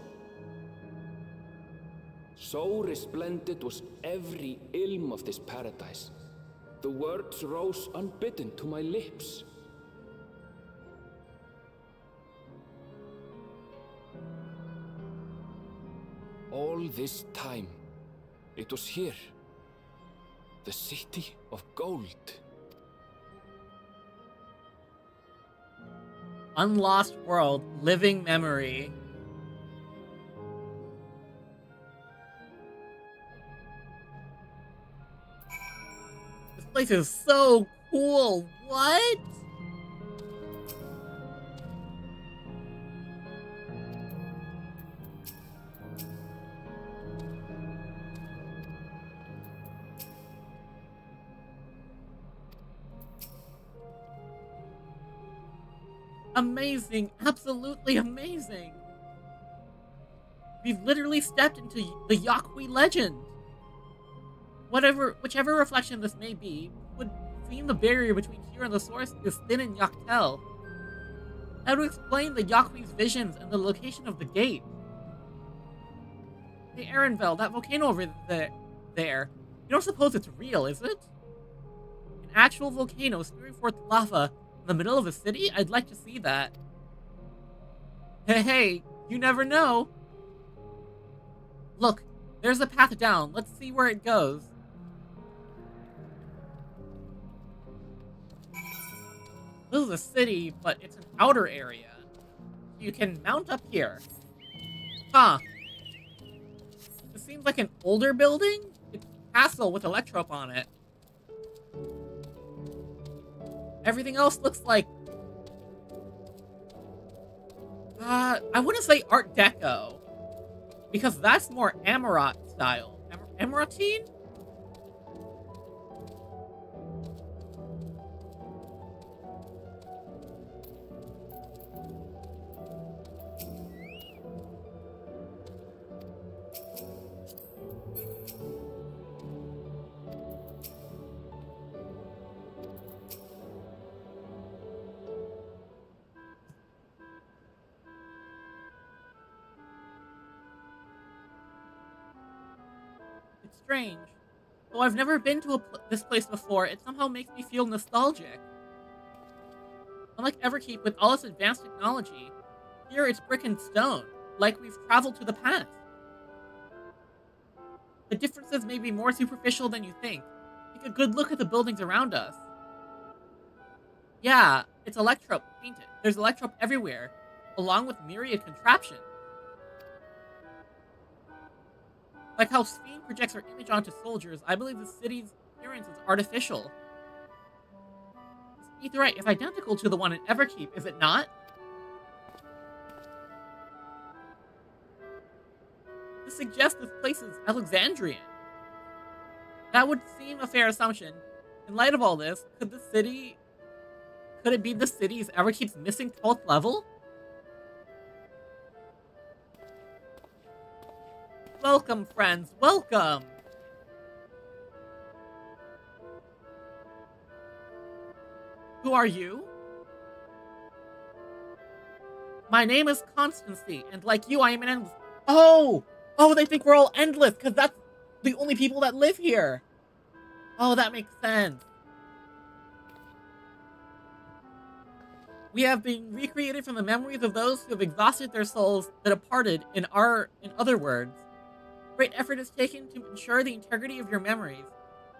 So resplendent was every ilm of this paradise. The words rose unbidden to my lips. All this time, it was here. The city of gold.
Unlost World, living memory. This place is so cool. What? Amazing, absolutely amazing. We've literally stepped into the Yakui legend. Whichever reflection this may be, would seem the barrier between here and the source is thin in Yaktel. That would explain the Yakui's visions and the location of the gate. Hey Erenvel, that volcano over there. You don't suppose it's real, is it? An actual volcano spewing forth lava in the middle of a city? I'd like to see that. Hey, you never know. Look, there's a path down. Let's see where it goes. This is a city, but it's an outer area. You can mount up here. Huh. This seems like an older building? It's a castle with Electrope on it. Everything else looks like... I wouldn't say Art Deco. Because that's more Amarat style. Amaratine? Strange. Though I've never been to this place before, it somehow makes me feel nostalgic. Unlike Everkeep with all its advanced technology, here it's brick and stone, like we've traveled to the past. The differences may be more superficial than you think. Take a good look at the buildings around us. Yeah, it's Electrope painted. There's Electrope everywhere, along with myriad contraptions. Like how Sphene projects her image onto soldiers, I believe the city's appearance is artificial. Etherite is identical to the one in Everkeep, is it not? This suggests this place is Alexandrian. That would seem a fair assumption. In light of all this, could it be the city's Everkeep's missing 12th level? Welcome, friends, welcome! Who are you? My name is Constancy, and like you, I am an endless... Oh! Oh, they think we're all endless, because that's the only people that live here! Oh, that makes sense. We have been recreated from the memories of those who have exhausted their souls that departed, in other words. Great effort is taken to ensure the integrity of your memories,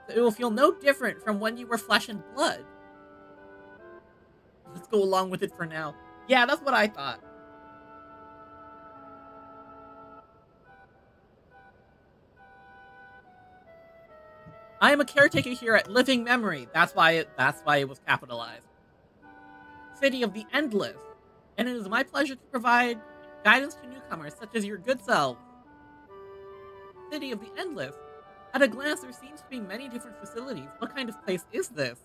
so it will feel no different from when you were flesh and blood. Let's go along with it for now. Yeah, that's what I thought. I am a caretaker here at Living Memory. That's why it was capitalized. City of the Endless, and it is my pleasure to provide guidance to newcomers such as your good selves. City of the Endless. At a glance, there seems to be many different facilities. What kind of place is this?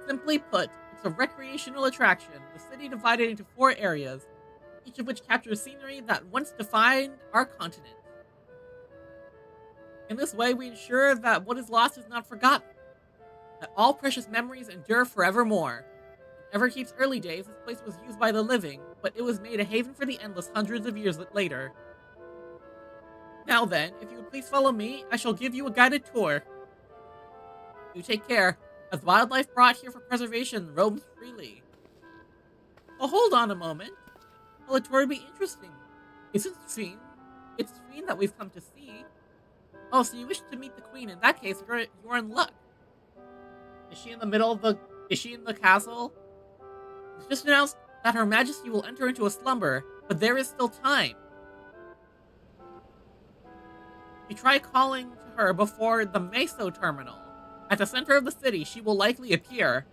Simply put, it's a recreational attraction, the city divided into 4 areas, each of which captures scenery that once defined our continent. In this way, we ensure that what is lost is not forgotten, that all precious memories endure forevermore. In Everkeep's early days, this place was used by the living, but it was made a haven for the endless hundreds of years later. Now then, if you would please follow me, I shall give you a guided tour. You take care, as wildlife brought here for preservation roams freely. Oh, hold on a moment. Well, the tour would be interesting. It's Fiend that we've come to see. Oh, so you wish to meet the queen. In that case, you're in luck. Is she in the castle? It's just announced that Her Majesty will enter into a slumber, but there is still time. You try calling to her before the Meso terminal. At the center of the city, she will likely appear.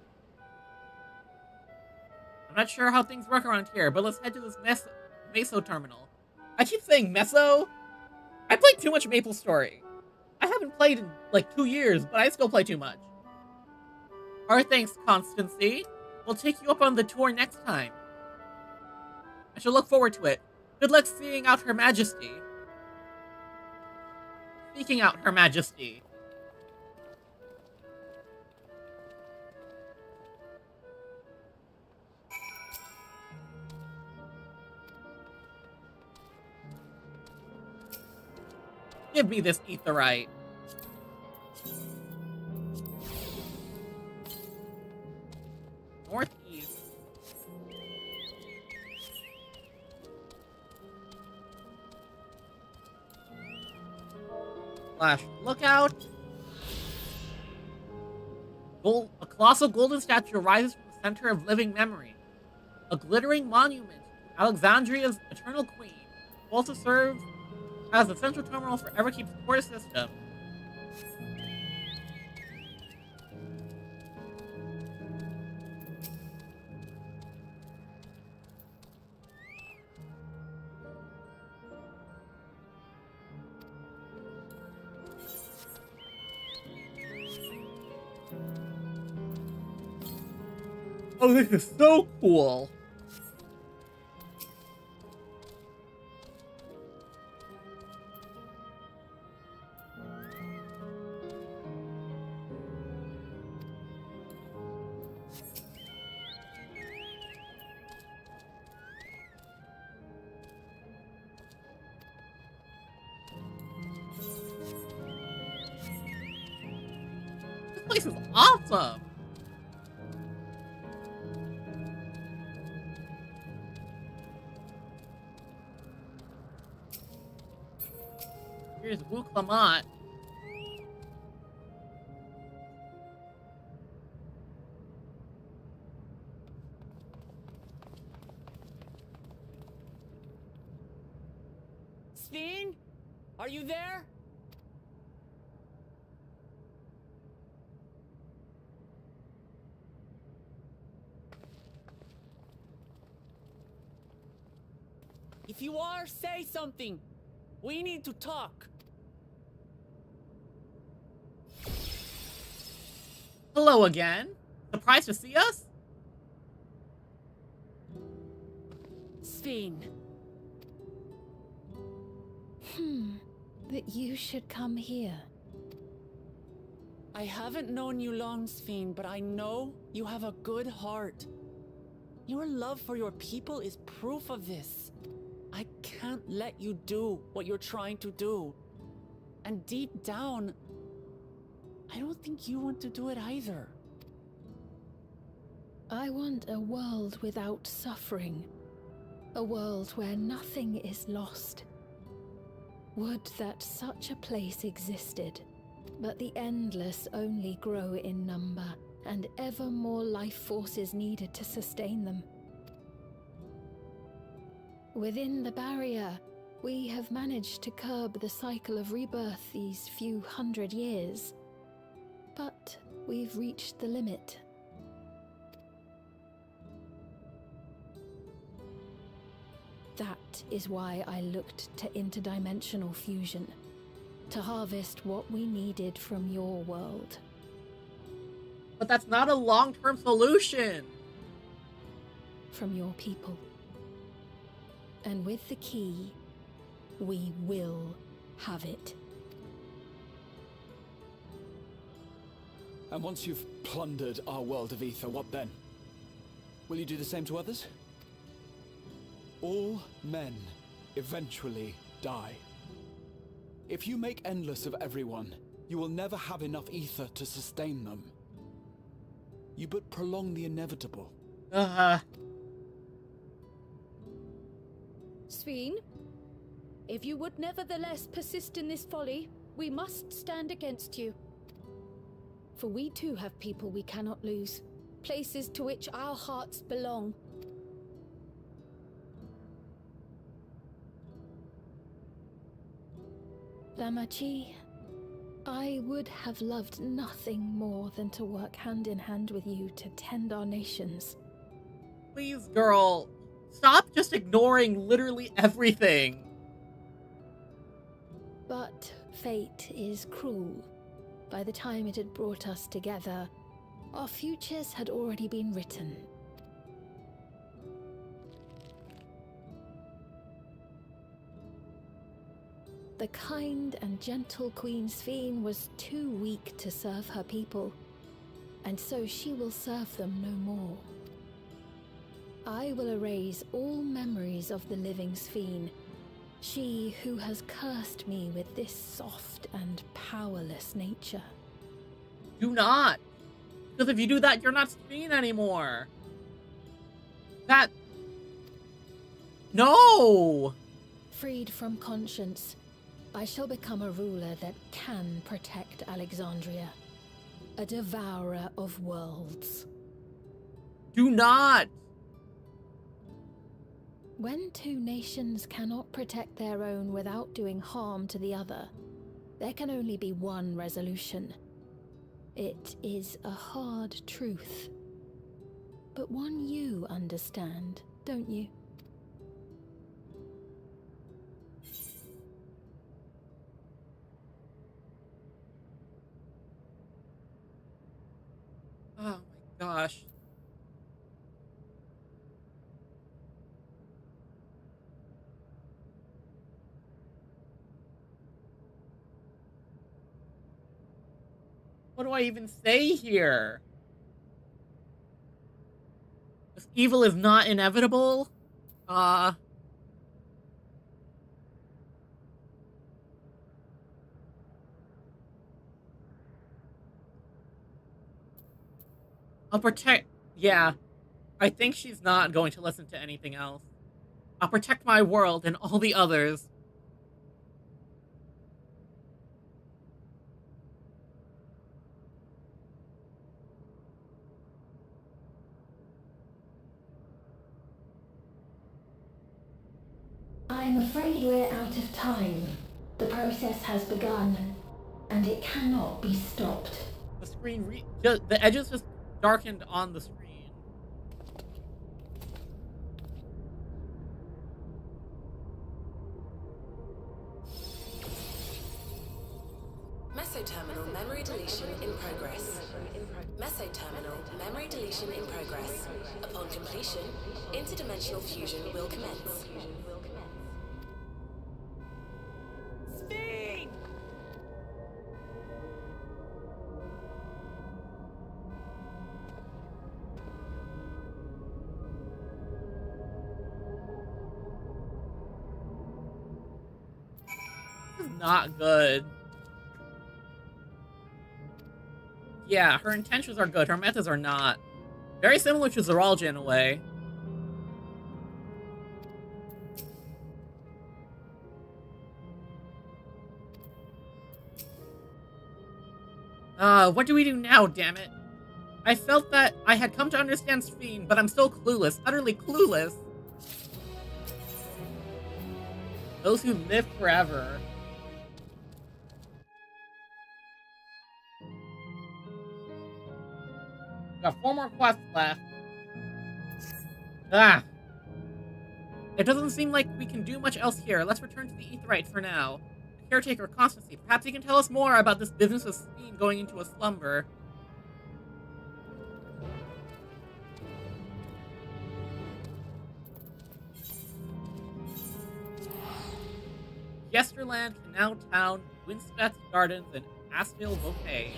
I'm not sure how things work around here, but let's head to this Meso terminal. I keep saying Meso. I played too much MapleStory. I haven't played in like 2 years, but I still play too much. Our thanks, Constancy. We'll take you up on the tour next time. I shall look forward to it. Good luck seeing out Her Majesty. Seeking out Her Majesty. Give me this etherite. Northeast. Flash lookout. A colossal golden statue rises from the center of living memory. A glittering monument to Alexandria's eternal queen, who also serves as the central terminal for Everkeep's core system. Oh, this is so cool! This place is awesome! Here's Wu Clomos.
Sven? Are you there? If you are, say something. We need to talk.
Hello again. Surprised to see us?
Sphene.
That you should come here.
I haven't known you long, Sphene, but I know you have a good heart. Your love for your people is proof of this. I can't let you do what you're trying to do. And deep down, I don't think you want to do it either.
I want a world without suffering. A world where nothing is lost. Would that such a place existed, but the endless only grow in number, and ever more life forces needed to sustain them. Within the barrier, we have managed to curb the cycle of rebirth these few hundred years. But we've reached the limit. That is why I looked to interdimensional fusion, to harvest what we needed from your world.
But that's not a long-term solution!
From your people. And with the key, we will have it.
And once you've plundered our world of ether, what then? Will you do the same to others? All men eventually die. If you make endless of everyone, you will never have enough ether to sustain them. You but prolong the inevitable.
Sphene, if you would nevertheless persist in this folly, we must stand against you. For we too have people we cannot lose, places to which our hearts belong.
Damachi, I would have loved nothing more than to work hand in hand with you to tend our nations.
Please, girl, stop just ignoring literally everything.
But fate is cruel. By the time it had brought us together, our futures had already been written. The kind and gentle Queen Sphene was too weak to serve her people, and so she will serve them no more. I will erase all memories of the living Sphene, she who has cursed me with this soft and powerless nature.
Do not! Because if you do that, you're not Sphene anymore! No!
Freed from conscience, I shall become a ruler that can protect Alexandria. A devourer of worlds.
Do not!
When two nations cannot protect their own without doing harm to the other, there can only be one resolution. It is a hard truth. But one you understand, don't you?
Oh my gosh. What do I even say here? This evil is not inevitable? I'll protect... Yeah. I think she's not going to listen to anything else. I'll protect my world and all the others.
I'm afraid we're out of time. The process has begun, and it cannot be stopped.
The screen the edges just darkened on the screen.
Mesoterminal memory deletion in progress. Mesoterminal memory deletion in progress. Upon completion, interdimensional fusion will commence.
Speed!
This is not good. Yeah, her intentions are good. Her methods are not. Very similar to Zoology in a way. What do we do now, damn it? I felt that I had come to understand Sphene, but I'm still clueless. Utterly clueless. Those who live forever. Got 4 more quests left. Ah! It doesn't seem like we can do much else here. Let's return to the Aetheryte for now. The caretaker, Constancy. Perhaps you can tell us more about this business of Sphene going into a slumber. Yesterland, Canal Town, Winspeth Gardens, and Astville Bouquet.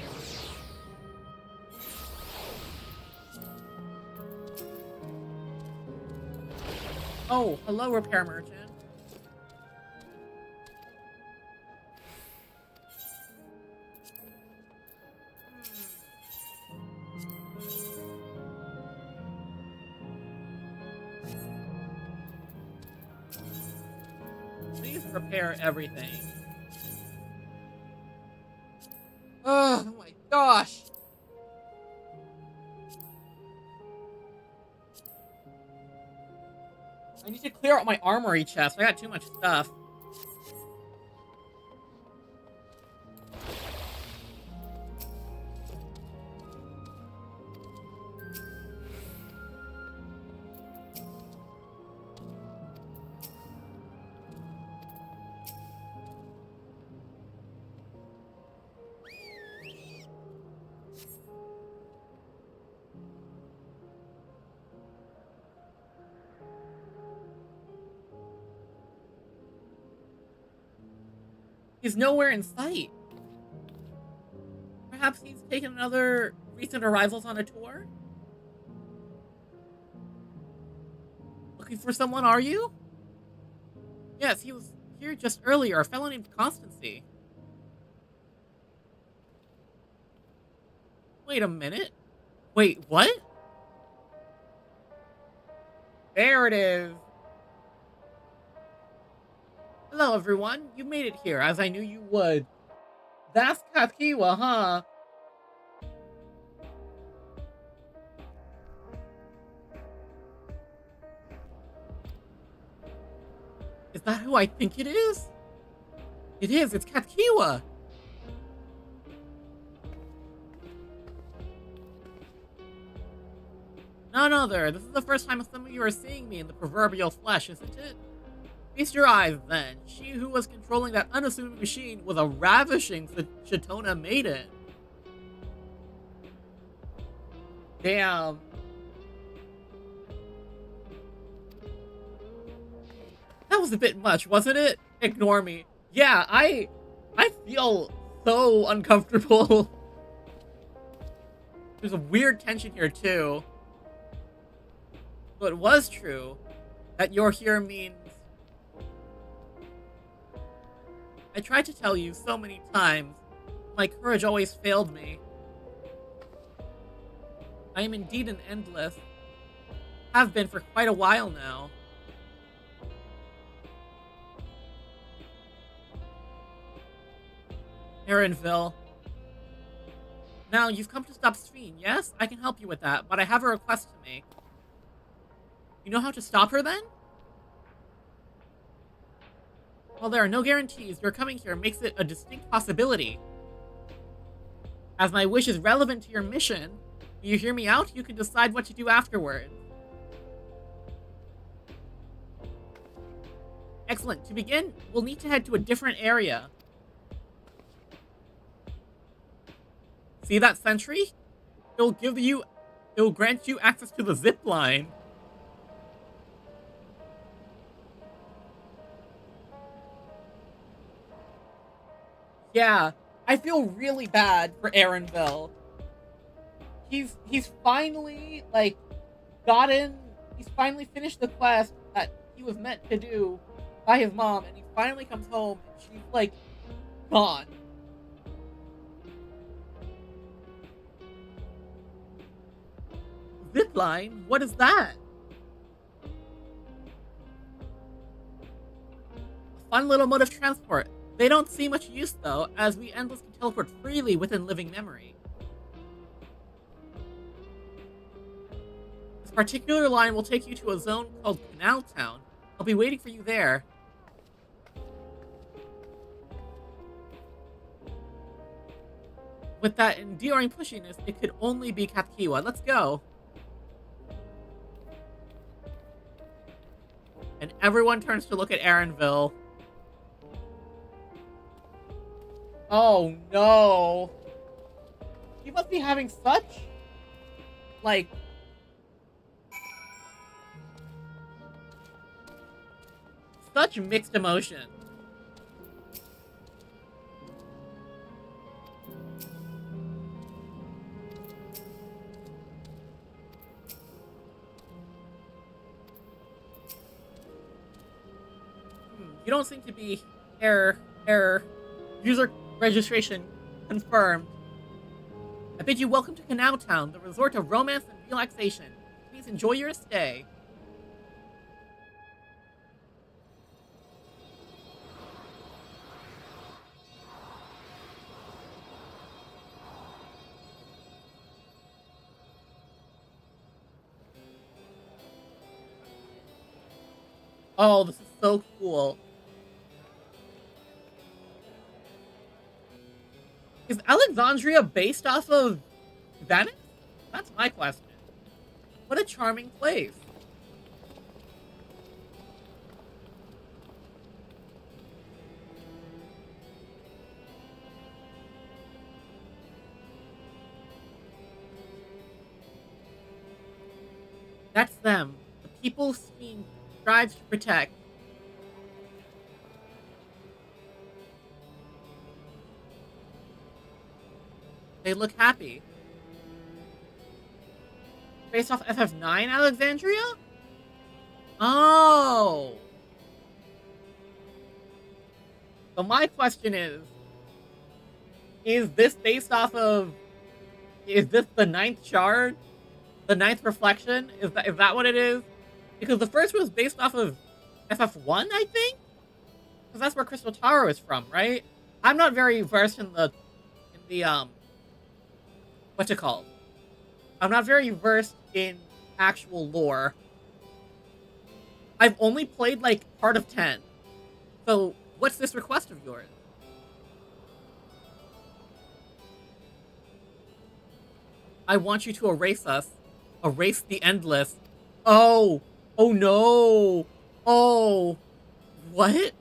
Oh, hello, repair merchant. Please repair everything. Oh my gosh! I need to clear out my armory chest. I got too much stuff. He's nowhere in sight. Perhaps he's taken another recent arrivals on a tour? Looking for someone, are you? Yes, he was here just earlier, a fellow named Constancy. Wait a minute. Wait, what? There it is. Hello, everyone. You made it here, as I knew you would. That's Katkiwa, huh? Is that who I think it is? It is. It's Katkiwa. None other. This is the first time some of you are seeing me in the proverbial flesh, isn't it? Feast your eyes, then. She who was controlling that unassuming machine was a ravishing Chitona maiden. Damn. That was a bit much, wasn't it? Ignore me. Yeah, I feel so uncomfortable. There's a weird tension here, too. So it was true that you're here means... I tried to tell you so many times. My courage always failed me. I am indeed an endless. Have been for quite a while now. Aaronville. Now, you've come to stop Sphene, yes? I can help you with that, but I have a request to make. You know how to stop her, then? Well, there are no guarantees. Your coming here makes it a distinct possibility. As my wish is relevant to your mission, do you hear me out? You can decide what to do afterwards. Excellent. To begin, we'll need to head to a different area. See that sentry? It'll grant you access to the zip line. Yeah, I feel really bad for Aaronville. He's finally, like, he's finally finished the quest that he was meant to do by his mom, and he finally comes home, and she's, like, gone. Zipline? What is that? A fun little mode of transport. They don't see much use, though, as we endless can teleport freely within living memory. This particular line will take you to a zone called Canal Town. I'll be waiting for you there. With that enduring pushiness, it could only be Kapkiwa. Let's go. And everyone turns to look at Aaronville. Oh no. He must be having such, like, such mixed emotion. You don't seem to be error. User registration confirmed. I bid you welcome to Canal Town, the resort of romance and relaxation. Please enjoy your stay. Oh, this is so cool. Is Alexandria based off of Venice? That's my question. What a charming place. That's them. The people Sphene strives to protect. They look happy. Based off FF9 Alexandria? Oh! So my question is this based off of... Is this the 9th shard? The 9th reflection? Is that what it is? Because the first was based off of FF1, I think? Because that's where Crystal Tower is from, right? I'm not very versed in the what's it called? I'm not very versed in actual lore. I've only played, like, part of 10. So, what's this request of yours? I want you to erase us. Erase the endless. Oh! Oh no! Oh! What?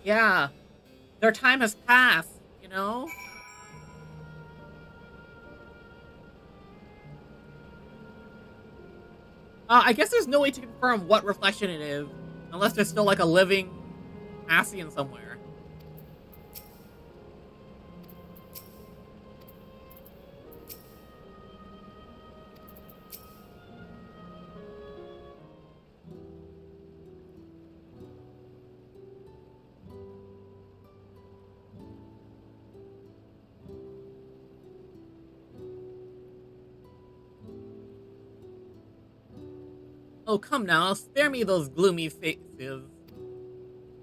Yeah. Their time has passed, you know? I guess there's no way to confirm what reflection it is, unless there's still, like, a living Ascian somewhere. Oh, come now, spare me those gloomy faces.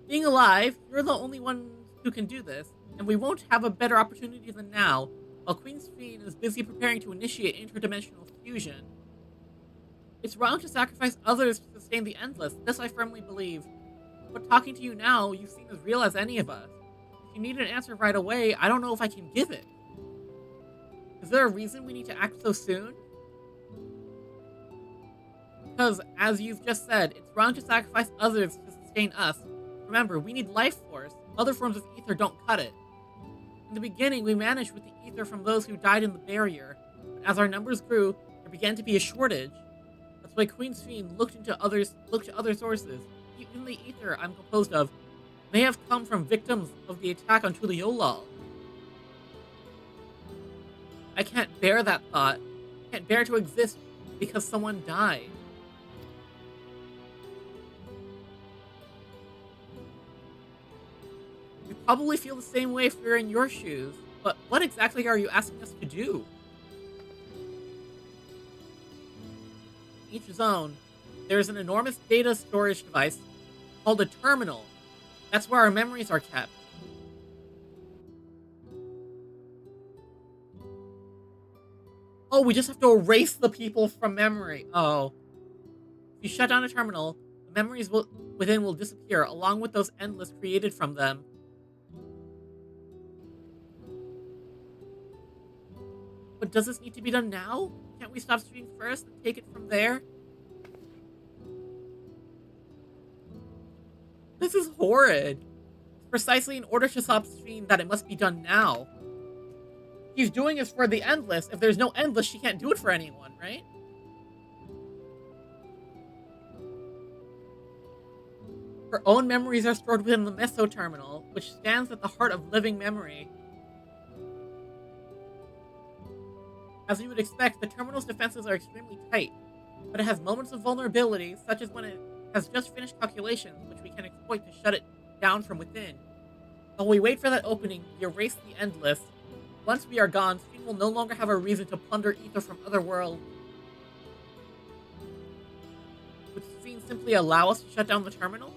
Being alive, you're the only one who can do this, and we won't have a better opportunity than now, while Queen Sphene is busy preparing to initiate interdimensional fusion. It's wrong to sacrifice others to sustain the endless, this I firmly believe. But talking to you now, you seem as real as any of us. If you need an answer right away, I don't know if I can give it. Is there a reason we need to act so soon? Because, as you've just said, it's wrong to sacrifice others to sustain us. Remember, we need life force. Other forms of ether don't cut it. In the beginning, we managed with the ether from those who died in the barrier, but as our numbers grew, there began to be a shortage. That's why Queen's Fiend looked to other sources. Even the ether I'm composed of may have come from victims of the attack on Tuliolal. I can't bear that thought. I can't bear to exist because someone died. You probably feel the same way if you're in your shoes, but what exactly are you asking us to do? In each zone, there's an enormous data storage device called a terminal. That's where our memories are kept. Oh, we just have to erase the people from memory. Oh. If you shut down a terminal, the memories within will disappear, along with those endless created from them. But does this need to be done now? Can't we stop streaming first and take it from there? This is horrid. It's precisely in order to stop stream that it must be done now. He's doing this for the Endless. If there's no Endless, she can't do it for anyone, right? Her own memories are stored within the Meso Terminal, which stands at the heart of living memory. As you would expect, the terminal's defenses are extremely tight, but it has moments of vulnerability, such as when it has just finished calculations, which we can exploit to shut it down from within. While we wait for that opening, we erase the Endless. Once we are gone, Fiend will no longer have a reason to plunder ether from other worlds. Would Fiend simply allow us to shut down the terminals?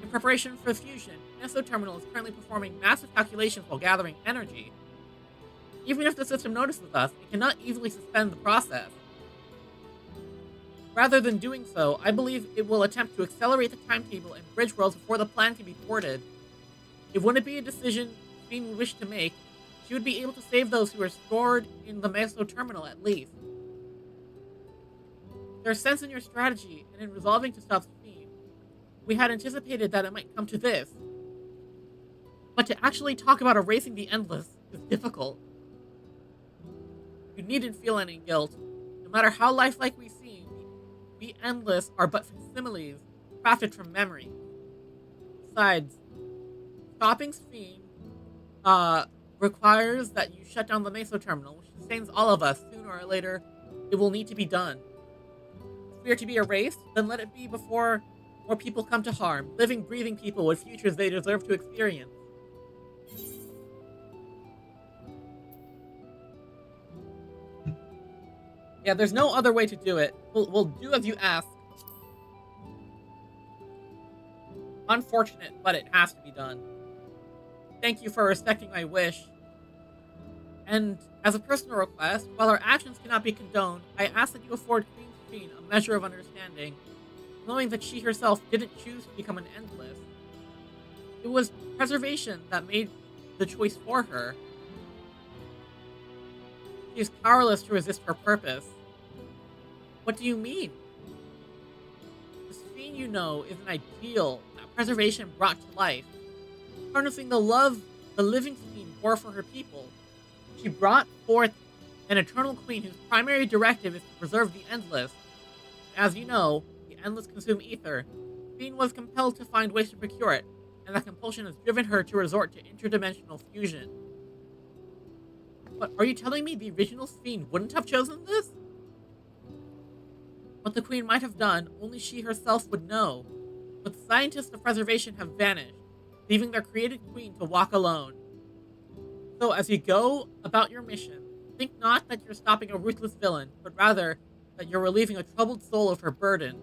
In preparation for fusion, Meso Terminal is currently performing massive calculations while gathering energy. Even if the system notices us, it cannot easily suspend the process. Rather than doing so, I believe it will attempt to accelerate the timetable and bridge worlds before the plan can be ported. It wouldn't be a decision Fiend would wish to make. She would be able to save those who are stored in the Meso Terminal at least. There's sense in your strategy and in resolving to stop Fiend. We had anticipated that it might come to this. But to actually talk about erasing the Endless is difficult. You needn't feel any guilt. No matter how lifelike we seem, we Endless are but facsimiles crafted from memory. Besides, stopping Fiend requires that you shut down the Meso Terminal, which sustains all of us. Sooner or later, it will need to be done. If we are to be erased, then let it be before more people come to harm, living, breathing people with futures they deserve to experience. Yeah, there's no other way to do it. We'll do as you ask. Unfortunate, but it has to be done. Thank you for respecting my wish. And as a personal request, while our actions cannot be condoned, I ask that you afford Queen Fiend a measure of understanding, knowing that she herself didn't choose to become an Endless. It was preservation that made the choice for her. She is powerless to resist her purpose. What do you mean? The Fiend you know is an ideal that preservation brought to life. Harnessing the love the living Fiend bore for her people, she brought forth an eternal queen whose primary directive is to preserve the Endless. As you know, the Endless consume ether. Fiend was compelled to find ways to procure it, and that compulsion has driven her to resort to interdimensional fusion. But are you telling me the original Fiend wouldn't have chosen this? What the Queen might have done, only she herself would know. But the scientists of preservation have vanished, leaving their created queen to walk alone. So as you go about your mission, think not that you're stopping a ruthless villain, but rather that you're relieving a troubled soul of her burden.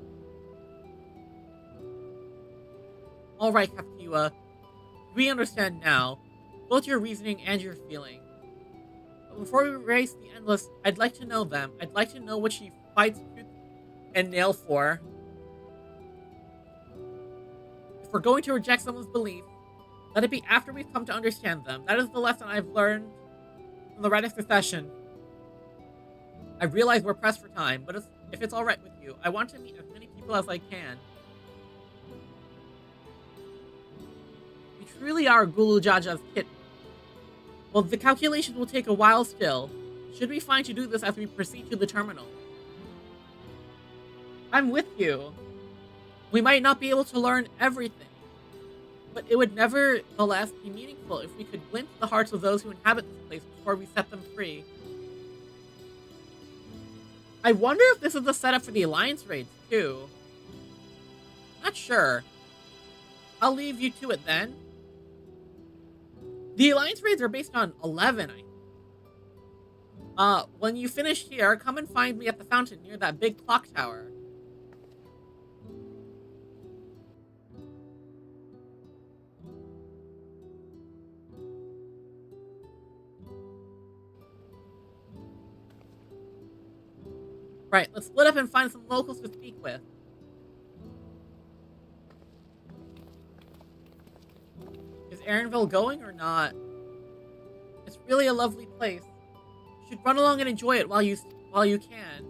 Alright, Kapkiwa, we understand now, both your reasoning and your feeling. But before we erase the Endless, I'd like to know them. I'd like to know what she fights tooth and nail for. If we're going to reject someone's belief, let it be after we've come to understand them. That is the lesson I've learned from the Rite of Succession. I realize we're pressed for time, but if it's alright with you, you. I want to meet as many people as I can. We truly are Gulu Jaja's kitten. Well, the calculations will take a while still. Should be fine to do this as we proceed to the terminal. I'm with you. We might not be able to learn everything, but it would nevertheless be meaningful if we could glimpse the hearts of those who inhabit this place before we set them free. I wonder if this is the setup for the Alliance raids, too. Not sure. I'll leave you to it then. The Alliance raids are based on 11, I think. When you finish here, come and find me at the fountain near that big clock tower. Right, let's split up and find some locals to speak with. Is Aaronville going or not? It's really a lovely place. You should run along and enjoy it while you can.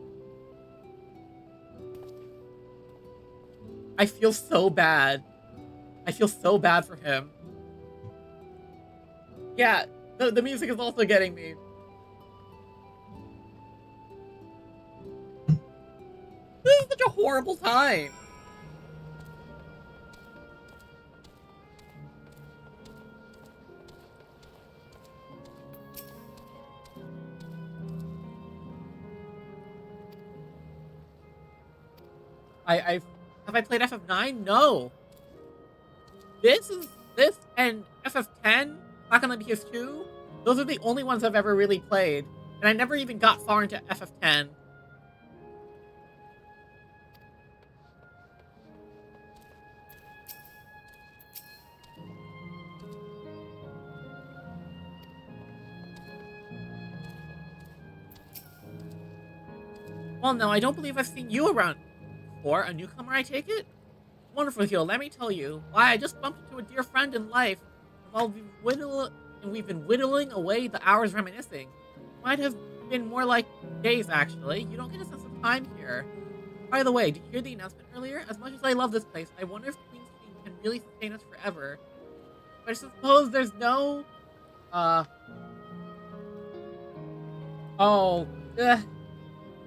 I feel so bad. I feel so bad for him. Yeah, the music is also getting me. This is such a horrible time. Have I played FF9? No. This and FF10 back on the PS2. Those are the only ones I've ever really played, and I never even got far into FF10. Well, no, I don't believe I've seen you around before. A newcomer, I take it? Wonderful, Heel. Let me tell you. Why, I just bumped into a dear friend in life. We've been whittling away the hours reminiscing. Might have been more like days, actually. You don't get a sense of time here. By the way, did you hear the announcement earlier? As much as I love this place, I wonder if Queen's Team can really sustain us forever. But I suppose there's no...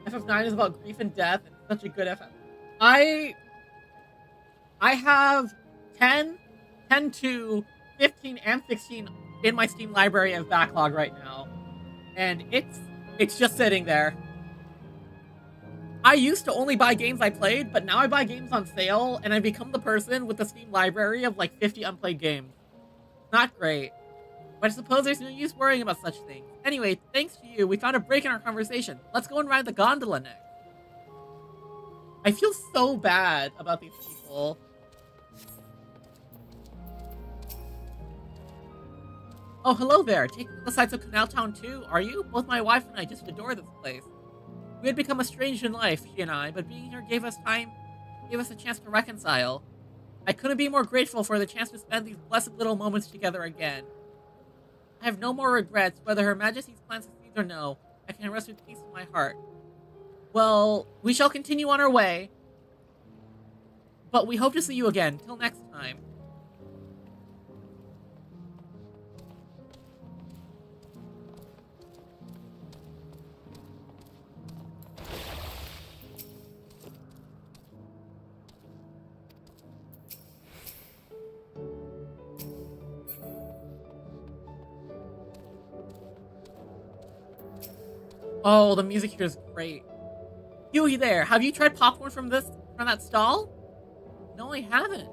FF9 is about grief and death, and such a good FF. I have 10, 10-2, 15, and 16 in my Steam library as backlog right now. And it's just sitting there. I used to only buy games I played, but now I buy games on sale, and I become the person with the Steam library of like 50 unplayed games. Not great. But I suppose there's no use worrying about such things. Anyway, thanks to you, we found a break in our conversation. Let's go and ride the gondola next. I feel so bad about these people. Oh, hello there. Taking the sights of Canal Town too, are you? Both my wife and I just adore this place. We had become estranged in life, she and I, but being here gave us a chance to reconcile. I couldn't be more grateful for the chance to spend these blessed little moments together again. I have no more regrets, whether Her Majesty's plan succeeds or no. I can rest with peace in my heart. Well, we shall continue on our way, but we hope to see you again. Till next time. Oh, the music here is great. Huey there, have you tried popcorn from that stall? No, I haven't.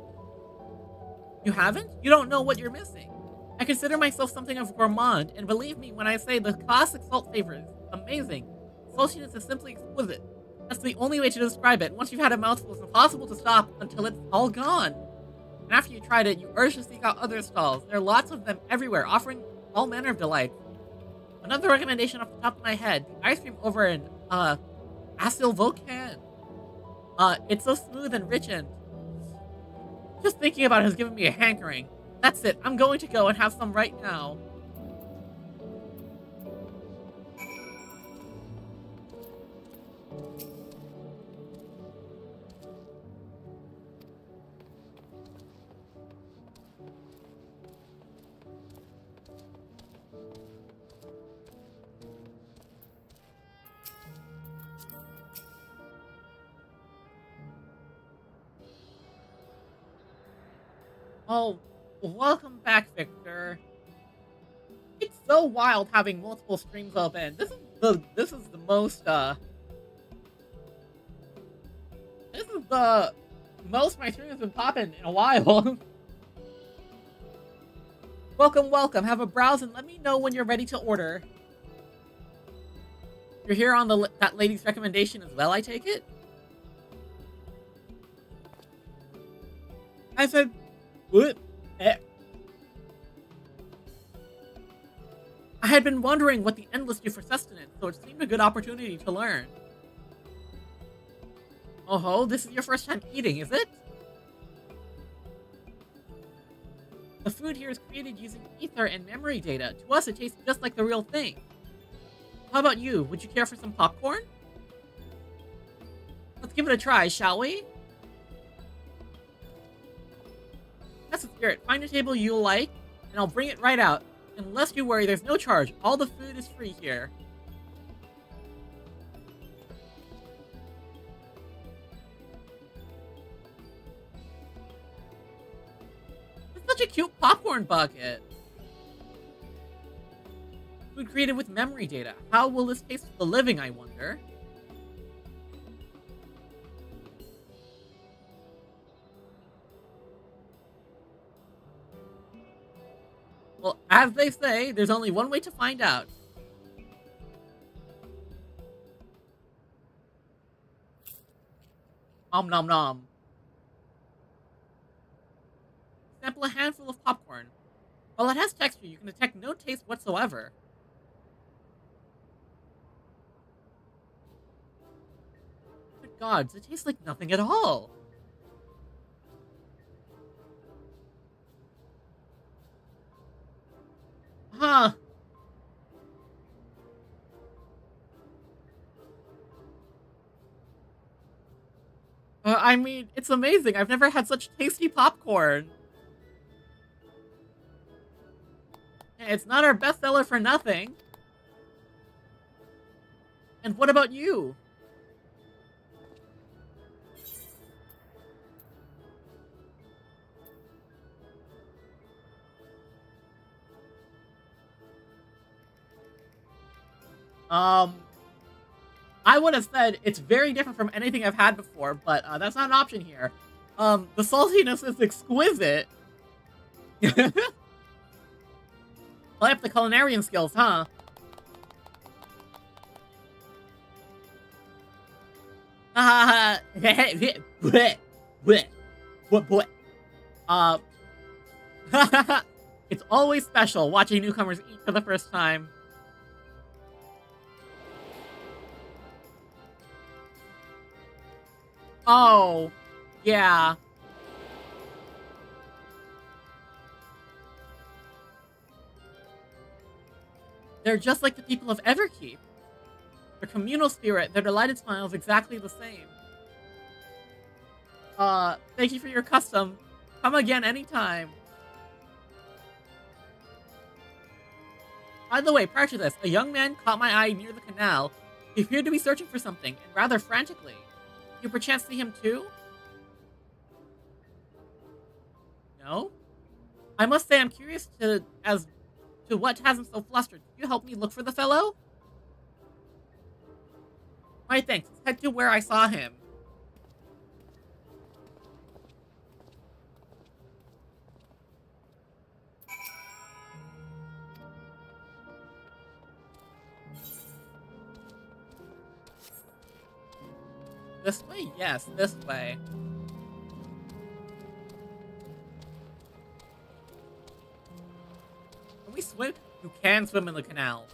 You haven't? You don't know what you're missing. I consider myself something of a gourmand, and believe me when I say the classic salt flavor is amazing. Saltiness is simply exquisite. That's the only way to describe it. Once you've had a mouthful, it's impossible to stop until it's all gone. And after you tried it, you urge to seek out other stalls. There are lots of them everywhere, offering all manner of delights. Another recommendation off the top of my head, the ice cream over in, Asil Volcan. It's so smooth and rich, and just thinking about it has given me a hankering. That's it, I'm going to go and have some right now. Oh, welcome back, Victor. It's so wild having multiple streams open. This is the most my stream has been popping in a while. Welcome. Have a browse and let me know when you're ready to order. You're here on that lady's recommendation as well, I take it? I said, what? I had been wondering what the Endless do for sustenance, so it seemed a good opportunity to learn. Oh ho, this is your first time eating, is it? The food here is created using ether and memory data. To us, it tastes just like the real thing. How about you? Would you care for some popcorn? Let's give it a try, shall we? That's the spirit. Find a table you like, and I'll bring it right out. Unless you worry, there's no charge. All the food is free here. It's such a cute popcorn bucket. Food created with memory data. How will this taste for the living, I wonder? Well, as they say, there's only one way to find out. Om nom nom. Sample a handful of popcorn. While it has texture, you can detect no taste whatsoever. Good gods, it tastes like nothing at all. Huh. I mean, it's amazing. I've never had such tasty popcorn. It's not our bestseller for nothing. And what about you? I would have said it's very different from anything I've had before, but that's not an option here. The saltiness is exquisite. Play up the culinarian skills, huh? It's always special watching newcomers eat for the first time. Oh, yeah. They're just like the people of Everkeep. Their communal spirit, their delighted smile is exactly the same. Thank you for your custom. Come again anytime. By the way, prior to this, a young man caught my eye near the canal. He appeared to be searching for something, and rather frantically. Did you perchance see him too? No? I must say I'm curious as to what has him so flustered. Could you help me look for the fellow? Right, thanks. Let's head to where I saw him. This way? Yes, this way. Can we swim? You can swim in the canal.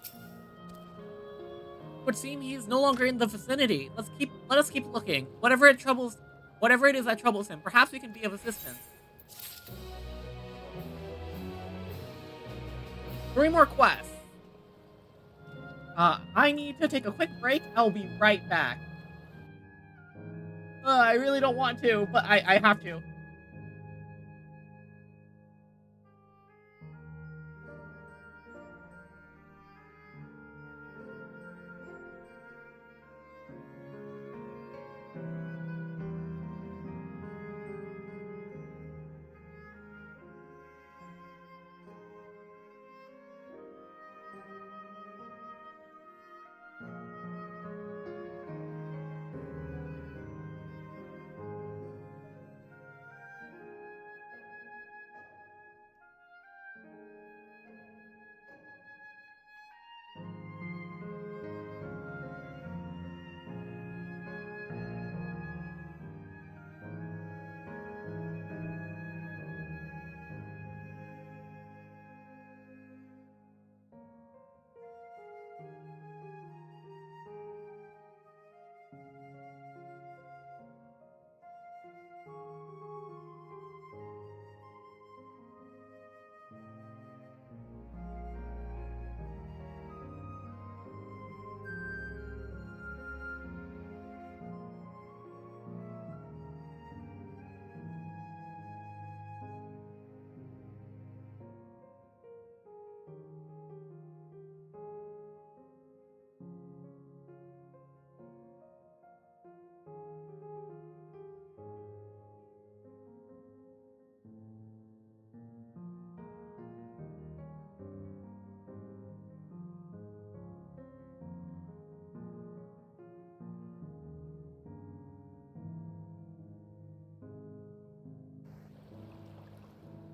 It would seem he is no longer in the vicinity. Let us keep looking. Whatever it is that troubles him, perhaps we can be of assistance. 3 more quests. I need to take a quick break. I'll be right back. I really don't want to, but I have to.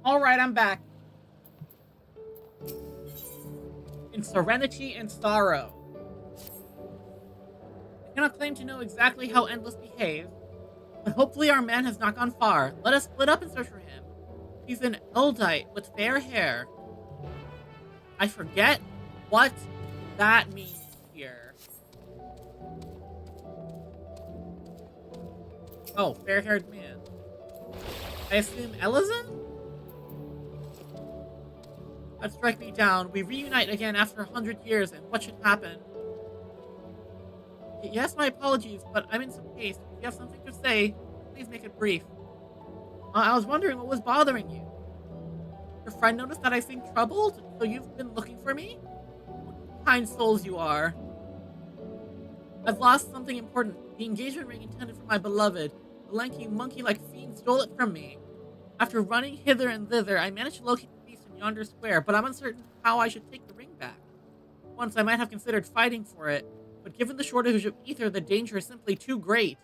Alright, I'm back. In serenity and sorrow. I cannot claim to know exactly how Endless behaves, but hopefully our man has not gone far. Let us split up and search for him. He's an Eldite with fair hair. I forget what that means here. Oh, fair-haired man. I assume Elizin? Let's strike me down. We reunite again after 100 years, and what should happen? Yes, my apologies, but I'm in some haste. If you have something to say, please make it brief. I was wondering what was bothering you. Your friend noticed that I seem troubled, so you've been looking for me? What kind souls you are. I've lost something important. The engagement ring intended for my beloved. The lanky monkey-like fiend stole it from me. After running hither and thither, I managed to locate the beast in yonder square, but I'm uncertain how I should take the ring back. Once I might have considered fighting for it, but given the shortage of ether, the danger is simply too great.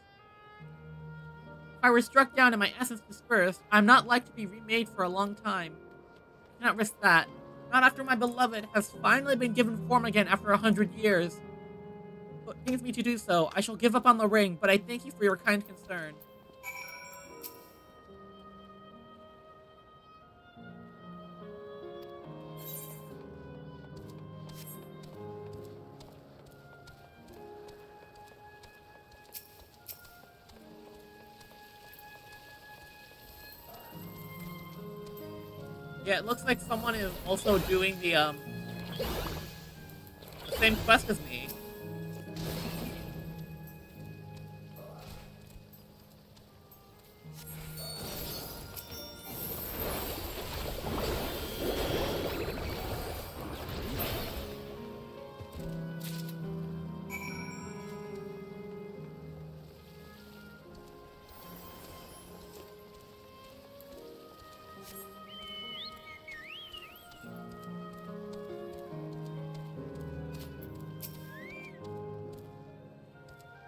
If I were struck down and my essence dispersed, I'm not like to be remade for a long time. I cannot risk that. Not after my beloved has finally been given form again after 100 years. If it pains me to do so, I shall give up on the ring, but I thank you for your kind concern. Yeah, it looks like someone is also doing the same quest as me.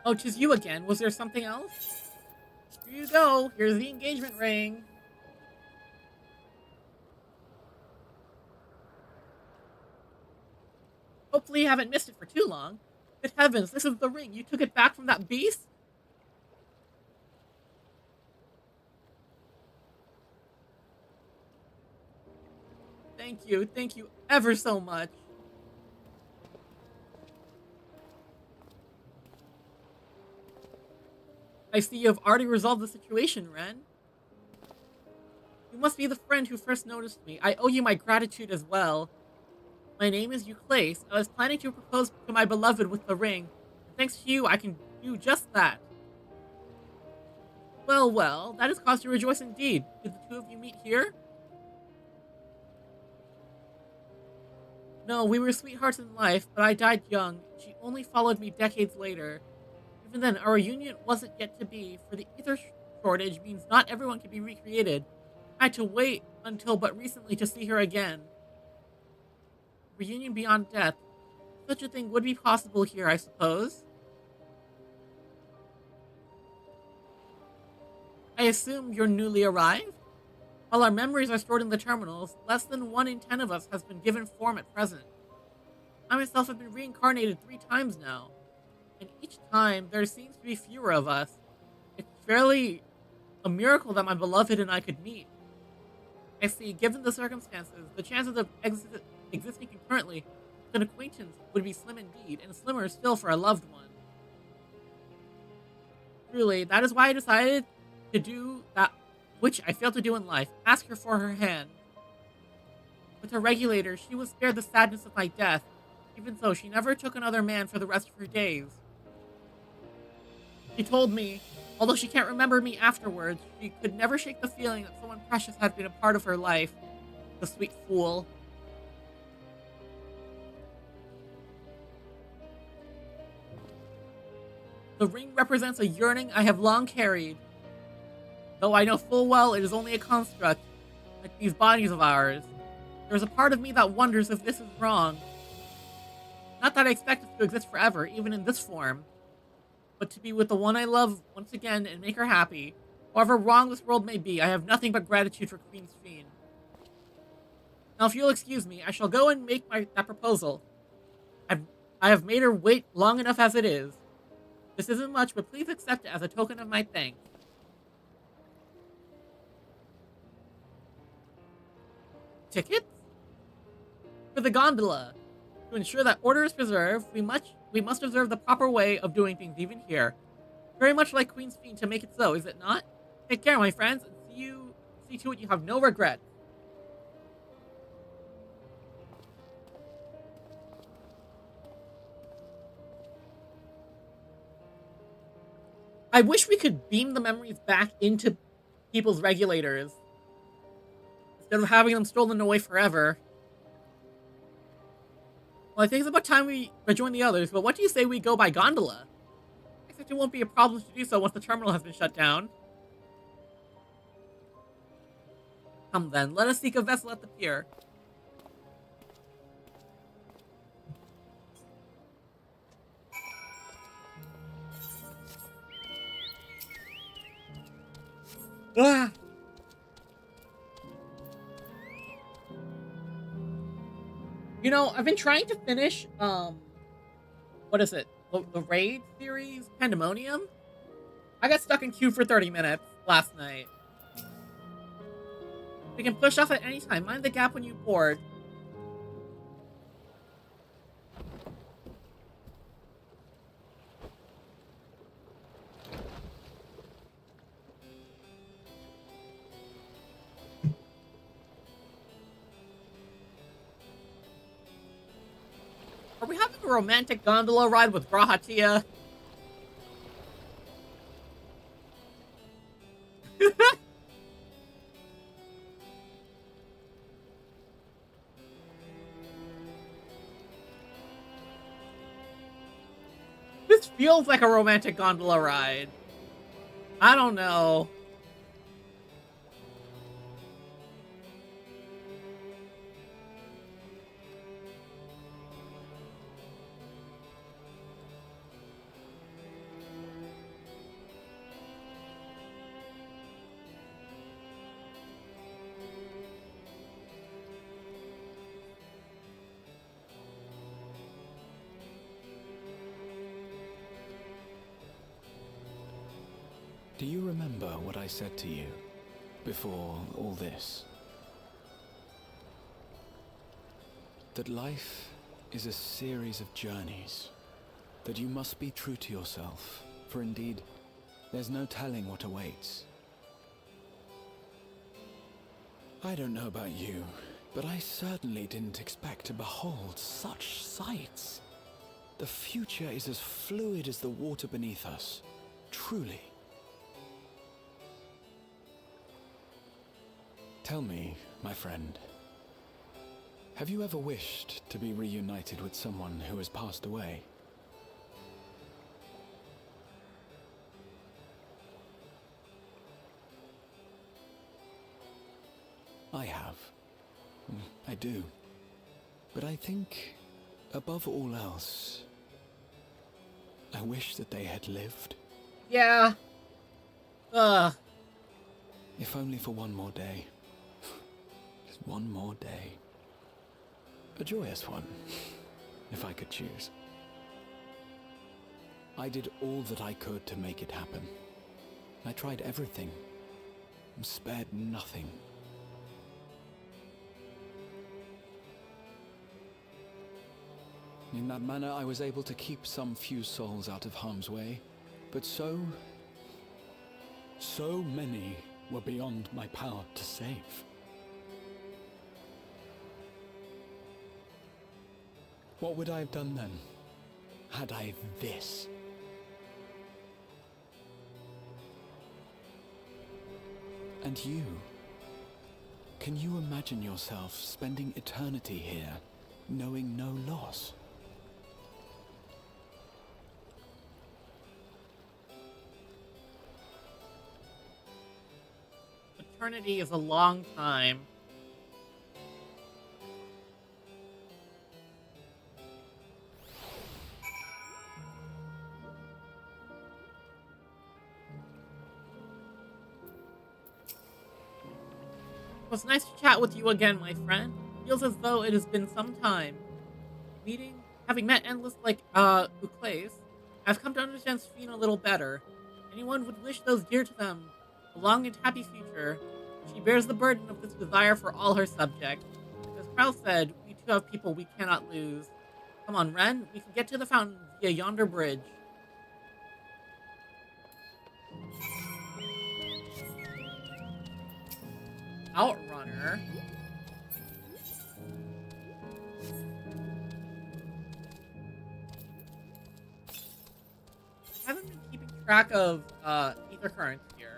Oh, 'tis you again. Was there something else? Here you go. Here's the engagement ring. Hopefully you haven't missed it for too long. Good heavens, this is the ring. You took it back from that beast? Thank you ever so much. I see you have already resolved the situation, Ren. You must be the friend who first noticed me. I owe you my gratitude as well. My name is Euclase. I was planning to propose to my beloved with the ring. And thanks to you, I can do just that. Well, well, that is cause to rejoice indeed. Did the two of you meet here? No, we were sweethearts in life, but I died young. She only followed me decades later. Even then, our reunion wasn't yet to be, for the ether shortage means not everyone can be recreated. I had to wait until but recently to see her again. Reunion beyond death. Such a thing would be possible here, I suppose. I assume you're newly arrived? While our memories are stored in the terminals, less than 1 in 10 of us has been given form at present. I myself have been reincarnated 3 times now. And each time, there seems to be fewer of us. It's fairly a miracle that my beloved and I could meet. I see, given the circumstances, the chances of existing concurrently with an acquaintance would be slim indeed, and slimmer still for a loved one. Truly, that is why I decided to do that which I failed to do in life, ask her for her hand. With her regulator, she was spared the sadness of my death. Even so, she never took another man for the rest of her days. She told me, although she can't remember me afterwards, she could never shake the feeling that someone precious had been a part of her life. The sweet fool. The ring represents a yearning I have long carried. Though I know full well it is only a construct, like these bodies of ours. There is a part of me that wonders if this is wrong. Not that I expect it to exist forever, even in this form. But to be with the one I love once again and make her happy. However wrong this world may be, I have nothing but gratitude for Queen's Fiend. Now, if you'll excuse me, I shall go and make that proposal. I have made her wait long enough as it is. This isn't much, but please accept it as a token of my thanks. Tickets? For the gondola. To ensure that order is preserved, we must observe the proper way of doing things even here. Very much like Queen's Fiend to make it so, is it not? Take care, my friends, and see to it you have no regrets. I wish we could beam the memories back into people's regulators instead of having them stolen away forever. Well, I think it's about time we rejoin the others, but what do you say we go by gondola? I expect it won't be a problem to do so once the terminal has been shut down. Come then, let us seek a vessel at the pier. Ah! You know, I've been trying to finish, what is it? The Raid series, Pandemonium? I got stuck in queue for 30 minutes last night. We can push off at any time. Mind the gap when you board. Are we having a romantic gondola ride with Grahatia? This feels like a romantic gondola ride. I don't know.
Do you remember what I said to you before all this? That life is a series of journeys, that you must be true to yourself, for indeed, there's no telling what awaits. I don't know about you, but I certainly didn't expect to behold such sights. The future is as fluid as the water beneath us, truly. Tell me, my friend, have you ever wished to be reunited with someone who has passed away? I have. I do. But I think, above all else, I wish that they had lived.
Yeah.
If only for one more day. Just one more day. A joyous one, if I could choose. I did all that I could to make it happen. I tried everything, and spared nothing. In that manner, I was able to keep some few souls out of harm's way, but so many were beyond my power to save. What would I have done then, had I this? And you? Can you imagine yourself spending eternity here, knowing no loss?
Eternity is a long time. It was nice to chat with you again, my friend. feels as though it has been some time. Having met endless like Uclase, I've come to understand Sphene a little better. Anyone would wish those dear to them a long and happy future. She bears the burden of this desire for all her subjects. As Prowl said, we too have people we cannot lose. Come on, Ren, we can get to the fountain via yonder bridge. Outrunner. I haven't been keeping track of ether currents here.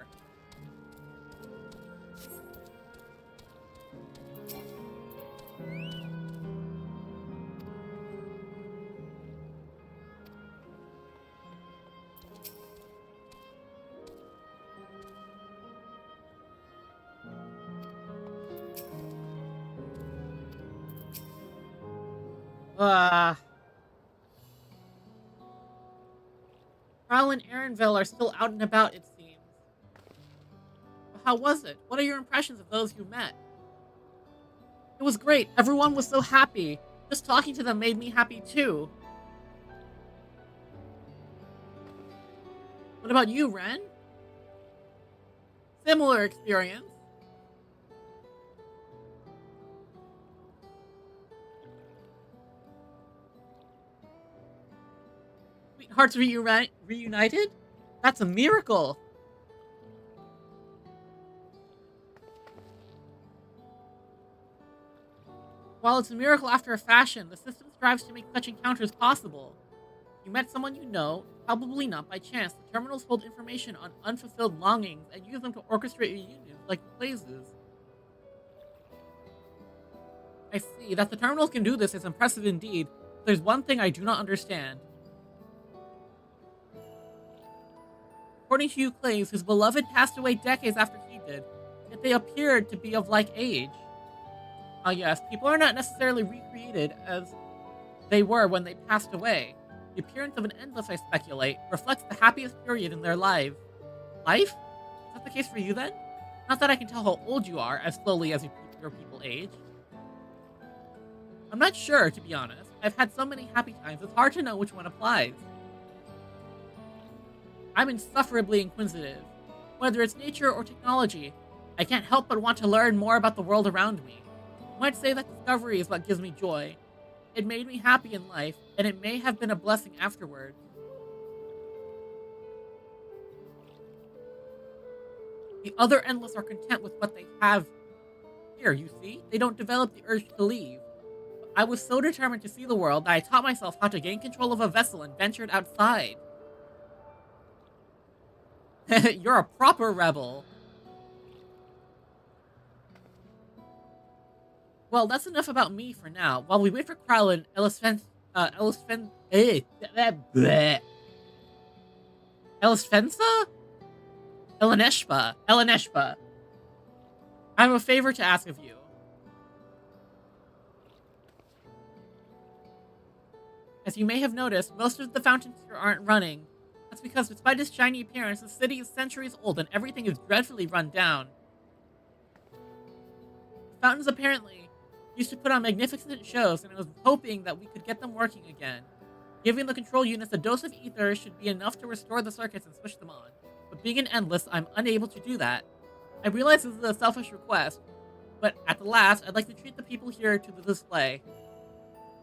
Prowl and Aaronville are still out and about, it seems. How was it? What are your impressions of those you met? It was great. Everyone was so happy. Just talking to them made me happy too. What about you, Ren? Similar experience. Sweethearts reunited? That's a miracle. While it's a miracle after a fashion, the system strives to make such encounters possible. You met someone you know, probably not by chance. The terminals hold information on unfulfilled longings and use them to orchestrate reunions like blazes. I see. That the terminals can do this is impressive indeed. There's one thing I do not understand. According to Uclase, his beloved passed away decades after he did, yet they appeared to be of like age. Ah yes, people are not necessarily recreated as they were when they passed away. The appearance of an endless, I speculate, reflects the happiest period in their life. Life? Is that the case for you then? Not that I can tell how old you are, as slowly as your people age. I'm not sure, to be honest. I've had so many happy times, it's hard to know which one applies. I'm insufferably inquisitive. Whether it's nature or technology, I can't help but want to learn more about the world around me. You might say that discovery is what gives me joy. It made me happy in life, and it may have been a blessing afterward. The other Endless are content with what they have here, you see? They don't develop the urge to leave. But I was so determined to see the world that I taught myself how to gain control of a vessel and ventured outside. You're a proper rebel. Well, that's enough about me for now. While we wait for Krylin, Eleneshpa. I have a favor to ask of you. As you may have noticed, most of the fountains here aren't running. That's because despite its shiny appearance, the city is centuries old and everything is dreadfully run down. The fountains apparently used to put on magnificent shows, and I was hoping that we could get them working again. Giving the control units a dose of ether should be enough to restore the circuits and switch them on. But being an Endless, I'm unable to do that. I realize this is a selfish request, but at the last, I'd like to treat the people here to the display.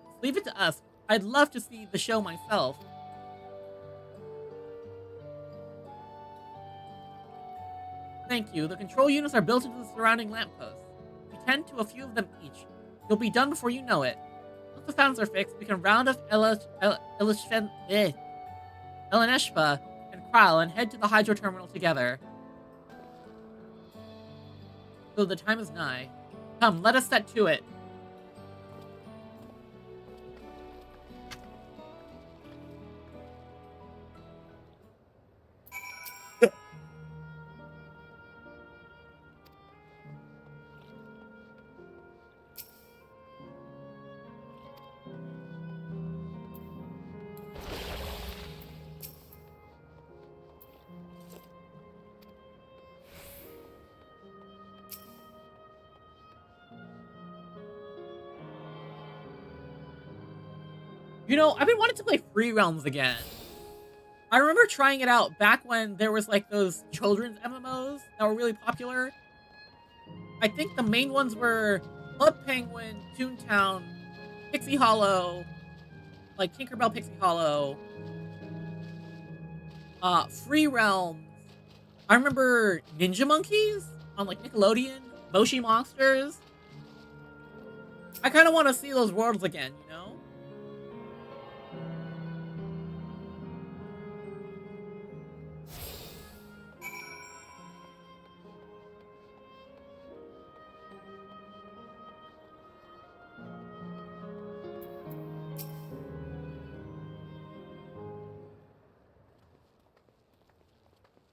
Just leave it to us. I'd love to see the show myself. Thank you. The control units are built into the surrounding lampposts. We tend to a few of them each. You'll be done before you know it. Once the fountains are fixed, we can round up Eleneshpa and Kryl and head to the hydro terminal together. So the time is nigh. Come, let us set to it. You know, I've been wanting to play Free Realms again. I remember trying it out back when there was like those children's MMOs that were really popular. I think the main ones were Club Penguin, Toontown, Pixie Hollow, like Tinkerbell Pixie Hollow, Free Realms. I remember Ninja Monkeys on like Nickelodeon, Moshi Monsters. I kind of want to see those worlds again, you know?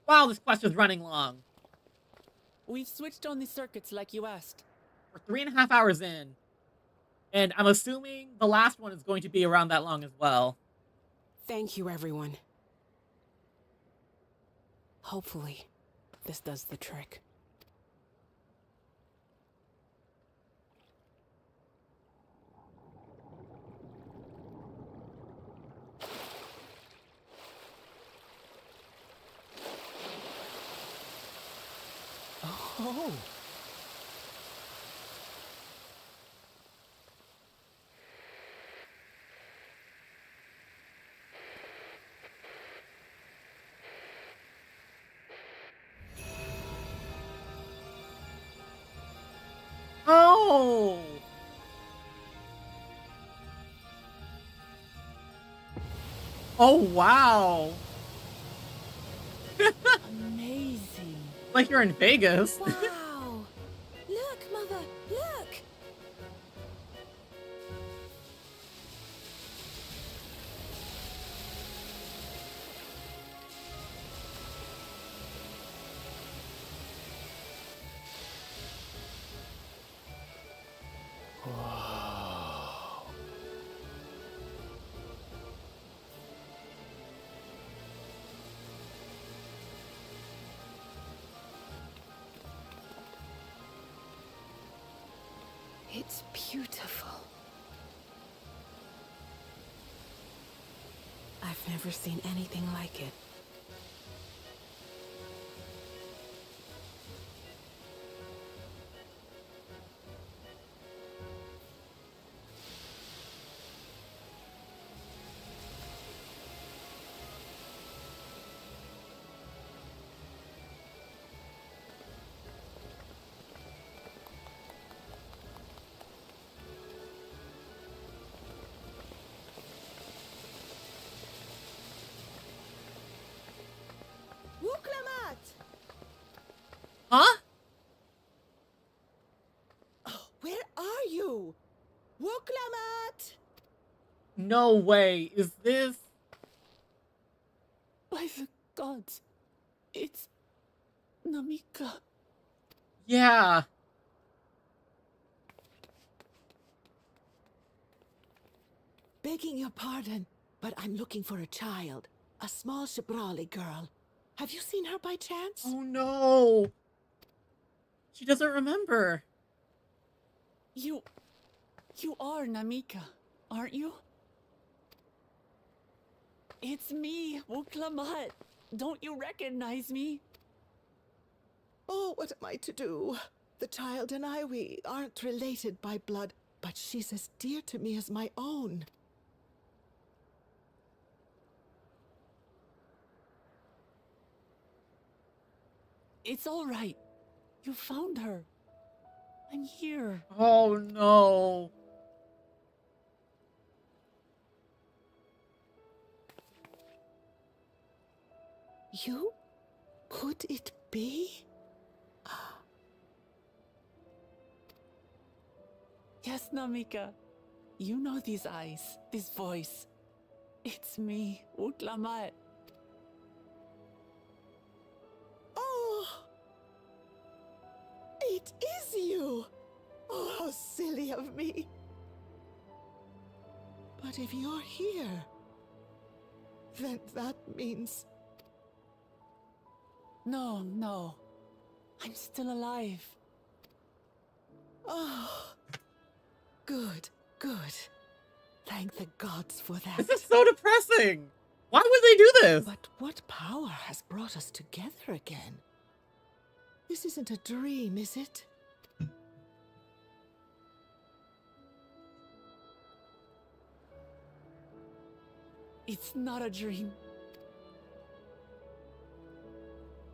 Wow, this quest is running long.
We've switched on the circuits like you asked.
We're 3.5 hours in. And I'm assuming the last one is going to be around that long as well.
Thank you, everyone. Hopefully, this does the trick.
Oh.
Oh! Oh, wow!
Amazing.
Like you're in Vegas.
Wow! Look, Mother, look!
It's beautiful. I've never seen anything like it.
Huh?
Oh, where are you? Wuklamat!
No way. Is this...
By the gods, it's Namika.
Yeah.
Begging your pardon, but I'm looking for a child. A small Shibrali girl. Have you seen her by chance?
Oh no. She doesn't remember.
You are Namika, aren't you? It's me, Wuklamat. Don't you recognize me?
Oh, what am I to do? The child and I, we aren't related by blood, but she's as dear to me as my own.
It's all right. You found her. I'm here.
Oh no.
You? Could it be?
Yes, Namika. You know these eyes, this voice. It's me, Wuklamat.
Oh! It is you! Oh, how silly of me. But if you're here, then that means...
No. I'm still alive.
Oh, good. thank the gods for that.
This is so depressing. Why would they do this?
But what power has brought us together again? This isn't a dream, is it?
It's not a dream.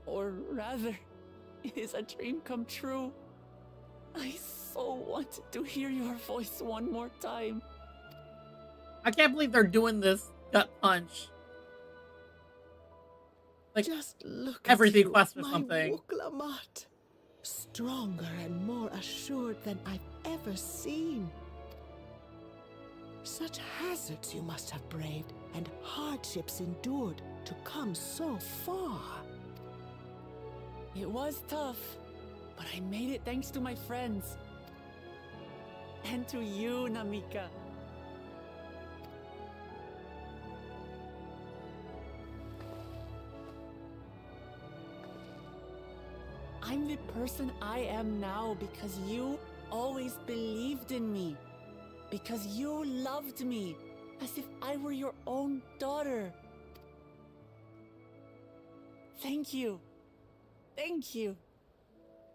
Or rather, it is a dream come true. I so wanted to hear your voice one more time.
I can't believe they're doing this gut punch. Like,
just look
every
at you,
quest or
my
something.
Wuklamat. Stronger and more assured than I've ever seen. Such hazards you must have braved and hardships endured to come so far.
It was tough, but I made it thanks to my friends. And to you, Namika. I'm the person I am now because you always believed in me. Because you loved me as if I were your own daughter. Thank you. Thank you.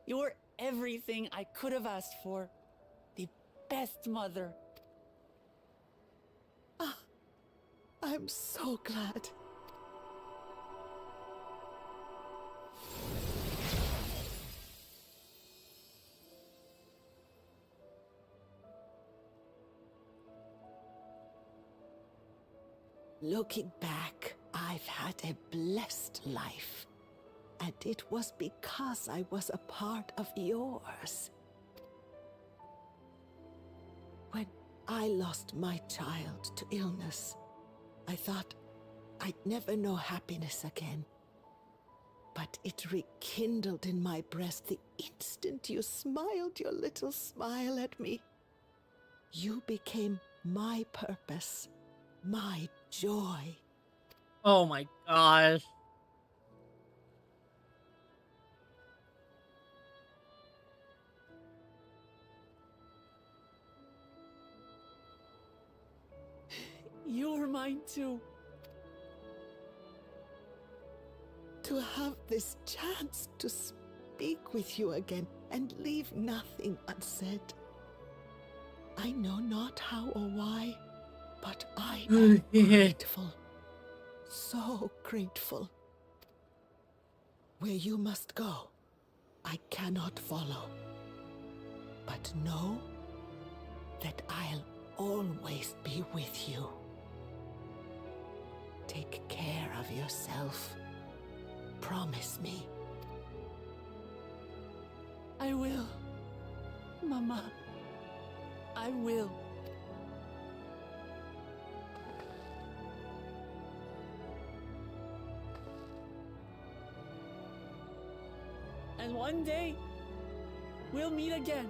You're everything I could have asked for. The best mother.
Ah, I'm so glad. Looking back, I've had a blessed life. And it was because I was a part of yours. When I lost my child to illness, I thought I'd never know happiness again. But it rekindled in my breast the instant you smiled your little smile at me. You became my purpose, my joy.
Oh my gosh.
You were mine too.
To have this chance to speak with you again and leave nothing unsaid. I know not how or why, but I am grateful. So grateful. Where you must go, I cannot follow. But know that I'll always be with you. Take care of yourself. Promise me.
I will. Mama. I will. And one day, we'll meet again.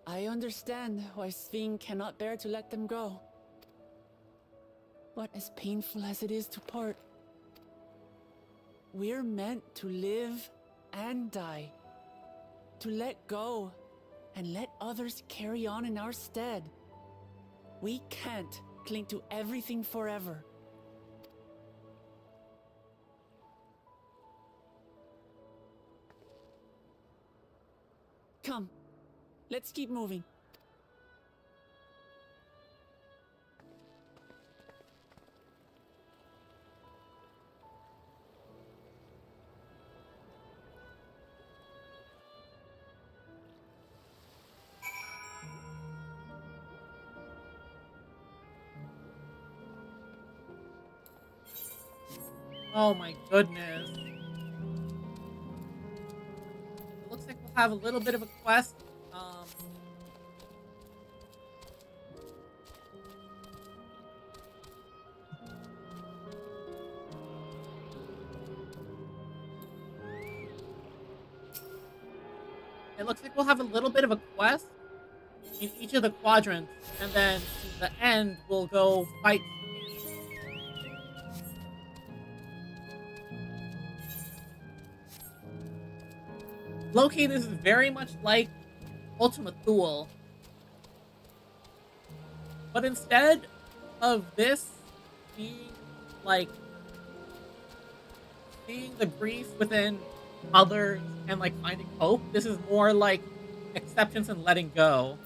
I understand why Sving cannot bear to let them go. But as painful as it is to part, we're meant to live and die. To let go and let others carry on in our stead. We can't cling to everything forever. Come. Let's keep moving.
Oh my goodness. It looks like we'll have a little bit of a quest. it looks like we'll have a little bit of a quest in each of the quadrants, and then in the end, we'll go fight. Low-key, this is very much like Ultima Thule. But instead of this being like seeing the grief within others and like finding hope, this is more like acceptance and letting go.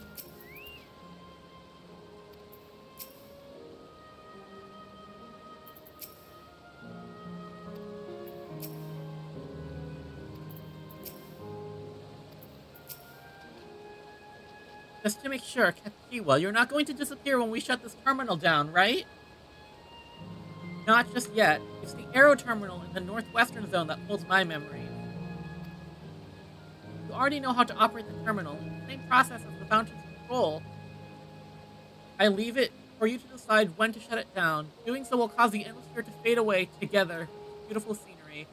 Just to make sure, Kakiwa, you're not going to disappear when we shut this terminal down, right? Not just yet. It's the Aero Terminal in the northwestern zone that holds my memory. You already know how to operate the terminal. Same process as the Fountain's control. I leave it for you to decide when to shut it down. Doing so will cause the Endless to fade away together. Beautiful scenery.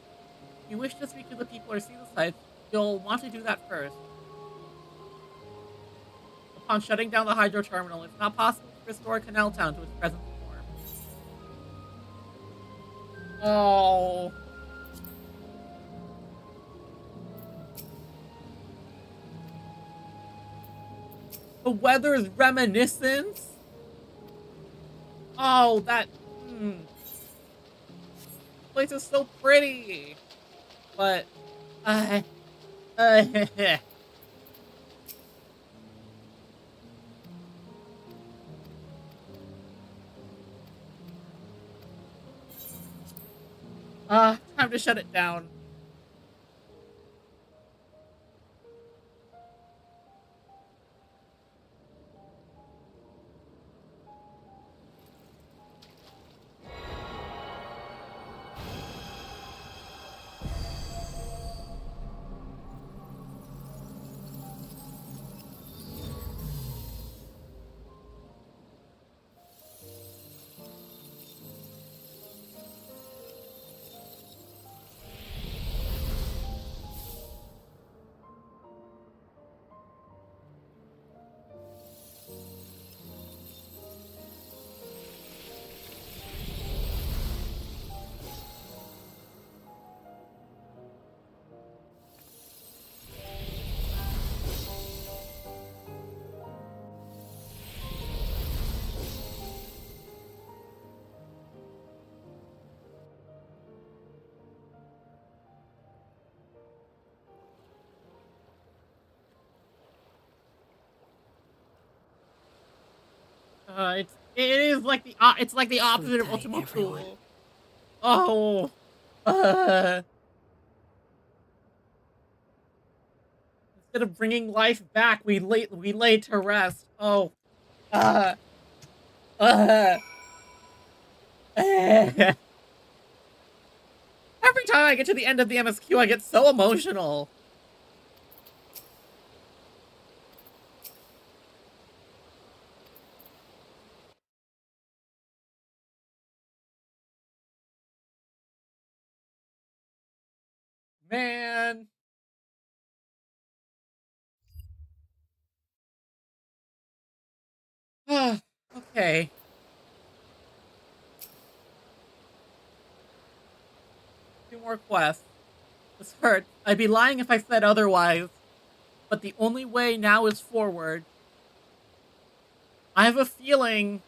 If you wish to speak to the people or see the sights, you'll want to do that first. Upon shutting down the Hydro Terminal, it's not possible to restore Canal Town to its present form. Oh. The weather's reminiscence? Oh, that... This place is so pretty. But... time to shut it down. It is like the it's like the opposite of Ultima Thule. Oh. Instead of bringing life back, we lay to rest. Oh. Every time I get to the end of the MSQ, I get so emotional. Man. Okay. Two more quests. This hurts. I'd be lying if I said otherwise. But the only way now is forward. I have a feeling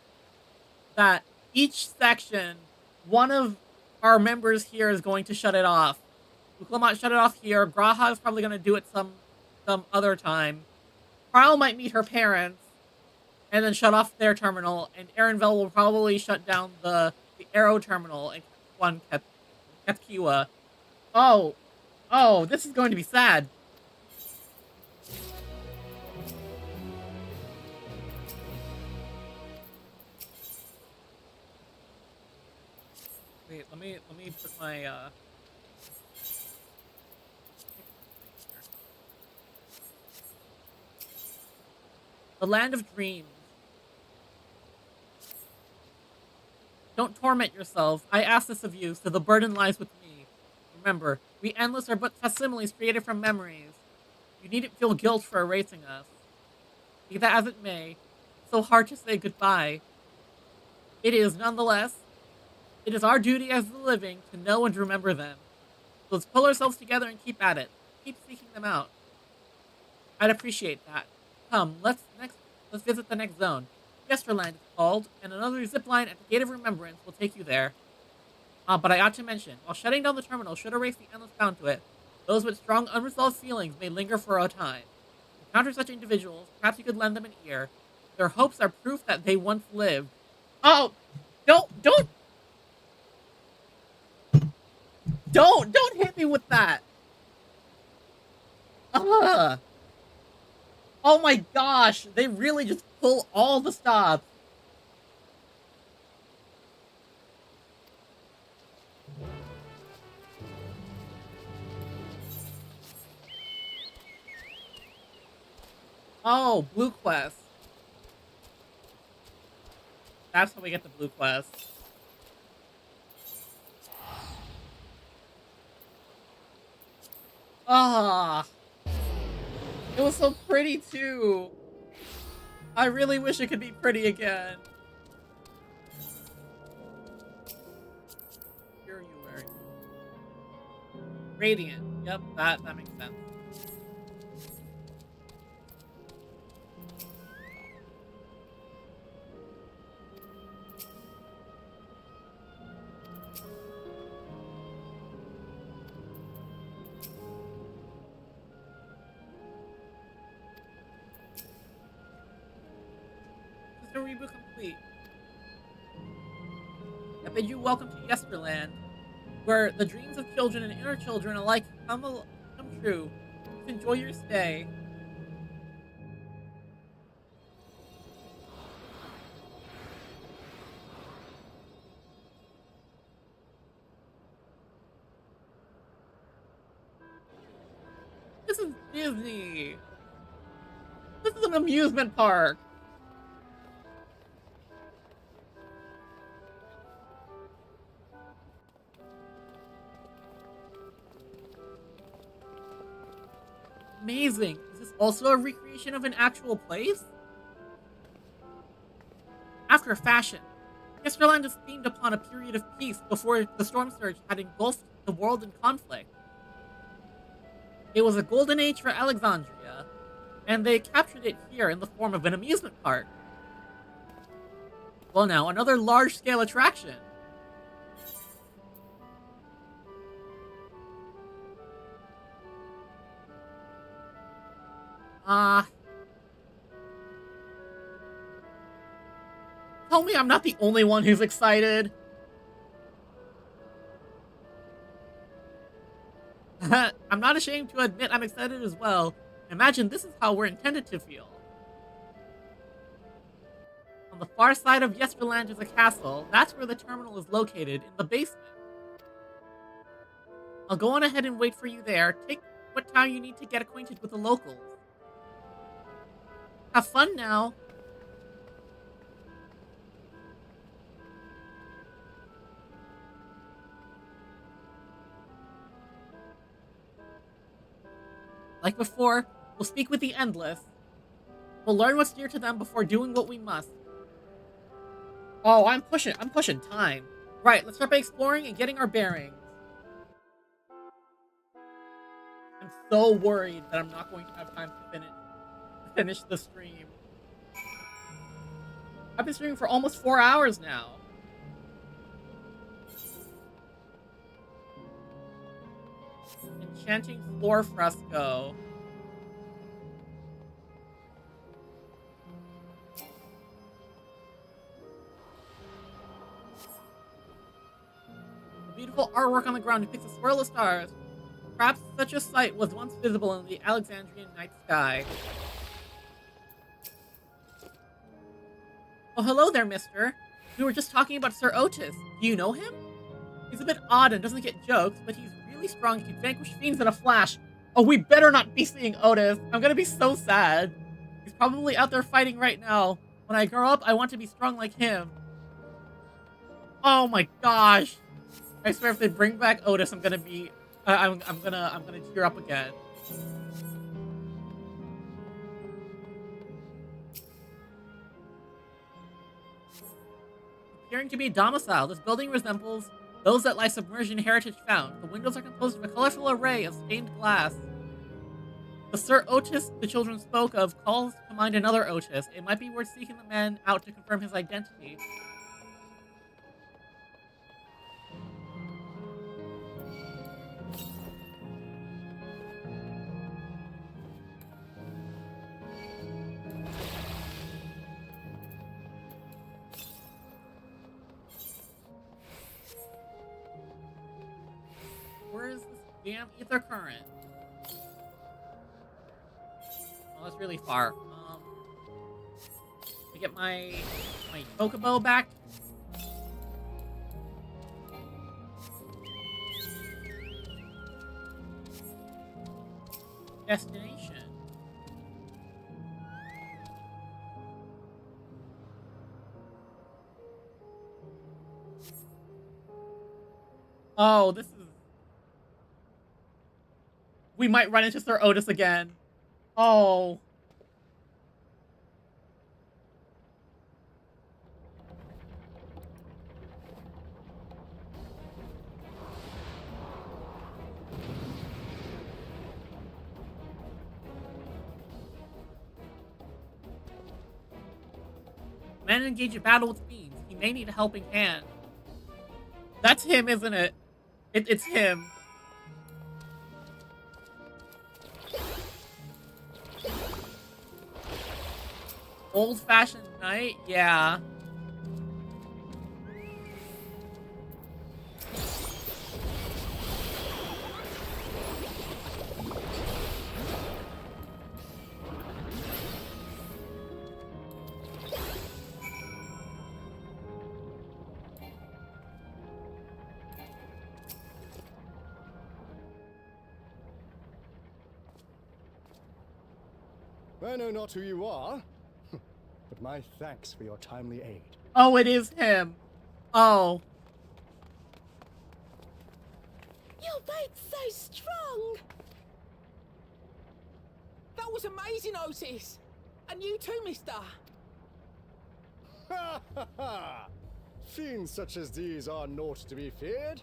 that each section, one of our members here is going to shut it off. Clomos shut it off here. Graha is probably going to do it some other time. Prowl might meet her parents and then shut off their terminal, and Erenvel will probably shut down the Aero Terminal and one Kepkiwa. Oh, this is going to be sad. Wait, let me put my The Land of Dreams. Don't torment yourself. I ask this of you, so the burden lies with me. Remember, we endless are but facsimiles created from memories. You needn't feel guilt for erasing us. Be that as it may, it's so hard to say goodbye. It is, nonetheless. It is our duty as the living to know and remember them. So let's pull ourselves together and keep at it. Keep seeking them out. I'd appreciate that. Come, let's visit the next zone. Yesterland is called, and another zipline at the Gate of Remembrance will take you there. But I ought to mention, while shutting down the terminal should erase the endless bound to it, those with strong unresolved feelings may linger for a time. To encounter such individuals, perhaps you could lend them an ear. Their hopes are proof that they once lived. Oh! Don't hit me with that! Ugh! Oh my gosh, they really just pull all the stops. Oh, blue quest. That's how we get the blue quest. Ah, it was so pretty too. I really wish it could be pretty again. Here are you wearing? Radiant. Yep, that makes sense. Reboot complete. I bid you welcome to Yesterland, where the dreams of children and inner children alike come true. Please enjoy your stay. This is Disney. This is an amusement park. Amazing. Is this also a recreation of an actual place? After a fashion, Yesterland is themed upon a period of peace before the storm surge had engulfed the world in conflict. It was a golden age for Alexandria, and they captured it here in the form of an amusement park. Well now, another large-scale attraction. Tell me I'm not the only one who's excited. I'm not ashamed to admit I'm excited as well. Imagine this is how we're intended to feel. On the far side of Yesterland is a castle. That's where the terminal is located, in the basement. I'll go on ahead and wait for you there. Take what time you need to get acquainted with the locals. Have fun now. Like before, we'll speak with the Endless. We'll learn what's dear to them before doing what we must. Oh, I'm pushing time. Right, let's start by exploring and getting our bearings. I'm so worried that I'm not going to have time to finish the stream. I've been streaming for almost 4 hours now. Enchanting floor fresco. The beautiful artwork on the ground depicts a swirl of stars. Perhaps such a sight was once visible in the Alexandrian night sky. Oh, hello there, mister. We were just talking about Sir Otis. Do you know him? He's a bit odd and doesn't get jokes, but he's really strong. He can vanquish fiends in a flash. Oh, we better not be seeing Otis. I'm gonna be so sad. He's probably out there fighting right now. When I grow up, I want to be strong like him. Oh my gosh. I swear if they bring back Otis, I'm gonna be... I'm gonna tear up again. appearing to be a domicile. This building resembles those that lie submerged in heritage found. The windows are composed of a colorful array of stained glass. The Sir Otis the children spoke of calls to mind another Otis. It might be worth seeking the man out to confirm his identity. Where is this damn ether current? Oh, that's really far. To get my Chocobo back. Destination. Oh, this is... We might run into Sir Otis again. Oh. Man engage in battle with fiends. He may need a helping hand. That's him, isn't it? It's him. Old-fashioned knight? Yeah.
I know not who you are, but my thanks for your timely aid.
Oh, it is him. Oh.
You're both so strong.
That was amazing, Otis. And you too, mister.
Ha ha ha! Fiends such as these are naught to be feared.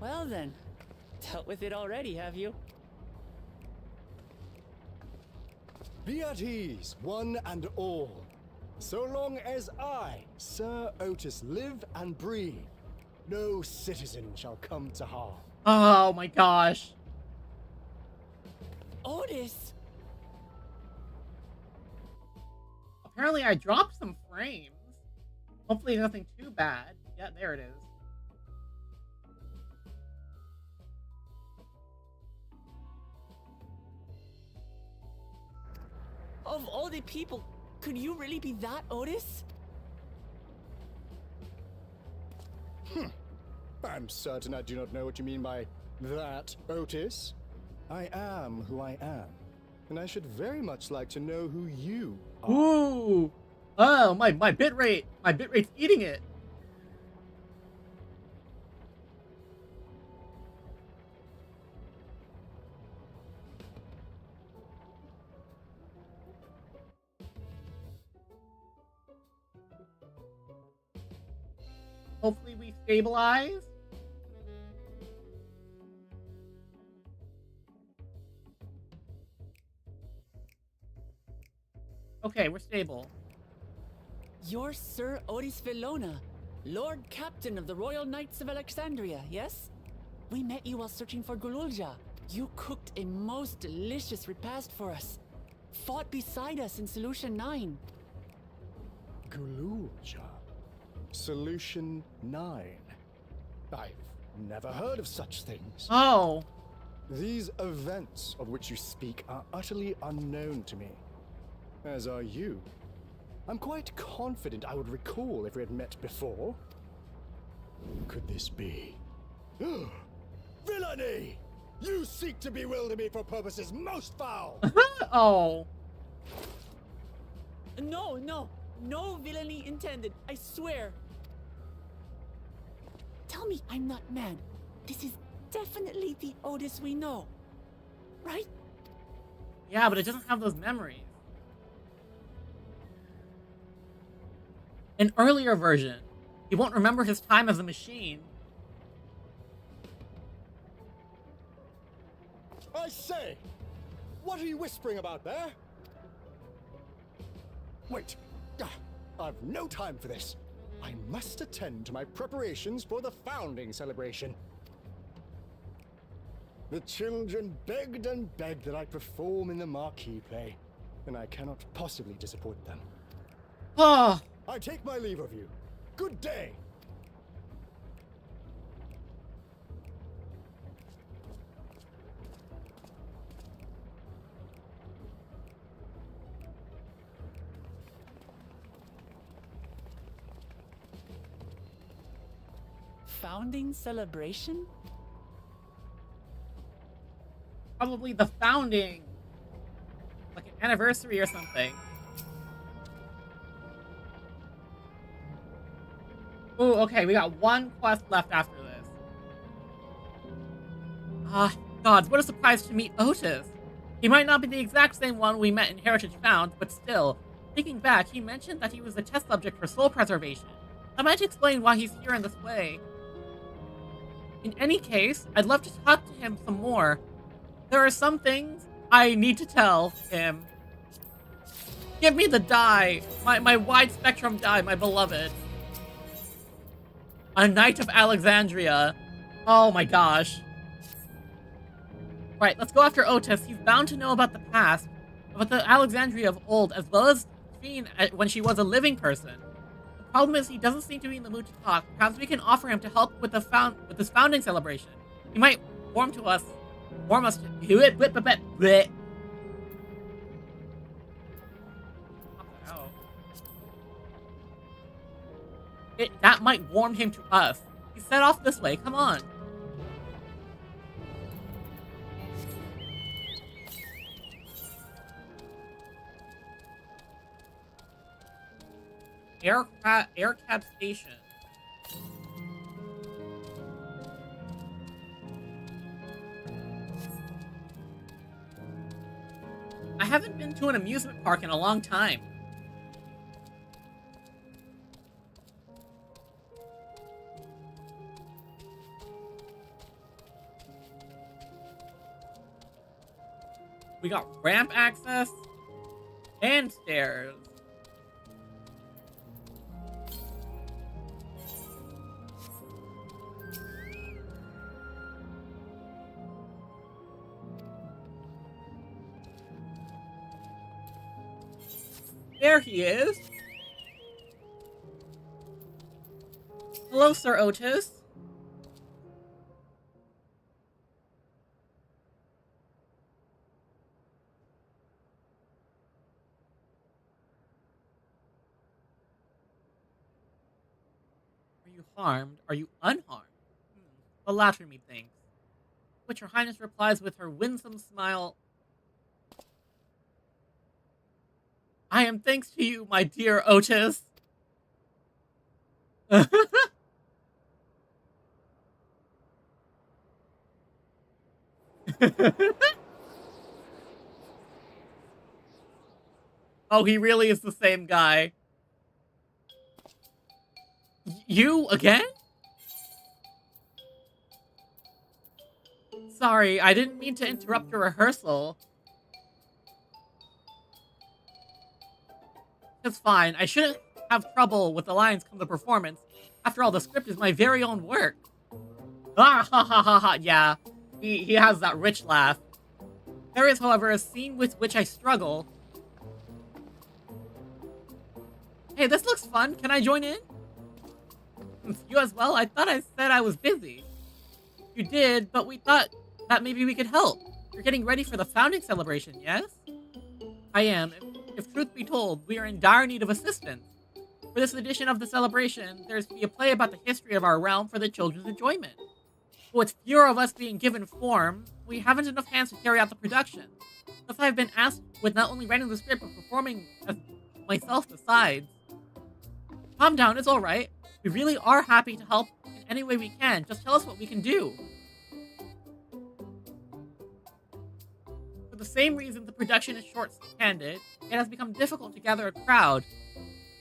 Well then, dealt with it already, have you?
Be at ease, one and all. So long as I, Sir Otis, live and breathe, no citizen shall come to harm.
Oh my gosh.
Otis!
Apparently I dropped some frames. Hopefully nothing too bad. Yeah, there it is.
Of all the people, could you really be that, Otis?
I'm certain I do not know what you mean by that, Otis. I am who I am, and I should very much like to know who you are.
Ooh! Oh, my bitrate! My bitrate's eating it! Hopefully we stabilize. Okay, we're stable.
You're Sir Otis Villona, Lord Captain of the Royal Knights of Alexandria, yes? We met you while searching for Gululja. You cooked a most delicious repast for us. Fought beside us in Solution 9.
Gululja. Solution 9. I've never heard of such things.
Oh.
These events of which you speak are utterly unknown to me. As are you. I'm quite confident I would recall if we had met before. Could this be? Villainy! You seek to bewilder me for purposes most foul!
Oh.
No villainy intended, I swear. Tell me I'm not mad. This is definitely the Otis we know, right?
Yeah, but it doesn't have those memories. An earlier version. He won't remember his time as a machine.
I say! What are you whispering about there? Wait! I've no time for this. I must attend to my preparations for the founding celebration. The children begged and begged that I perform in the marquee play, and I cannot possibly disappoint them.
Oh.
I take my leave of you. Good day!
Founding celebration?
Probably the founding. Like an anniversary or something. Ooh, okay, we got one quest left after this. Gods, what a surprise to meet Otis. He might not be the exact same one we met in Heritage Found, but still, thinking back, he mentioned that he was a test subject for soul preservation. That might explain why he's here in this way. In any case, I'd love to talk to him some more. There are some things I need to tell him. Give me the die. My wide spectrum die, my beloved. A Knight of Alexandria. Oh my gosh. Right, let's go after Otis. He's bound to know about the past, about the Alexandria of old, as well as Fiend when she was a living person. The problem is he doesn't seem to be in the mood to talk. Perhaps we can offer him to help with this founding celebration. He might warm us to that might warm him to us. He set off this way, come on. Aircab station. I haven't been to an amusement park in a long time. We got ramp access and stairs. There he is. Hello, Sir Otis. Are you harmed? Are you unharmed? The latter, methinks. Which Her Highness replies with her winsome smile. I am thanks to you, my dear Otis. Oh, he really is the same guy. You again? Sorry, I didn't mean to interrupt your rehearsal. It's fine. I shouldn't have trouble with the lines come to performance. After all, the script is my very own work. Ah, ha ha ha ha, yeah. He has that rich laugh. There is, however, a scene with which I struggle. Hey, this looks fun. Can I join in? You as well? I thought I said I was busy. You did, but we thought that maybe we could help. You're getting ready for the founding celebration, yes? I am. If truth be told, we are in dire need of assistance. For this edition of the celebration, there's to be a play about the history of our realm for the children's enjoyment. But with fewer of us being given form, we haven't enough hands to carry out the production. Thus I've been asked with not only writing the script, but performing as myself besides. Calm down, it's alright. We really are happy to help in any way we can. Just tell us what we can do. For the same reason the production is short-handed, it has become difficult to gather a crowd.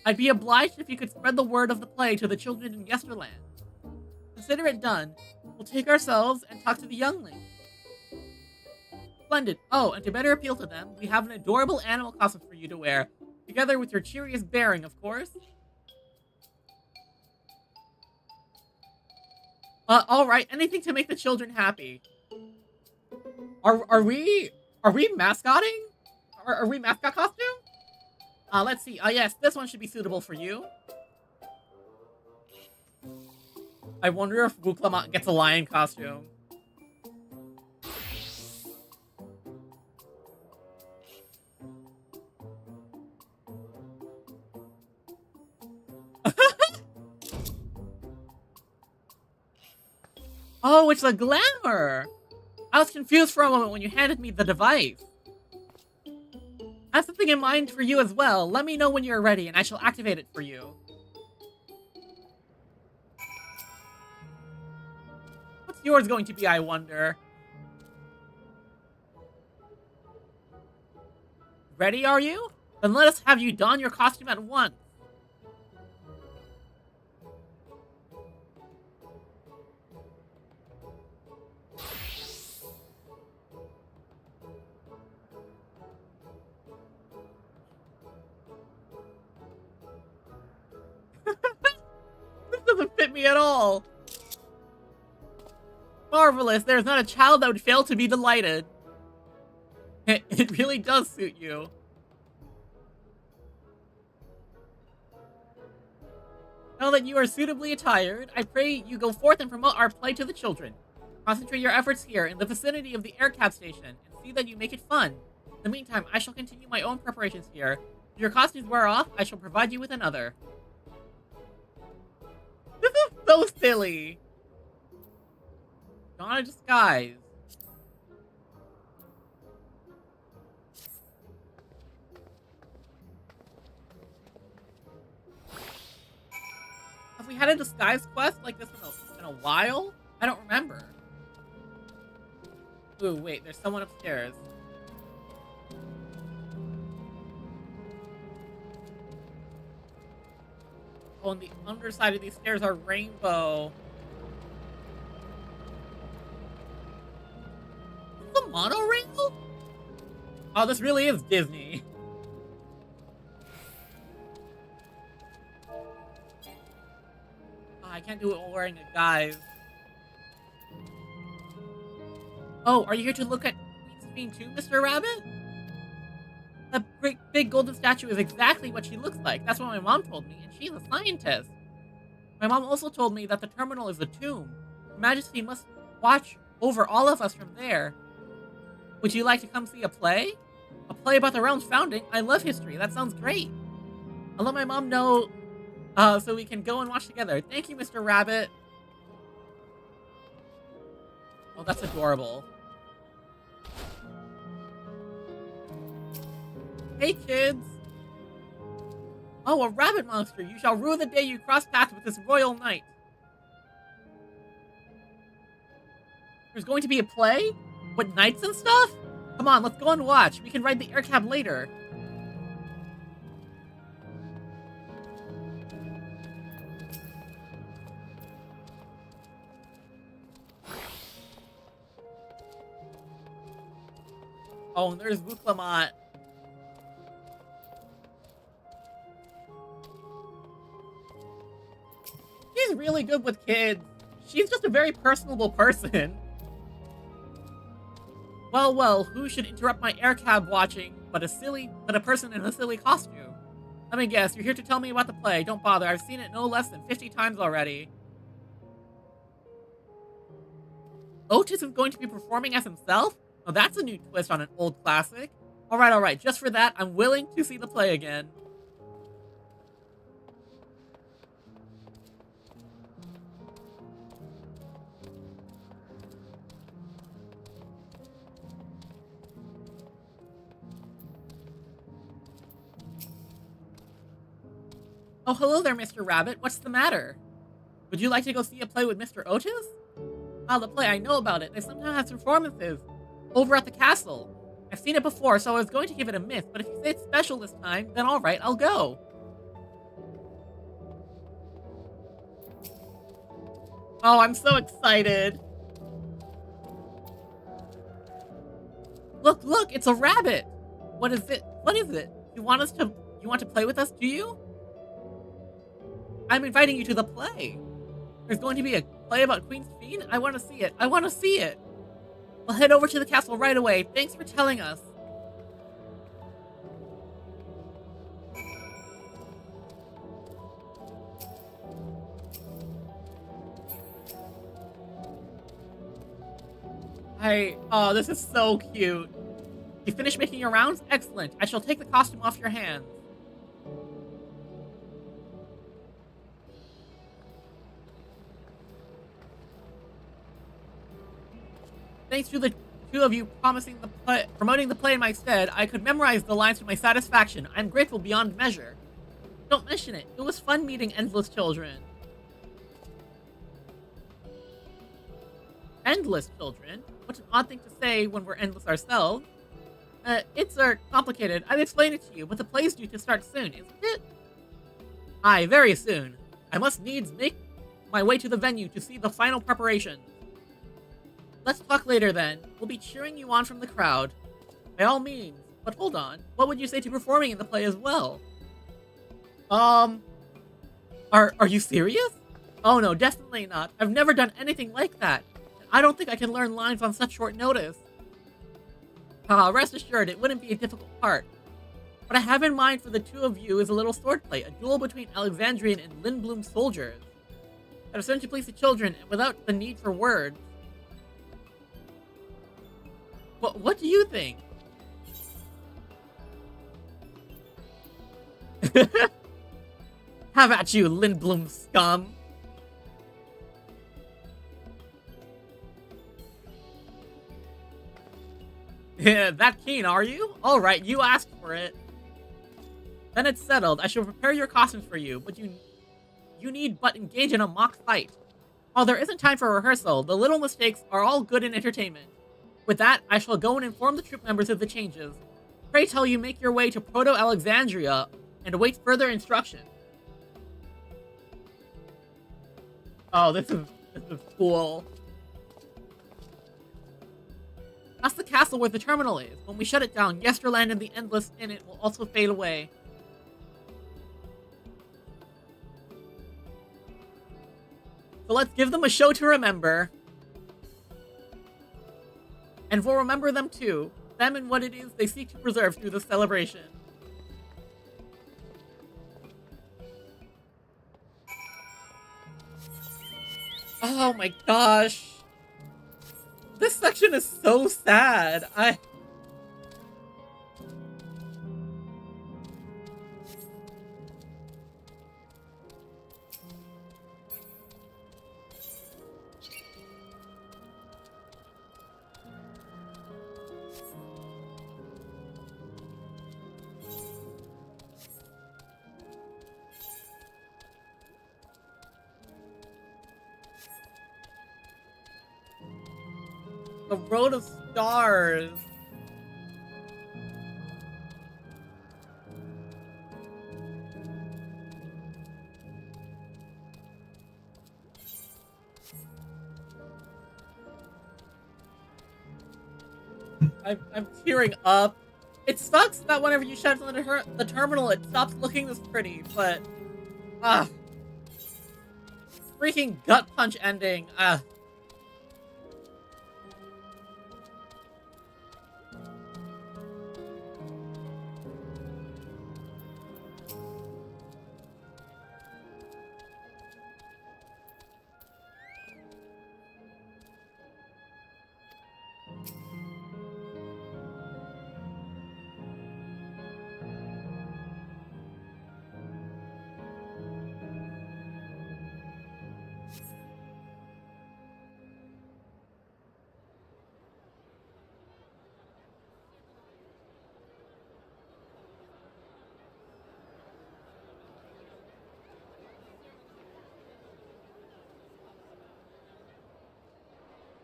I'd be obliged if you could spread the word of the play to the children in Yesterland. Consider it done. We'll take ourselves and talk to the younglings. Splendid. Oh, and to better appeal to them, we have an adorable animal costume for you to wear, together with your cheeriest bearing, of course. Alright, anything to make the children happy. Are we mascotting? Are we mascot costume? Let's see. Yes, this one should be suitable for you. I wonder if Clomos gets a lion costume. Oh, it's a glamour! I was confused for a moment when you handed me the device. I have something in mind for you as well. Let me know when you're ready and I shall activate it for you. What's yours going to be, I wonder? Ready, are you? Then let us have you don your costume at once. This doesn't fit me at all. Marvelous, there's not a child that would fail to be delighted. It really does suit you. Now that you are suitably attired, I pray you go forth and promote our play to the children. Concentrate your efforts here in the vicinity of the aircab station and see that you make it fun. In the meantime, I shall continue my own preparations here. If your costumes wear off, I shall provide you with another. This is so silly. Not a disguise. Have we had a disguise quest like this in a while? I don't remember. Ooh, wait, there's someone upstairs. Oh, on the underside of these stairs are rainbow. Is this a monorail? Oh, this really is Disney. I can't do it while wearing a guise. Oh, are you here to look at Queen too, Mr. Rabbit? That great big golden statue is exactly what she looks like. That's what my mom told me, and she's a scientist. My mom also told me that the terminal is a tomb. Her Majesty must watch over all of us from there. Would you like to come see a play? A play about the realm's founding? I love history. That sounds great. I'll let my mom know so we can go and watch together. Thank you, Mr. Rabbit. Oh, that's adorable. Hey, kids. Oh, a rabbit monster. You shall rue the day you cross paths with this royal knight. There's going to be a play? With knights and stuff? Come on, let's go and watch. We can ride the air cab later. Oh, and there's Clomos. She's really good with kids. She's just a very personable person. Well, who should interrupt my air cab watching but a person in a silly costume? Let me guess, you're here to tell me about the play. Don't bother, I've seen it no less than 50 times already. Otis is going to be performing as himself? Oh, that's a new twist on an old classic. Alright, just for that, I'm willing to see the play again. Oh, hello there, Mr. Rabbit. What's the matter? Would you like to go see a play with Mr. Otis? Ah, the play, I know about it. They sometimes have performances over at the castle. I've seen it before, so I was going to give it a miss, but if you say it's special this time, then alright, I'll go. Oh, I'm so excited. Look, look, it's a rabbit. What is it? What is it? You want to play with us, do you? I'm inviting you to the play. There's going to be a play about Queen's Fiend? I want to see it. I want to see it. We'll head over to the castle right away. Thanks for telling us. Oh, this is so cute. You finished making your rounds? Excellent. I shall take the costume off your hands. Thanks to the two of you promoting the play in my stead, I could memorize the lines to my satisfaction. I'm grateful beyond measure. Don't mention it. It was fun meeting endless children. Endless children? What an odd thing to say when we're endless ourselves. It's complicated. I've explained it to you, but the play's due to start soon, isn't it? Aye, very soon. I must needs make my way to the venue to see the final preparations. Let's talk later then. We'll be cheering you on from the crowd. By all means. But hold on. What would you say to performing in the play as well? Are you serious? Oh no, definitely not. I've never done anything like that. I don't think I can learn lines on such short notice. Rest assured, it wouldn't be a difficult part. What I have in mind for the two of you is a little swordplay, a duel between Alexandrian and Lindblum soldiers. That are certain to please the children, and without the need for words. What do you think? Have at you, Lindblum scum! Yeah, that keen, are you? Alright, you asked for it. Then it's settled. I shall prepare your costumes for you, but you need but engage in a mock fight. While there isn't time for rehearsal, the little mistakes are all good in entertainment. With that, I shall go and inform the troop members of the changes. Pray tell you make your way to Proto-Alexandria and await further instruction. Oh, this is cool. That's the castle where the terminal is. When we shut it down, Yesterland and the Endless in it will also fade away. So let's give them a show to remember. And we'll remember them too. Them and what it is they seek to preserve through the celebration. Oh my gosh. This section is so sad. The Road of Stars. I'm tearing up. It sucks that whenever you shut down the terminal, it stops looking this pretty, but... freaking gut punch ending.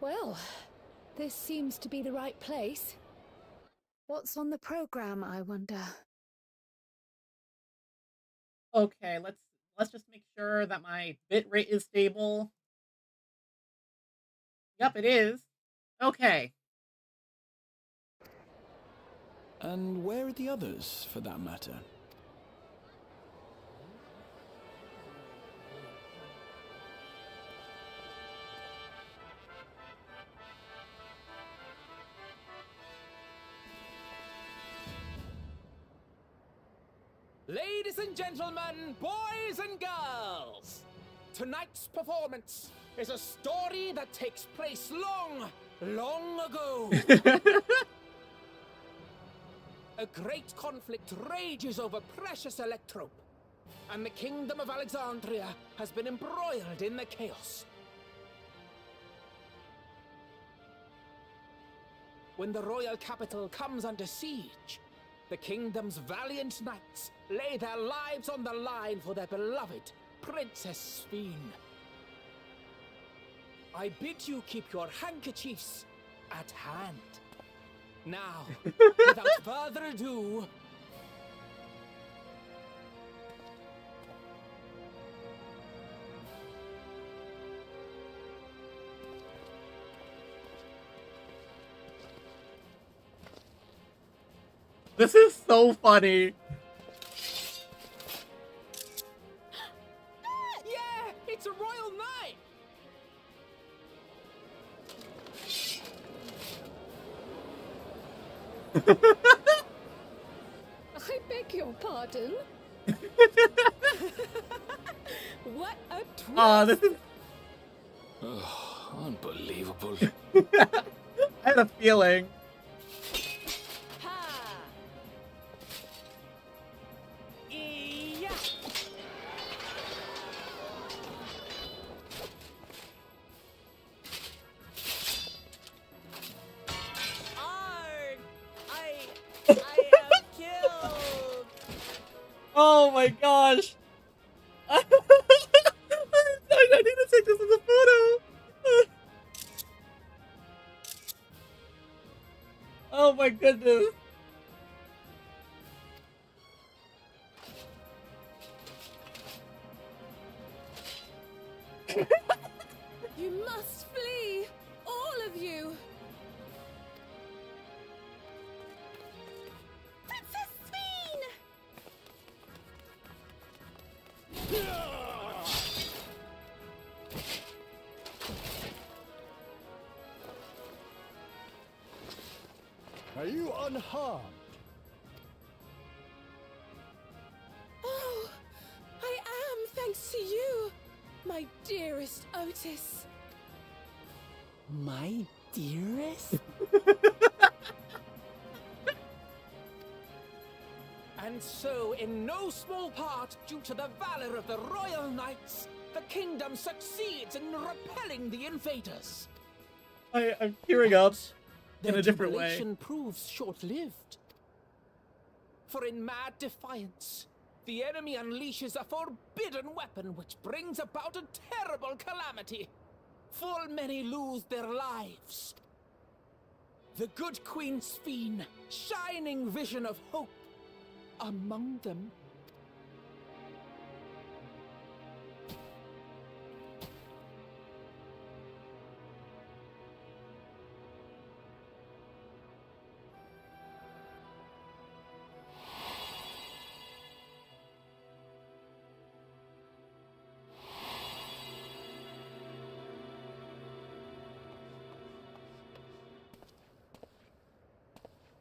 Well, this seems to be the right place. What's on the program, I wonder?
Okay, let's just make sure that my bitrate is stable. Yep, it is. Okay.
And where are the others, for that matter?
Ladies and gentlemen, boys and girls, tonight's performance is a story that takes place long, long ago. A great conflict rages over precious electrope, and the kingdom of Alexandria has been embroiled in the chaos. When the royal capital comes under siege, the kingdom's valiant knights lay their lives on the line for their beloved Princess Sphene. I bid you keep your handkerchiefs at hand. Now, without further ado...
This is so funny.
Yeah, it's a royal knight!
I beg your pardon? What a twist!
Aw, this is...
Oh, unbelievable.
I had a feeling. Oh my gosh! I need to take this as a photo! Oh my goodness!
You must flee! All of you! Princess Sphene!
Are you unharmed?
Oh, I am, thanks to you, my dearest Otis.
My dearest? And so, in no small part due to the valor of the royal knights, the kingdom succeeds in repelling the invaders.
I'm tearing up in a different way.
Their jubilation proves short-lived. For in mad defiance, the enemy unleashes a forbidden weapon which brings about a terrible calamity. Full many lose their lives. The good Queen Sphene, shining vision of hope, among them.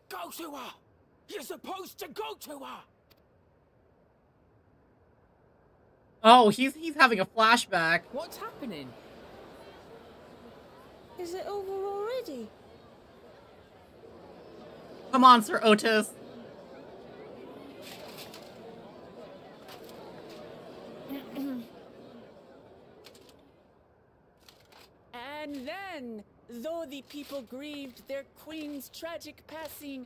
Go to her! You're supposed to go to her!
Oh, he's having a flashback.
What's happening?
Is it over already?
Come on, Sir Otis.
And then, though the people grieved their queen's tragic passing,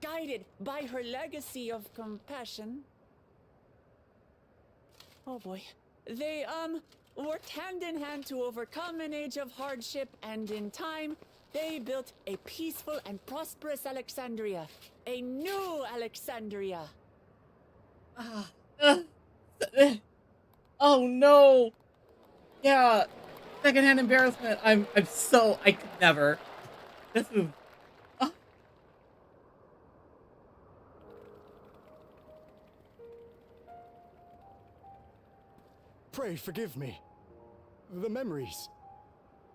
guided by her legacy of compassion, oh boy, they, worked hand in hand to overcome an age of hardship, and in time, they built a peaceful and prosperous Alexandria. A new Alexandria.
Oh no. Yeah. secondhand embarrassment. I could never. This is.
Pray forgive me. The memories.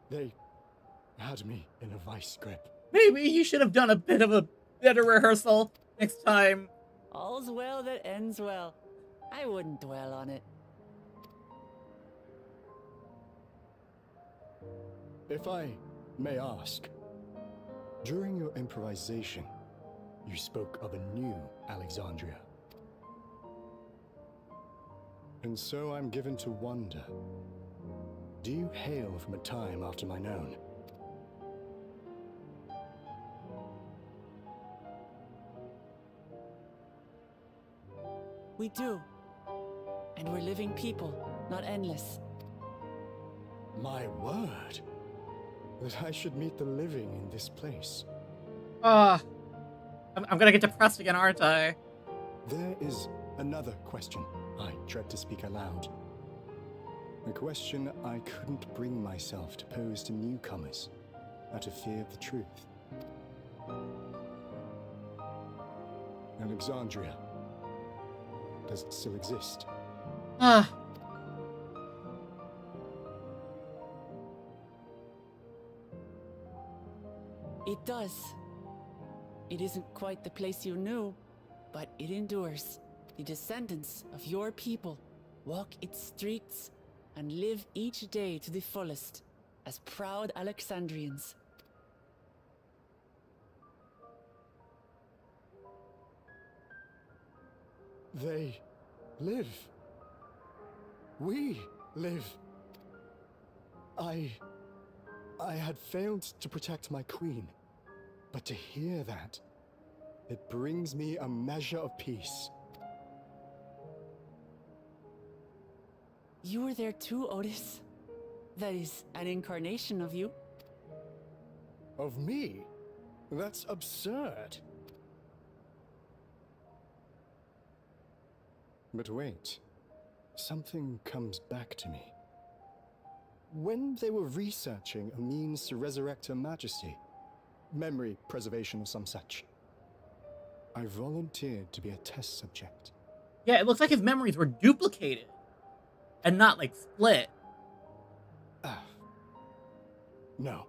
They had me in a vice grip.
Maybe you should have done a bit of a better rehearsal next time.
All's well that ends well. I wouldn't dwell on it.
If I may ask, during your improvisation, you spoke of a new Alexandria. And so I'm given to wonder, do you hail from a time after mine own?
We do. And we're living people, not endless.
My word! That I should meet the living in this place.
I'm gonna get depressed again, aren't I?
There is another question I dread to speak aloud. A question I couldn't bring myself to pose to newcomers out of fear of the truth. Alexandria. Does it still exist?
It does. It isn't quite the place you knew, but it endures. The descendants of your people walk its streets and live each day to the fullest as proud Alexandrians.
They live. We live. I had failed to protect my queen, but to hear that, it brings me a measure of peace.
You were there too, Otis. That is an incarnation of you.
Of me? That's absurd. But wait, something comes back to me. When they were researching a means to resurrect Her Majesty, memory preservation or some such, I volunteered to be a test subject.
Yeah, it looks like his memories were duplicated and not like split.
No.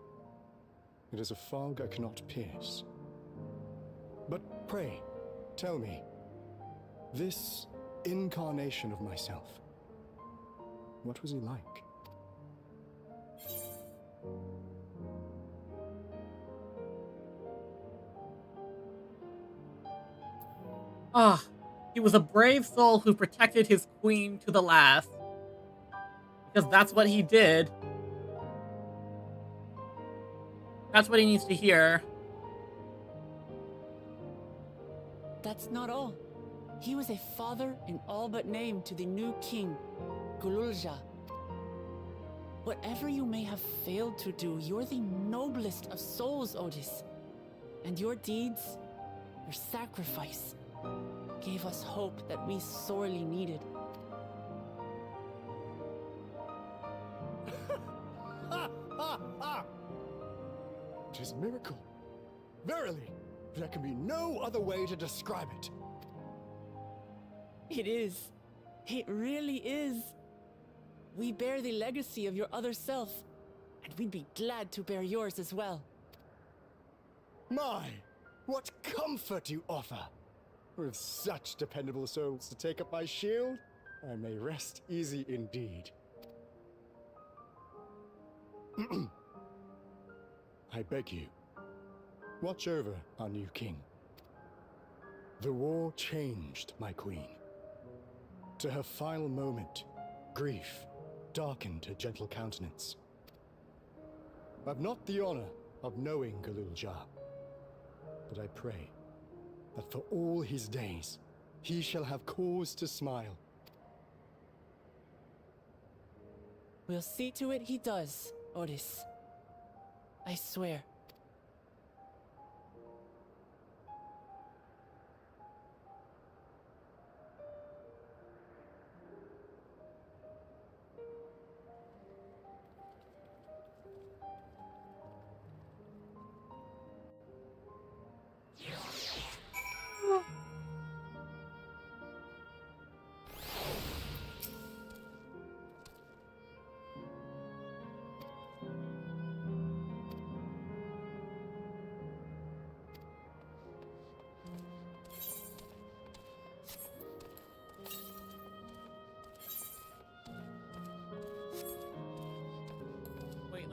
It is a fog I cannot pierce. But pray, tell me, this incarnation of myself, what was he like?
He was a brave soul who protected his queen to the last. Because that's what he did. That's what he needs to hear.
That's not all. He was a father in all but name to the new king, Gululja. Whatever you may have failed to do, you're the noblest of souls, Otis. And your deeds, your sacrifice, gave us hope that we sorely needed.
It is a miracle. Verily, there can be no other way to describe it.
It is. It really is. We bear the legacy of your other self, and we'd be glad to bear yours as well.
My, what comfort you offer! With such dependable souls to take up my shield, I may rest easy indeed. I beg you, watch over our new king. The war changed my queen. To her final moment, grief darkened her gentle countenance. I've not the honor of knowing Gululja, but I pray that for all his days, he shall have cause to smile.
We'll see to it he does, Otis. I swear.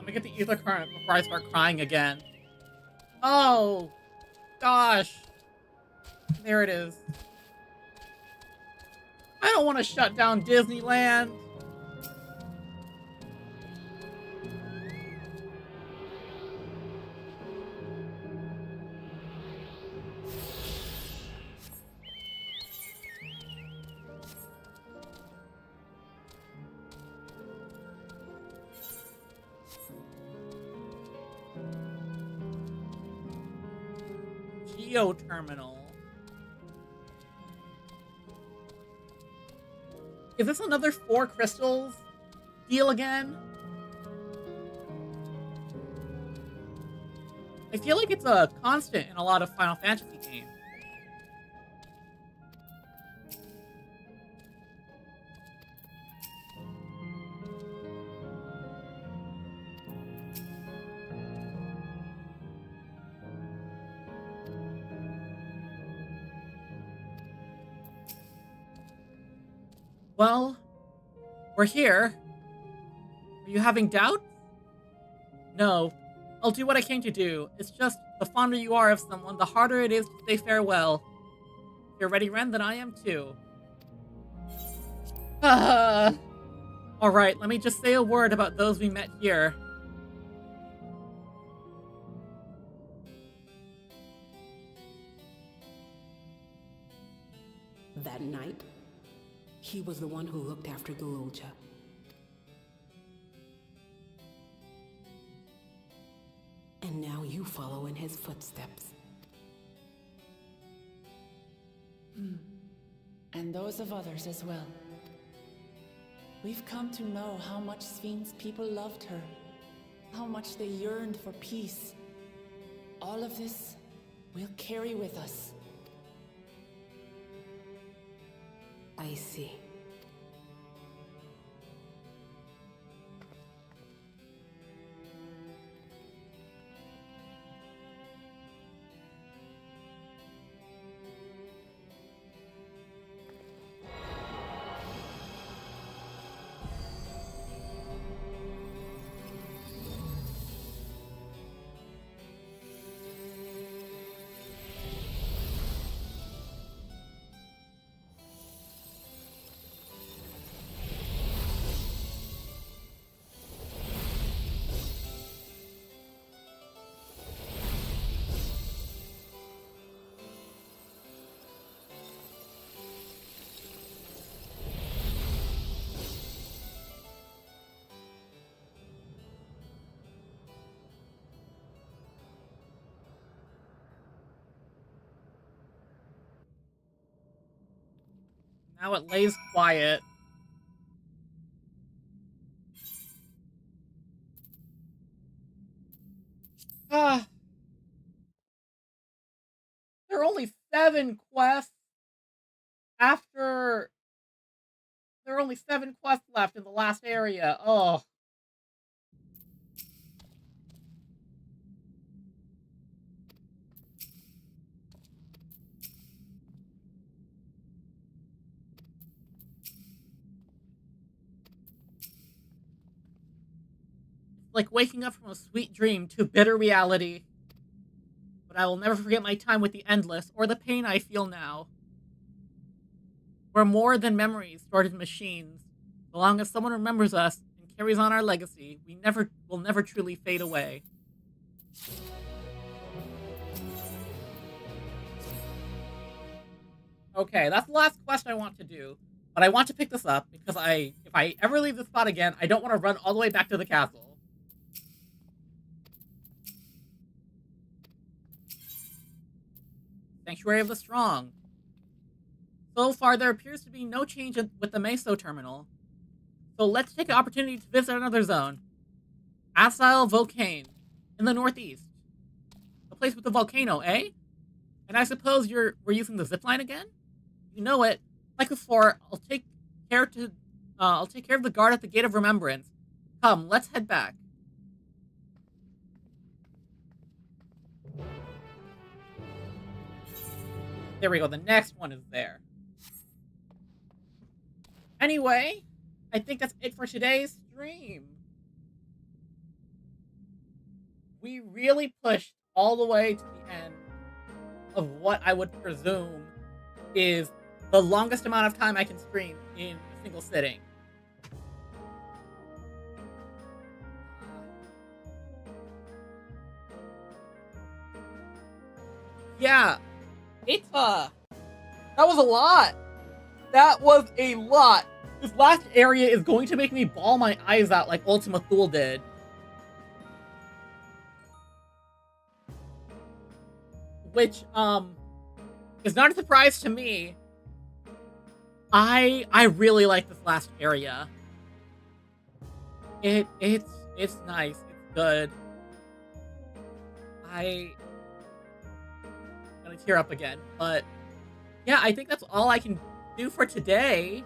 me get the ether current before I start crying again. Oh, gosh. There it is. I don't want to shut down Disneyland. Terminal. Is this another 4 crystals deal again? I feel like it's a constant in a lot of Final Fantasy games. Well, we're here. Are you having doubts? No. I'll do what I came to do. It's just, the fonder you are of someone, the harder it is to say farewell. If you're ready, Ren, then I am too. Alright, let me just say a word about those we met here.
That night, he was the one who looked after Gululja. And now you follow in his footsteps.
And those of others as well. We've come to know how much Sphinx people loved her, how much they yearned for peace. All of this we'll carry with us.
I see.
Now it lays quiet. There are only 7 quests after... There are only 7 quests left in the last area. Oh. Like waking up from a sweet dream to bitter reality. But I will never forget my time with the Endless, or the pain I feel now. We're more than memories stored in machines. So long as someone remembers us and carries on our legacy, we will never truly fade away. Okay, that's the last quest I want to do. But I want to pick this up, because if I ever leave this spot again, I don't want to run all the way back to the castle. Sanctuary of the Strong. So far, there appears to be no change with the Meso terminal. So let's take an opportunity to visit another zone. Asile Volcane, in the northeast. The place with the volcano, eh? And I suppose we're using the zipline again? You know it. Like before, I'll take care of the guard at the Gate of Remembrance. Come, let's head back. There we go, the next one is there. Anyway, I think that's it for today's stream. we really pushed all the way to the end of what I would presume is the longest amount of time I can stream in a single sitting. Yeah, it's that was a lot. That was a lot. This last area is going to make me bawl my eyes out like Ultima Thule did. Which, is not a surprise to me. I really like this last area. It's nice. It's good. I'm gonna tear up again, but yeah, I think that's all I can do for today.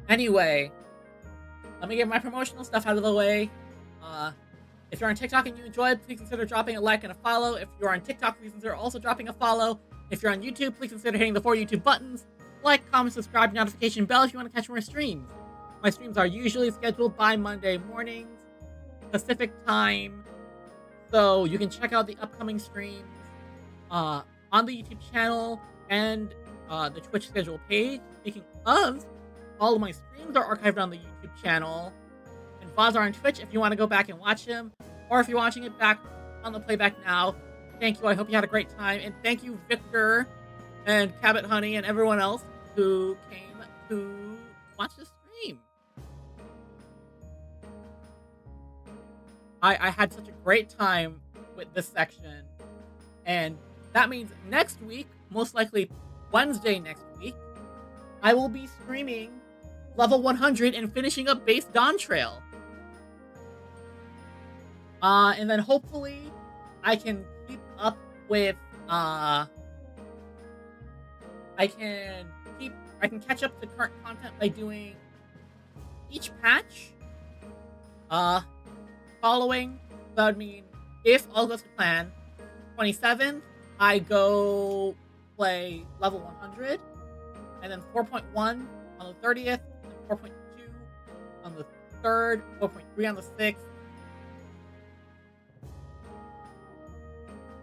Anyway, let me get my promotional stuff out of the way. If you're on TikTok and you enjoyed, please consider dropping a like and a follow. If you're on TikTok, please consider also dropping a follow. If you're on YouTube, please consider hitting the 4 YouTube buttons. Like, comment, subscribe, notification bell if you want to catch more streams. My streams are usually scheduled by Monday mornings, Pacific time. So you can check out the upcoming streams on the YouTube channel and the Twitch schedule page. Speaking of, all of my streams are archived on the YouTube channel. And VODs are on Twitch if you want to go back and watch them. Or if you're watching it back on the playback now. Thank you. I hope you had a great time. And thank you, Victor and Cabot Honey and everyone else who came to watch the stream. I had such a great time with this section. And that means next week, most likely Wednesday next week, I will be streaming level 100 and finishing up base Dawntrail. And then hopefully I can keep up with, I can catch up to current content by doing each patch, following, that would mean, if all goes to plan, 27th, I go play level 100, and then 4.1 on the 30th, and 4.2 on the 3rd, 4.3 on the 6th.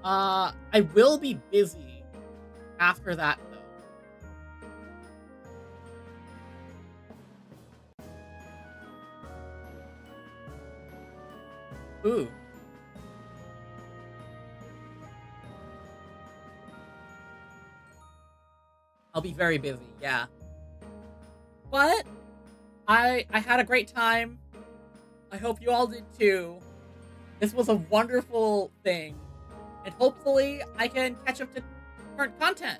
I will be busy after that, though. Ooh. I'll be very busy, yeah. But I had a great time. I hope you all did too. This was a wonderful thing. And hopefully I can catch up to current content.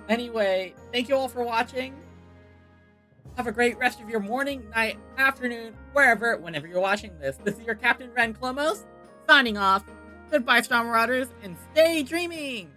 Anyway, thank you all for watching. Have a great rest of your morning, night, afternoon, whenever you're watching this. This is your Captain Ren Clomos, signing off. Goodbye, Star Marauders, and stay dreaming!